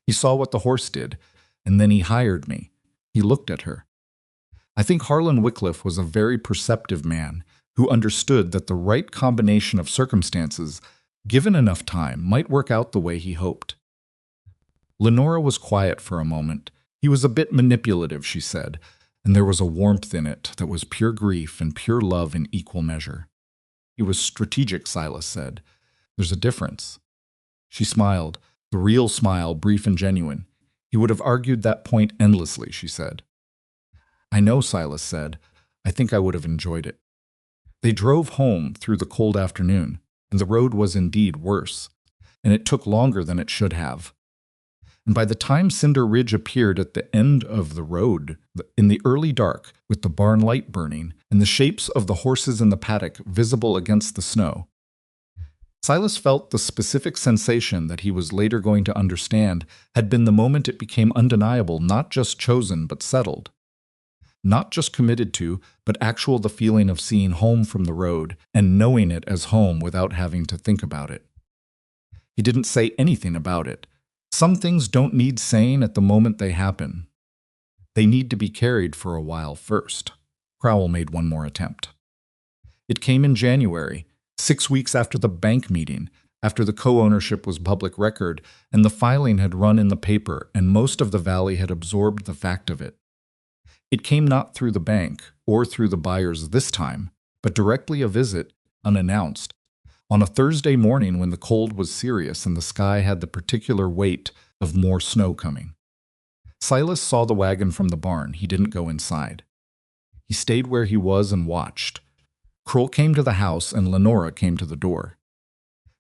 He saw what the horse did, and then he hired me. He looked at her. I think Harlan Wycliffe was a very perceptive man who understood that the right combination of circumstances, given enough time, might work out the way he hoped. Lenora was quiet for a moment. He was a bit manipulative, she said, and there was a warmth in it that was pure grief and pure love in equal measure. He was strategic, Silas said. There's a difference. She smiled, the real smile, brief and genuine. He would have argued that point endlessly, she said. I know, Silas said. I think I would have enjoyed it. They drove home through the cold afternoon, and the road was indeed worse, and it took longer than it should have. And by the time Cinder Ridge appeared at the end of the road, in the early dark, with the barn light burning, and the shapes of the horses in the paddock visible against the snow, Silas felt the specific sensation that he was later going to understand had been the moment it became undeniable, not just chosen, but settled. Not just committed to, but actual the feeling of seeing home from the road and knowing it as home without having to think about it. He didn't say anything about it. Some things don't need saying at the moment they happen. They need to be carried for a while first. Crowell made one more attempt. It came in January, 6 weeks after the bank meeting, after the co-ownership was public record and the filing had run in the paper and most of the valley had absorbed the fact of it. It came not through the bank or through the buyers this time, but directly a visit, unannounced, on a Thursday morning when the cold was serious and the sky had the particular weight of more snow coming. Silas saw the wagon from the barn. He didn't go inside. He stayed where he was and watched. Kroll came to the house and Lenora came to the door.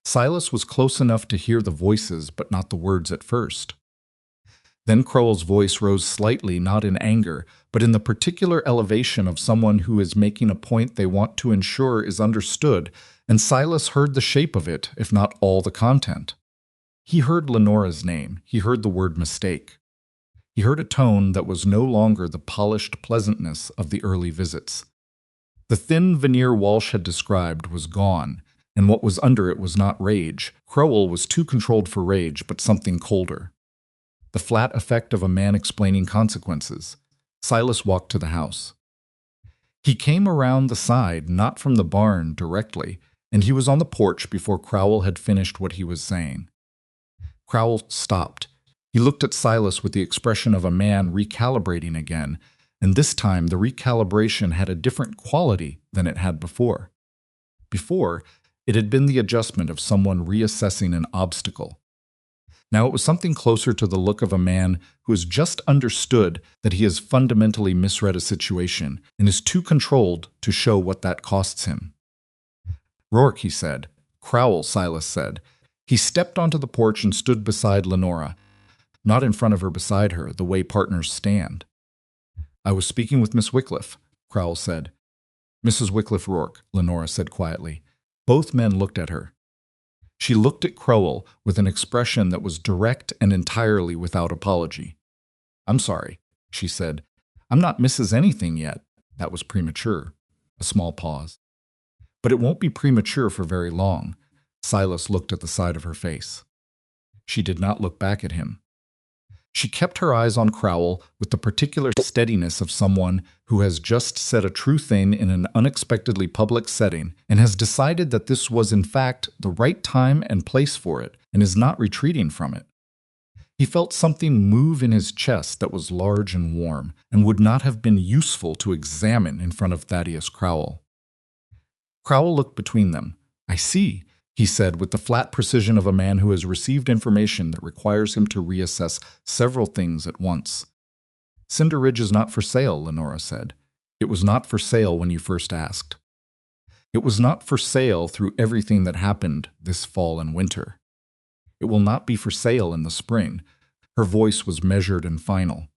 Silas was close enough to hear the voices but not the words at first. Then Crowell's voice rose slightly, not in anger, but in the particular elevation of someone who is making a point they want to ensure is understood, and Silas heard the shape of it, if not all the content. He heard Lenora's name. He heard the word mistake. He heard a tone that was no longer the polished pleasantness of the early visits. The thin veneer Walsh had described was gone, and what was under it was not rage. Crowell was too controlled for rage, but something colder. The flat effect of a man explaining consequences. Silas walked to the house. He came around the side, not from the barn directly, and he was on the porch before Crowell had finished what he was saying. Crowell stopped. He looked at Silas with the expression of a man recalibrating again, and this time the recalibration had a different quality than it had before. Before, it had been the adjustment of someone reassessing an obstacle. Now it was something closer to the look of a man who has just understood that he has fundamentally misread a situation and is too controlled to show what that costs him. Rourke, he said. Crowell, Silas said. He stepped onto the porch and stood beside Lenora. Not in front of her, beside her, the way partners stand. I was speaking with Miss Wycliffe, Crowell said. Mrs. Wycliffe Rourke, Lenora said quietly. Both men looked at her. She looked at Crowell with an expression that was direct and entirely without apology. I'm sorry, she said. I'm not Mrs. Anything yet. That was premature. A small pause. But it won't be premature for very long. Silas looked at the side of her face. She did not look back at him. She kept her eyes on Crowell with the particular steadiness of someone who has just said a true thing in an unexpectedly public setting and has decided that this was in fact the right time and place for it and is not retreating from it. He felt something move in his chest that was large and warm and would not have been useful to examine in front of Thaddeus Crowell. Crowell looked between them. I see, he said with the flat precision of a man who has received information that requires him to reassess several things at once. Cinder Ridge is not for sale, Lenora said. It was not for sale when you first asked. It was not for sale through everything that happened this fall and winter. It will not be for sale in the spring. Her voice was measured and final.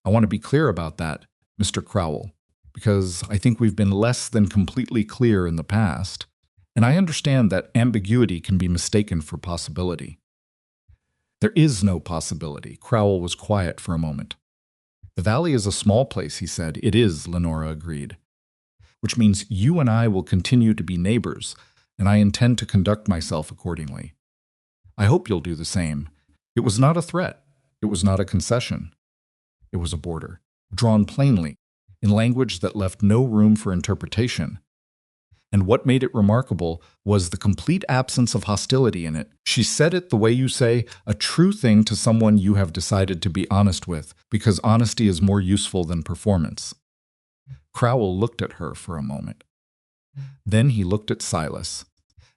I want to be clear about that, Mr. Crowell, because I think we've been less than completely clear in the past. And I understand that ambiguity can be mistaken for possibility. There is no possibility. Crowell was quiet for a moment. The valley is a small place, he said. It is, Lenora agreed. Which means you and I will continue to be neighbors, and I intend to conduct myself accordingly. I hope you'll do the same. It was not a threat. It was not a concession. It was a border, drawn plainly, in language that left no room for interpretation. And what made it remarkable was the complete absence of hostility in it. She said it the way you say a true thing to someone you have decided to be honest with, because honesty is more useful than performance. Crowell looked at her for a moment. Then he looked at Silas.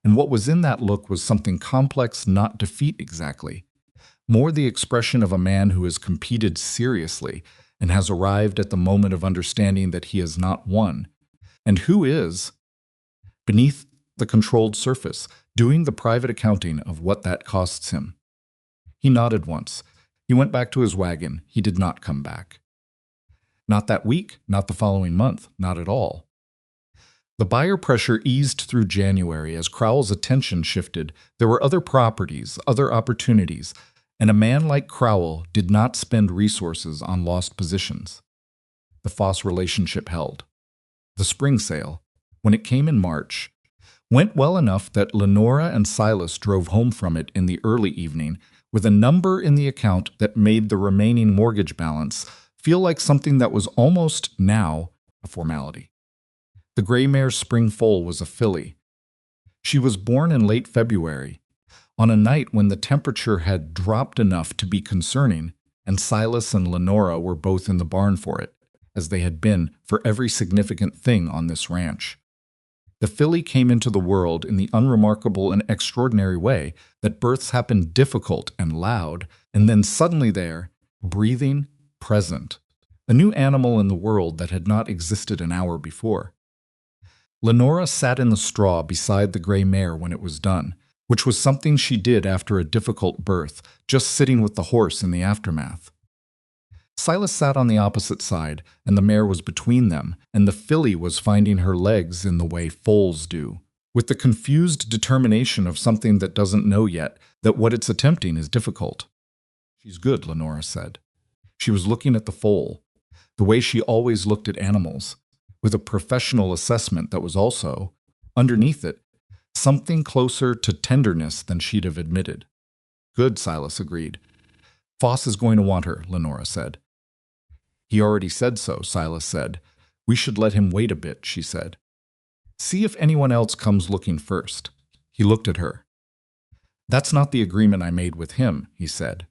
And what was in that look was something complex, not defeat exactly. More the expression of a man who has competed seriously and has arrived at the moment of understanding that he has not won. And who is, beneath the controlled surface, doing the private accounting of what that costs him. He nodded once. He went back to his wagon. He did not come back. Not that week, not the following month, not at all. The buyer pressure eased through January as Crowell's attention shifted. There were other properties, other opportunities, and a man like Crowell did not spend resources on lost positions. The Foss relationship held. The spring sale, when it came in March, went well enough that Lenora and Silas drove home from it in the early evening with a number in the account that made the remaining mortgage balance feel like something that was almost now a formality. The gray mare's spring foal was a filly. She was born in late February, on a night when the temperature had dropped enough to be concerning, and Silas and Lenora were both in the barn for it, as they had been for every significant thing on this ranch. The filly came into the world in the unremarkable and extraordinary way that births happen difficult and loud, and then suddenly there, breathing, present, a new animal in the world that had not existed an hour before. Lenora sat in the straw beside the gray mare when it was done, which was something she did after a difficult birth, just sitting with the horse in the aftermath. Silas sat on the opposite side, and the mare was between them, and the filly was finding her legs in the way foals do, with the confused determination of something that doesn't know yet that what it's attempting is difficult. She's good, Lenora said. She was looking at the foal, the way she always looked at animals, with a professional assessment that was also, underneath it, something closer to tenderness than she'd have admitted. Good, Silas agreed. Foss is going to want her, Lenora said. He already said so, Silas said. We should let him wait a bit, she said. See if anyone else comes looking first. He looked at her. That's not the agreement I made with him, he said.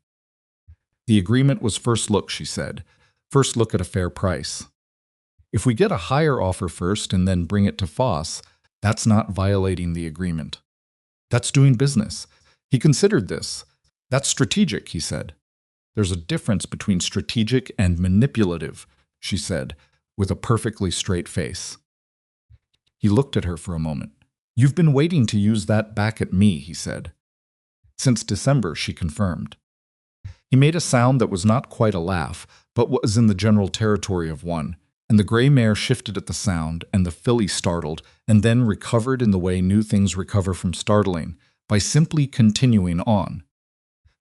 The agreement was first look, she said. First look at a fair price. If we get a higher offer first and then bring it to Foss, that's not violating the agreement. That's doing business. He considered this. That's strategic, he said. There's a difference between strategic and manipulative, she said, with a perfectly straight face. He looked at her for a moment. You've been waiting to use that back at me, he said. Since December, she confirmed. He made a sound that was not quite a laugh, but was in the general territory of one, and the gray mare shifted at the sound, and the filly startled, and then recovered in the way new things recover from startling, by simply continuing on.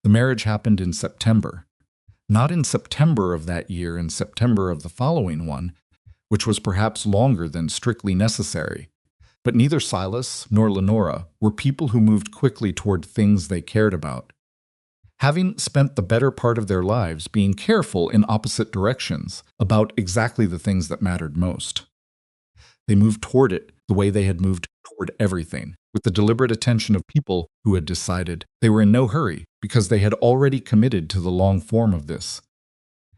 The marriage happened in September. Not in September of that year, in September of the following one, which was perhaps longer than strictly necessary. But neither Silas nor Lenora were people who moved quickly toward things they cared about. Having spent the better part of their lives being careful in opposite directions about exactly the things that mattered most. They moved toward it the way they had moved toward everything, with the deliberate attention of people who had decided they were in no hurry because they had already committed to the long form of this.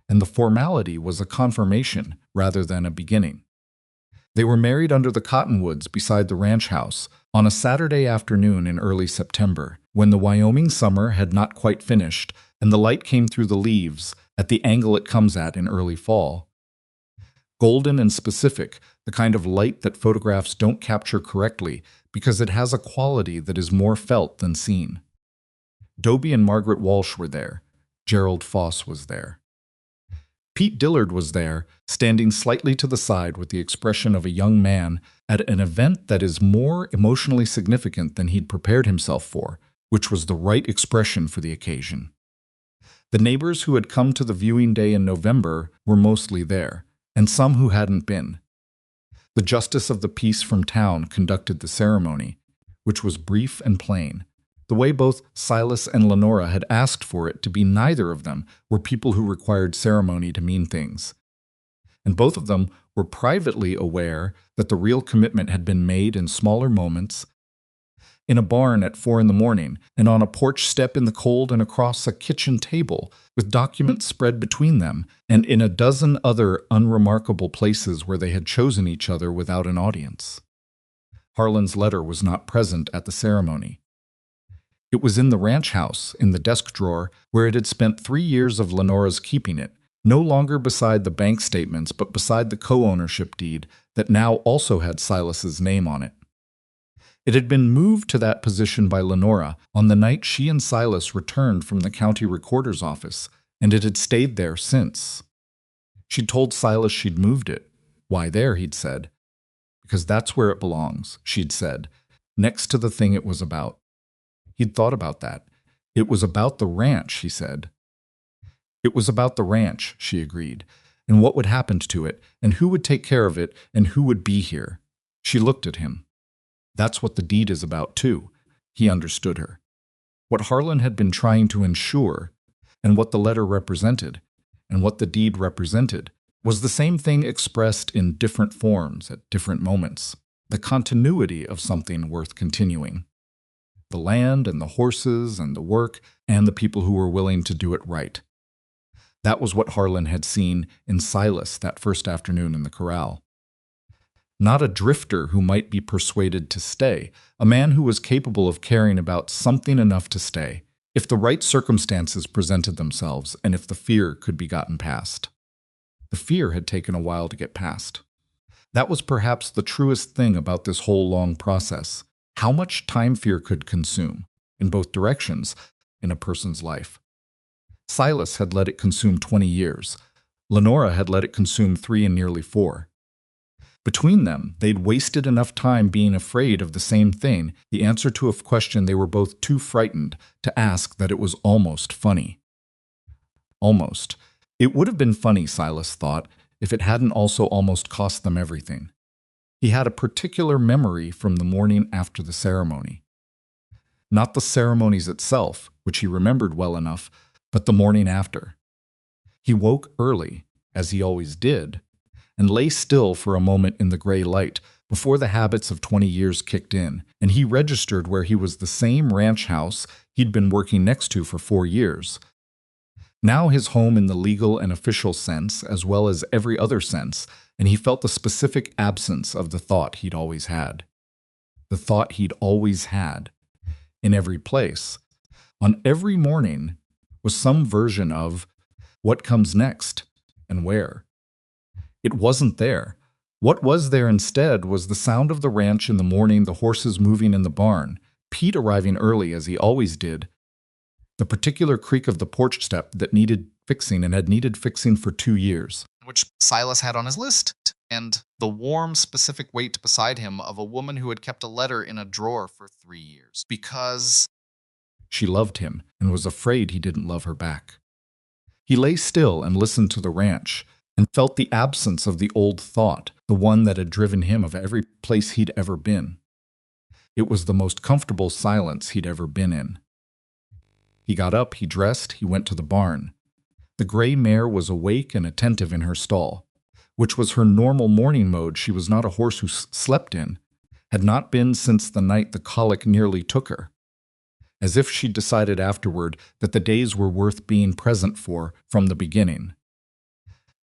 And the formality was a confirmation rather than a beginning. They were married under the cottonwoods beside the ranch house on a Saturday afternoon in early September, when the Wyoming summer had not quite finished and the light came through the leaves at the angle it comes at in early fall. Golden and specific, the kind of light that photographs don't capture correctly because it has a quality that is more felt than seen. Dobie and Margaret Walsh were there. Gerald Foss was there. Pete Dillard was there, standing slightly to the side with the expression of a young man at an event that is more emotionally significant than he'd prepared himself for, which was the right expression for the occasion. The neighbors who had come to the viewing day in November were mostly there, and some who hadn't been. The justice of the peace from town conducted the ceremony, which was brief and plain. The way both Silas and Lenora had asked for it to be, neither of them were people who required ceremony to mean things. And both of them were privately aware that the real commitment had been made in smaller moments, in a barn at 4 a.m, and on a porch step in the cold and across a kitchen table, with documents spread between them, and in a dozen other unremarkable places where they had chosen each other without an audience. Harlan's letter was not present at the ceremony. It was in the ranch house, in the desk drawer, where it had spent 3 years of Lenora's keeping it, no longer beside the bank statements but beside the co-ownership deed that now also had Silas's name on it. It had been moved to that position by Lenora on the night she and Silas returned from the county recorder's office, and it had stayed there since. She'd told Silas she'd moved it. Why there, he'd said. Because that's where it belongs, she'd said, next to the thing it was about. He'd thought about that. It was about the ranch, he said. It was about the ranch, she agreed, and what would happen to it, and who would take care of it, and who would be here. She looked at him. That's what the deed is about, too. He understood her. What Harlan had been trying to ensure, and what the letter represented, and what the deed represented, was the same thing expressed in different forms at different moments, the continuity of something worth continuing. The land and the horses and the work and the people who were willing to do it right. That was what Harlan had seen in Silas that first afternoon in the corral. Not a drifter who might be persuaded to stay, a man who was capable of caring about something enough to stay, if the right circumstances presented themselves and if the fear could be gotten past. The fear had taken a while to get past. That was perhaps the truest thing about this whole long process. How much time fear could consume, in both directions, in a person's life. Silas had let it consume 20 years. Lenora had let it consume 3 and nearly 4. Between them, they'd wasted enough time being afraid of the same thing, the answer to a question they were both too frightened to ask, that it was almost funny. Almost. It would have been funny, Silas thought, if it hadn't also almost cost them everything. He had a particular memory from the morning after the ceremony. Not the ceremonies itself, which he remembered well enough, but the morning after. He woke early, as he always did, and lay still for a moment in the gray light before the habits of 20 years kicked in, and he registered where he was the same ranch house he'd been working next to for 4 years. Now his home in the legal and official sense, as well as every other sense, and he felt the specific absence of the thought he'd always had. The thought he'd always had. In every place, on every morning, was some version of what comes next and where. It wasn't there. What was there instead was the sound of the ranch in the morning, the horses moving in the barn, Pete arriving early as he always did, the particular creak of the porch step that needed fixing and had needed fixing for 2 years, which Silas had on his list, and the warm, specific weight beside him of a woman who had kept a letter in a drawer for 3 years because she loved him and was afraid he didn't love her back. He lay still and listened to the ranch, and felt the absence of the old thought, the one that had driven him of every place he'd ever been. It was the most comfortable silence he'd ever been in. He got up, he dressed, he went to the barn. The gray mare was awake and attentive in her stall, which was her normal morning mode. She was not a horse who slept in, had not been since the night the colic nearly took her. As if she'd decided afterward that the days were worth being present for from the beginning.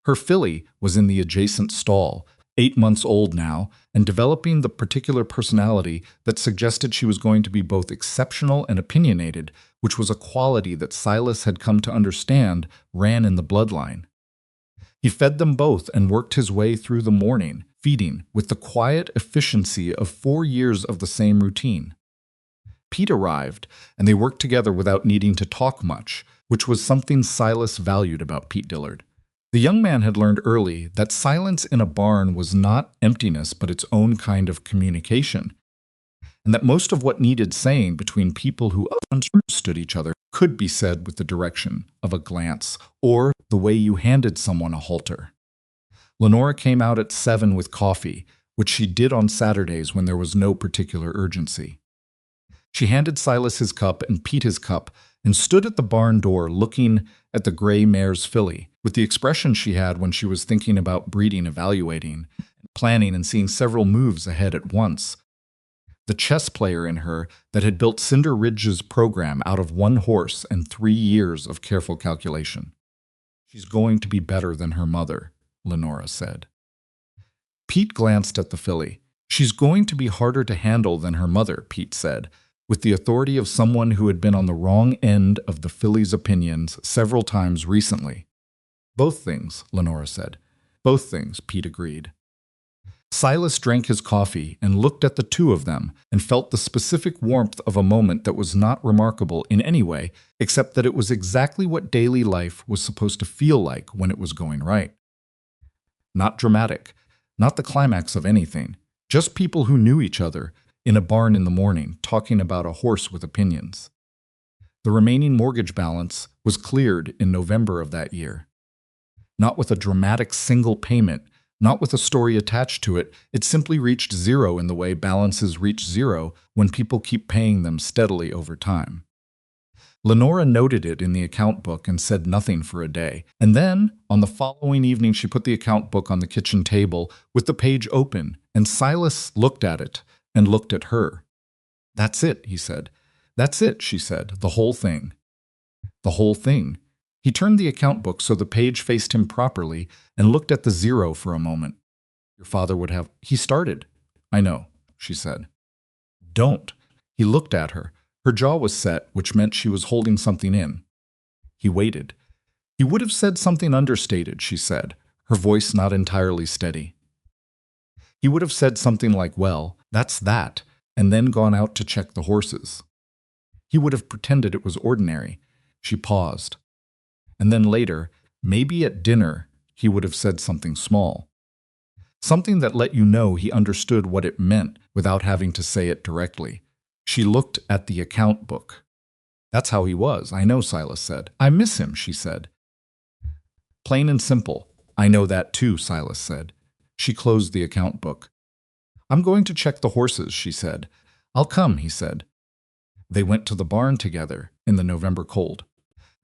Her filly was in the adjacent stall, 8 months old now, and developing the particular personality that suggested she was going to be both exceptional and opinionated, which was a quality that Silas had come to understand ran in the bloodline. He fed them both and worked his way through the morning, feeding, with the quiet efficiency of 4 years of the same routine. Pete arrived, and they worked together without needing to talk much, which was something Silas valued about Pete Dillard. The young man had learned early that silence in a barn was not emptiness but its own kind of communication, and that most of what needed saying between people who understood each other could be said with the direction of a glance or the way you handed someone a halter. Lenora came out at 7 with coffee, which she did on Saturdays when there was no particular urgency. She handed Silas his cup and Pete his cup and stood at the barn door looking at the gray mare's filly, with the expression she had when she was thinking about breeding, evaluating, planning, and seeing several moves ahead at once. The chess player in her that had built Cinder Ridge's program out of 1 horse and 3 years of careful calculation. She's going to be better than her mother, Lenora said. Pete glanced at the filly. She's going to be harder to handle than her mother, Pete said, with the authority of someone who had been on the wrong end of the filly's opinions several times recently. Both things, Lenora said. Both things, Pete agreed. Silas drank his coffee and looked at the two of them and felt the specific warmth of a moment that was not remarkable in any way, except that it was exactly what daily life was supposed to feel like when it was going right. Not dramatic, not the climax of anything, just people who knew each other in a barn in the morning, talking about a horse with opinions. The remaining mortgage balance was cleared in November of that year. Not with a dramatic single payment, not with a story attached to it, it simply reached zero in the way balances reach zero when people keep paying them steadily over time. Lenora noted it in the account book and said nothing for a day, and then, on the following evening, she put the account book on the kitchen table with the page open, and Silas looked at it and looked at her. "That's it," he said. "That's it," she said, "the whole thing." The whole thing. He turned the account book so the page faced him properly and looked at the zero for a moment. "Your father would have—" He started. "I know," she said. "Don't." He looked at her. Her jaw was set, which meant she was holding something in. He waited. He would have said something understated, she said, her voice not entirely steady. He would have said something like, "Well, that's that," and then gone out to check the horses. He would have pretended it was ordinary. She paused. And then later, maybe at dinner, he would have said something small. Something that let you know he understood what it meant without having to say it directly. She looked at the account book. That's how he was, I know, Silas said. I miss him, she said. Plain and simple. I know that too, Silas said. She closed the account book. I'm going to check the horses, she said. I'll come, he said. They went to the barn together in the November cold,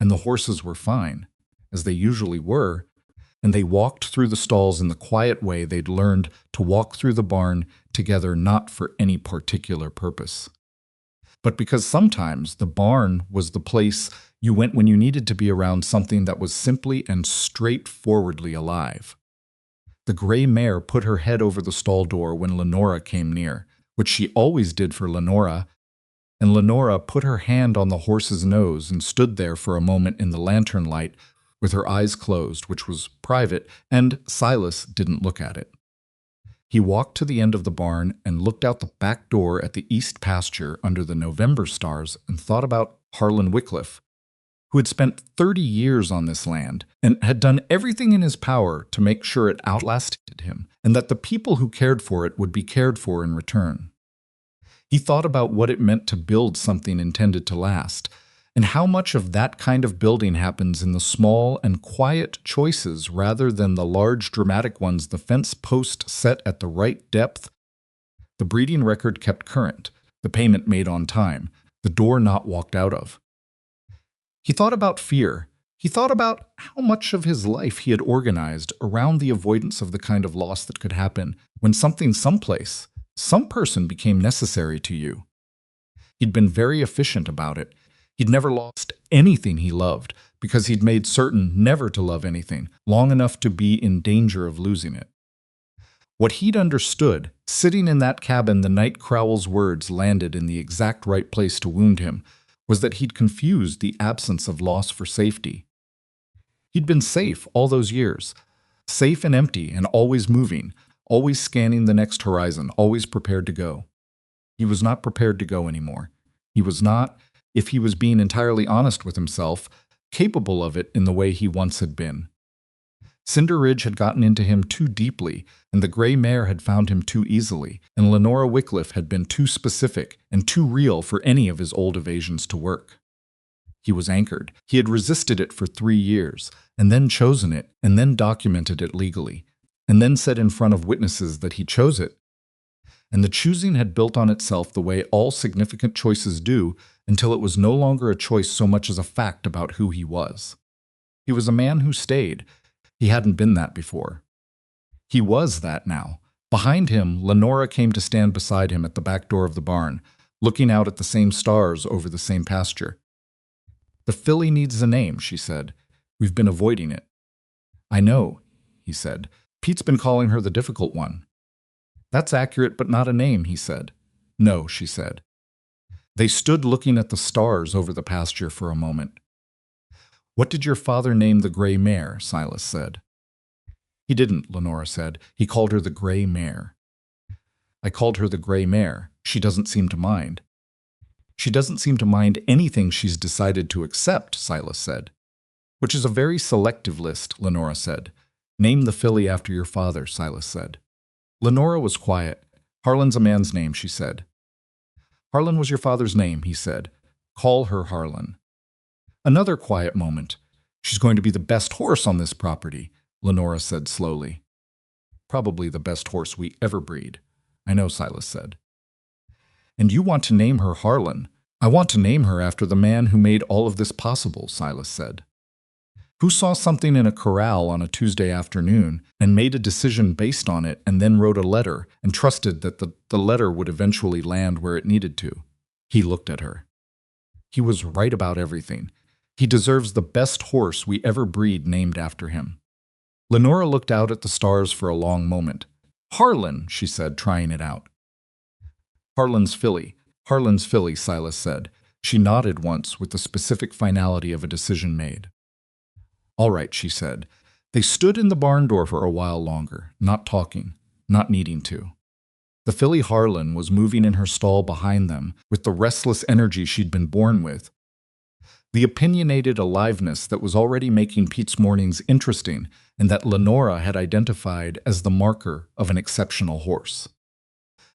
and the horses were fine, as they usually were, and they walked through the stalls in the quiet way they'd learned to walk through the barn together, not for any particular purpose, but because sometimes the barn was the place you went when you needed to be around something that was simply and straightforwardly alive. The gray mare put her head over the stall door when Lenora came near, which she always did for Lenora, and Lenora put her hand on the horse's nose and stood there for a moment in the lantern light with her eyes closed, which was private, and Silas didn't look at it. He walked to the end of the barn and looked out the back door at the east pasture under the November stars and thought about Harlan Wycliffe, who had spent 30 years on this land and had done everything in his power to make sure it outlasted him and that the people who cared for it would be cared for in return. He thought about what it meant to build something intended to last, and how much of that kind of building happens in the small and quiet choices rather than the large dramatic ones, the fence post set at the right depth, the breeding record kept current, the payment made on time, the door not walked out of. He thought about fear. He thought about how much of his life he had organized around the avoidance of the kind of loss that could happen when something someplace, some person became necessary to you. He'd been very efficient about it. He'd never lost anything he loved because he'd made certain never to love anything long enough to be in danger of losing it. What he'd understood, sitting in that cabin the night Crowell's words landed in the exact right place to wound him, was that he'd confused the absence of loss for safety. He'd been safe all those years, safe and empty and always moving, always scanning the next horizon, always prepared to go. He was not prepared to go anymore. He was not, if he was being entirely honest with himself, capable of it in the way he once had been. Cinder Ridge had gotten into him too deeply, and the gray mare had found him too easily, and Lenora Wycliffe had been too specific and too real for any of his old evasions to work. He was anchored. He had resisted it for 3 years, and then chosen it, and then documented it legally, and then said in front of witnesses that he chose it. And the choosing had built on itself the way all significant choices do until it was no longer a choice so much as a fact about who he was. He was a man who stayed. He hadn't been that before. He was that now. Behind him, Lenora came to stand beside him at the back door of the barn, looking out at the same stars over the same pasture. The filly needs a name, she said. We've been avoiding it. I know, he said. Pete's been calling her the difficult one. That's accurate, but not a name, he said. No, she said. They stood looking at the stars over the pasture for a moment. What did your father name the gray mare? Silas said. He didn't, Lenora said. He called her the gray mare. I called her the gray mare. She doesn't seem to mind. She doesn't seem to mind anything she's decided to accept, Silas said. Which is a very selective list, Lenora said. Name the filly after your father, Silas said. Lenora was quiet. Harlan's a man's name, she said. Harlan was your father's name, he said. Call her Harlan. Another quiet moment. She's going to be the best horse on this property, Lenora said slowly. Probably the best horse we ever breed, I know, Silas said. And you want to name her Harlan. I want to name her after the man who made all of this possible, Silas said. Who saw something in a corral on a Tuesday afternoon and made a decision based on it and then wrote a letter and trusted that the letter would eventually land where it needed to. He looked at her. He was right about everything. He deserves the best horse we ever breed named after him. Lenora looked out at the stars for a long moment. Harlan, she said, trying it out. Harlan's filly, Silas said. She nodded once with the specific finality of a decision made. All right, she said. They stood in the barn door for a while longer, not talking, not needing to. The filly Harlan was moving in her stall behind them with the restless energy she'd been born with. The opinionated aliveness that was already making Pete's mornings interesting and that Lenora had identified as the marker of an exceptional horse.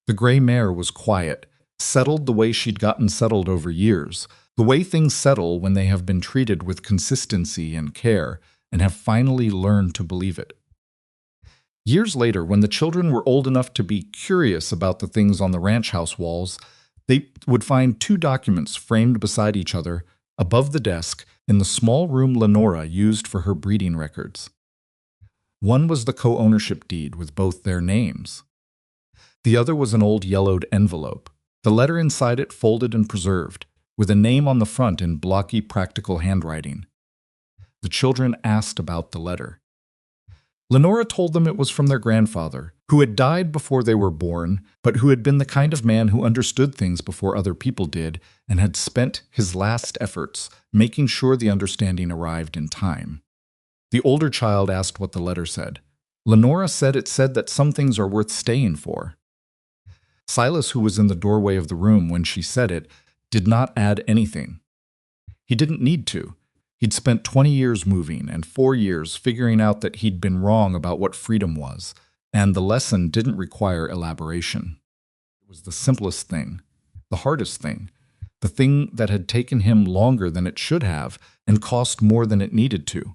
The gray mare was quiet, settled the way she'd gotten settled over years, the way things settle when they have been treated with consistency and care and have finally learned to believe it. Years later, when the children were old enough to be curious about the things on the ranch house walls, they would find 2 documents framed beside each other above the desk in the small room Lenora used for her breeding records. One was the co-ownership deed with both their names. The other was an old yellowed envelope, the letter inside it folded and preserved, with a name on the front in blocky, practical handwriting. The children asked about the letter. Lenora told them it was from their grandfather, who had died before they were born, but who had been the kind of man who understood things before other people did and had spent his last efforts making sure the understanding arrived in time. The older child asked what the letter said. Lenora said it said that some things are worth staying for. Silas, who was in the doorway of the room when she said it, did not add anything. He didn't need to. He'd spent 20 years moving and 4 years figuring out that he'd been wrong about what freedom was, and the lesson didn't require elaboration. It was the simplest thing, the hardest thing, the thing that had taken him longer than it should have and cost more than it needed to,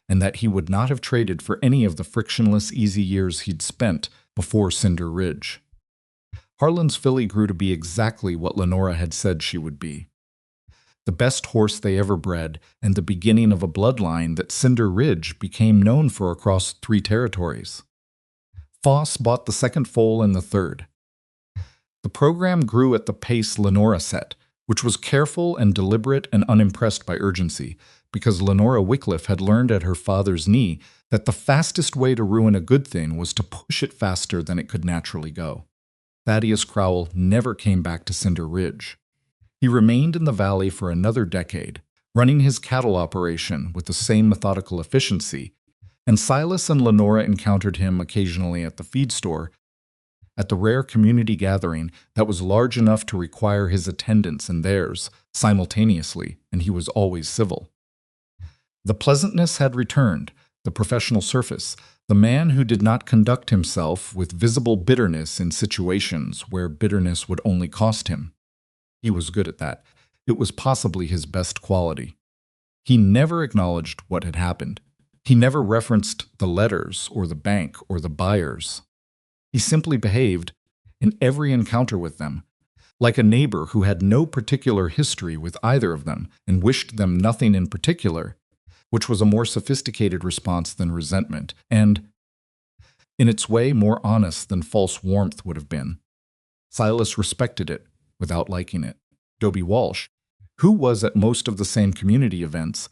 and that he would not have traded for any of the frictionless, easy years he'd spent before Cinder Ridge. Harlan's filly grew to be exactly what Lenora had said she would be. The best horse they ever bred, and the beginning of a bloodline that Cinder Ridge became known for across 3 territories. Foss bought the second foal and the third. The program grew at the pace Lenora set, which was careful and deliberate and unimpressed by urgency, because Lenora Wycliffe had learned at her father's knee that the fastest way to ruin a good thing was to push it faster than it could naturally go. Thaddeus Crowell never came back to Cinder Ridge. He remained in the valley for another decade, running his cattle operation with the same methodical efficiency, and Silas and Lenora encountered him occasionally at the feed store, at the rare community gathering that was large enough to require his attendance and theirs simultaneously, and he was always civil. The pleasantness had returned, the professional surface, the man who did not conduct himself with visible bitterness in situations where bitterness would only cost him. He was good at that. It was possibly his best quality. He never acknowledged what had happened. He never referenced the letters or the bank or the buyers. He simply behaved, in every encounter with them, like a neighbor who had no particular history with either of them and wished them nothing in particular, which was a more sophisticated response than resentment, and, in its way, more honest than false warmth would have been. Silas respected it, without liking it. Dobie Walsh, who was at most of the same community events,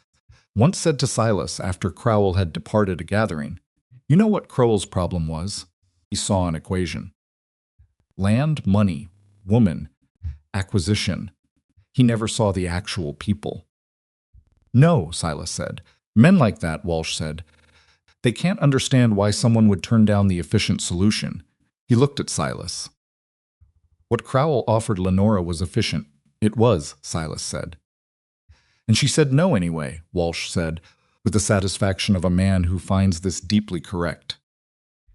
once said to Silas after Crowell had departed a gathering, "You know what Crowell's problem was?" He saw an equation. Land, money, woman, acquisition. He never saw the actual people. "No," Silas said. "Men like that," Walsh said. "They can't understand why someone would turn down the efficient solution." He looked at Silas. What Crowell offered Lenora was efficient. It was, Silas said. "And she said no anyway," Walsh said, with the satisfaction of a man who finds this deeply correct.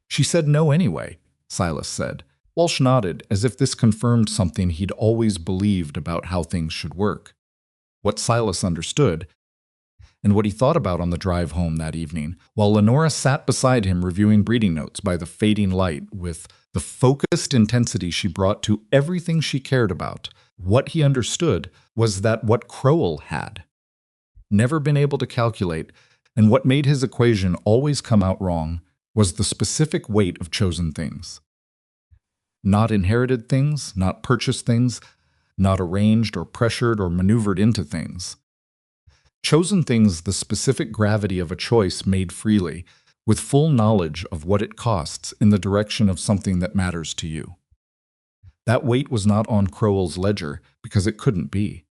"She said no anyway," Silas said. Walsh nodded, as if this confirmed something he'd always believed about how things should work. What Silas understood, and what he thought about on the drive home that evening, while Lenora sat beside him reviewing breeding notes by the fading light with the focused intensity she brought to everything she cared about, what he understood was that what Crowell had never been able to calculate, and what made his equation always come out wrong, was the specific weight of chosen things. Not inherited things, not purchased things, not arranged or pressured or maneuvered into things. Chosen things, the specific gravity of a choice made freely, with full knowledge of what it costs in the direction of something that matters to you. That weight was not on Crowell's ledger, because it couldn't be.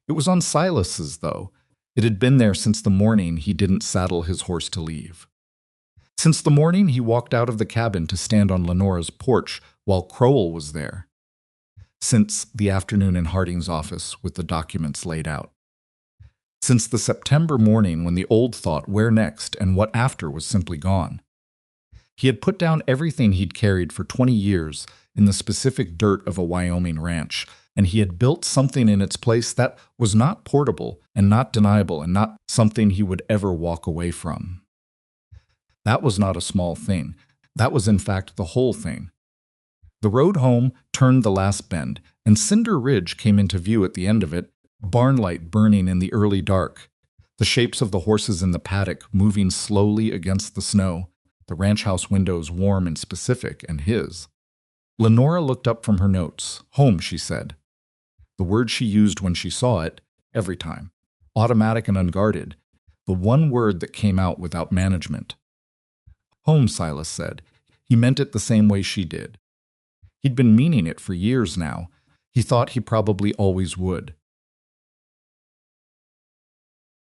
It was on Silas's, though. It had been there since the morning he didn't saddle his horse to leave. Since the morning he walked out of the cabin to stand on Lenora's porch while Crowell was there. Since the afternoon in Harding's office with the documents laid out. since the September morning when the old thought where next and what after was simply gone. He had put down everything he'd carried for 20 years in the specific dirt of a Wyoming ranch, and he had built something in its place that was not portable and not deniable and not something he would ever walk away from. That was not a small thing. That was in fact the whole thing. The road home turned the last bend, and Cinder Ridge came into view at the end of it, barnlight burning in the early dark, the shapes of the horses in the paddock moving slowly against the snow, the ranch house windows warm and specific, and his. Lenora looked up from her notes. Home, she said. The word she used when she saw it, every time. Automatic and unguarded. The one word that came out without management. Home, Silas said. He meant it the same way she did. He'd been meaning it for years now. He thought he probably always would.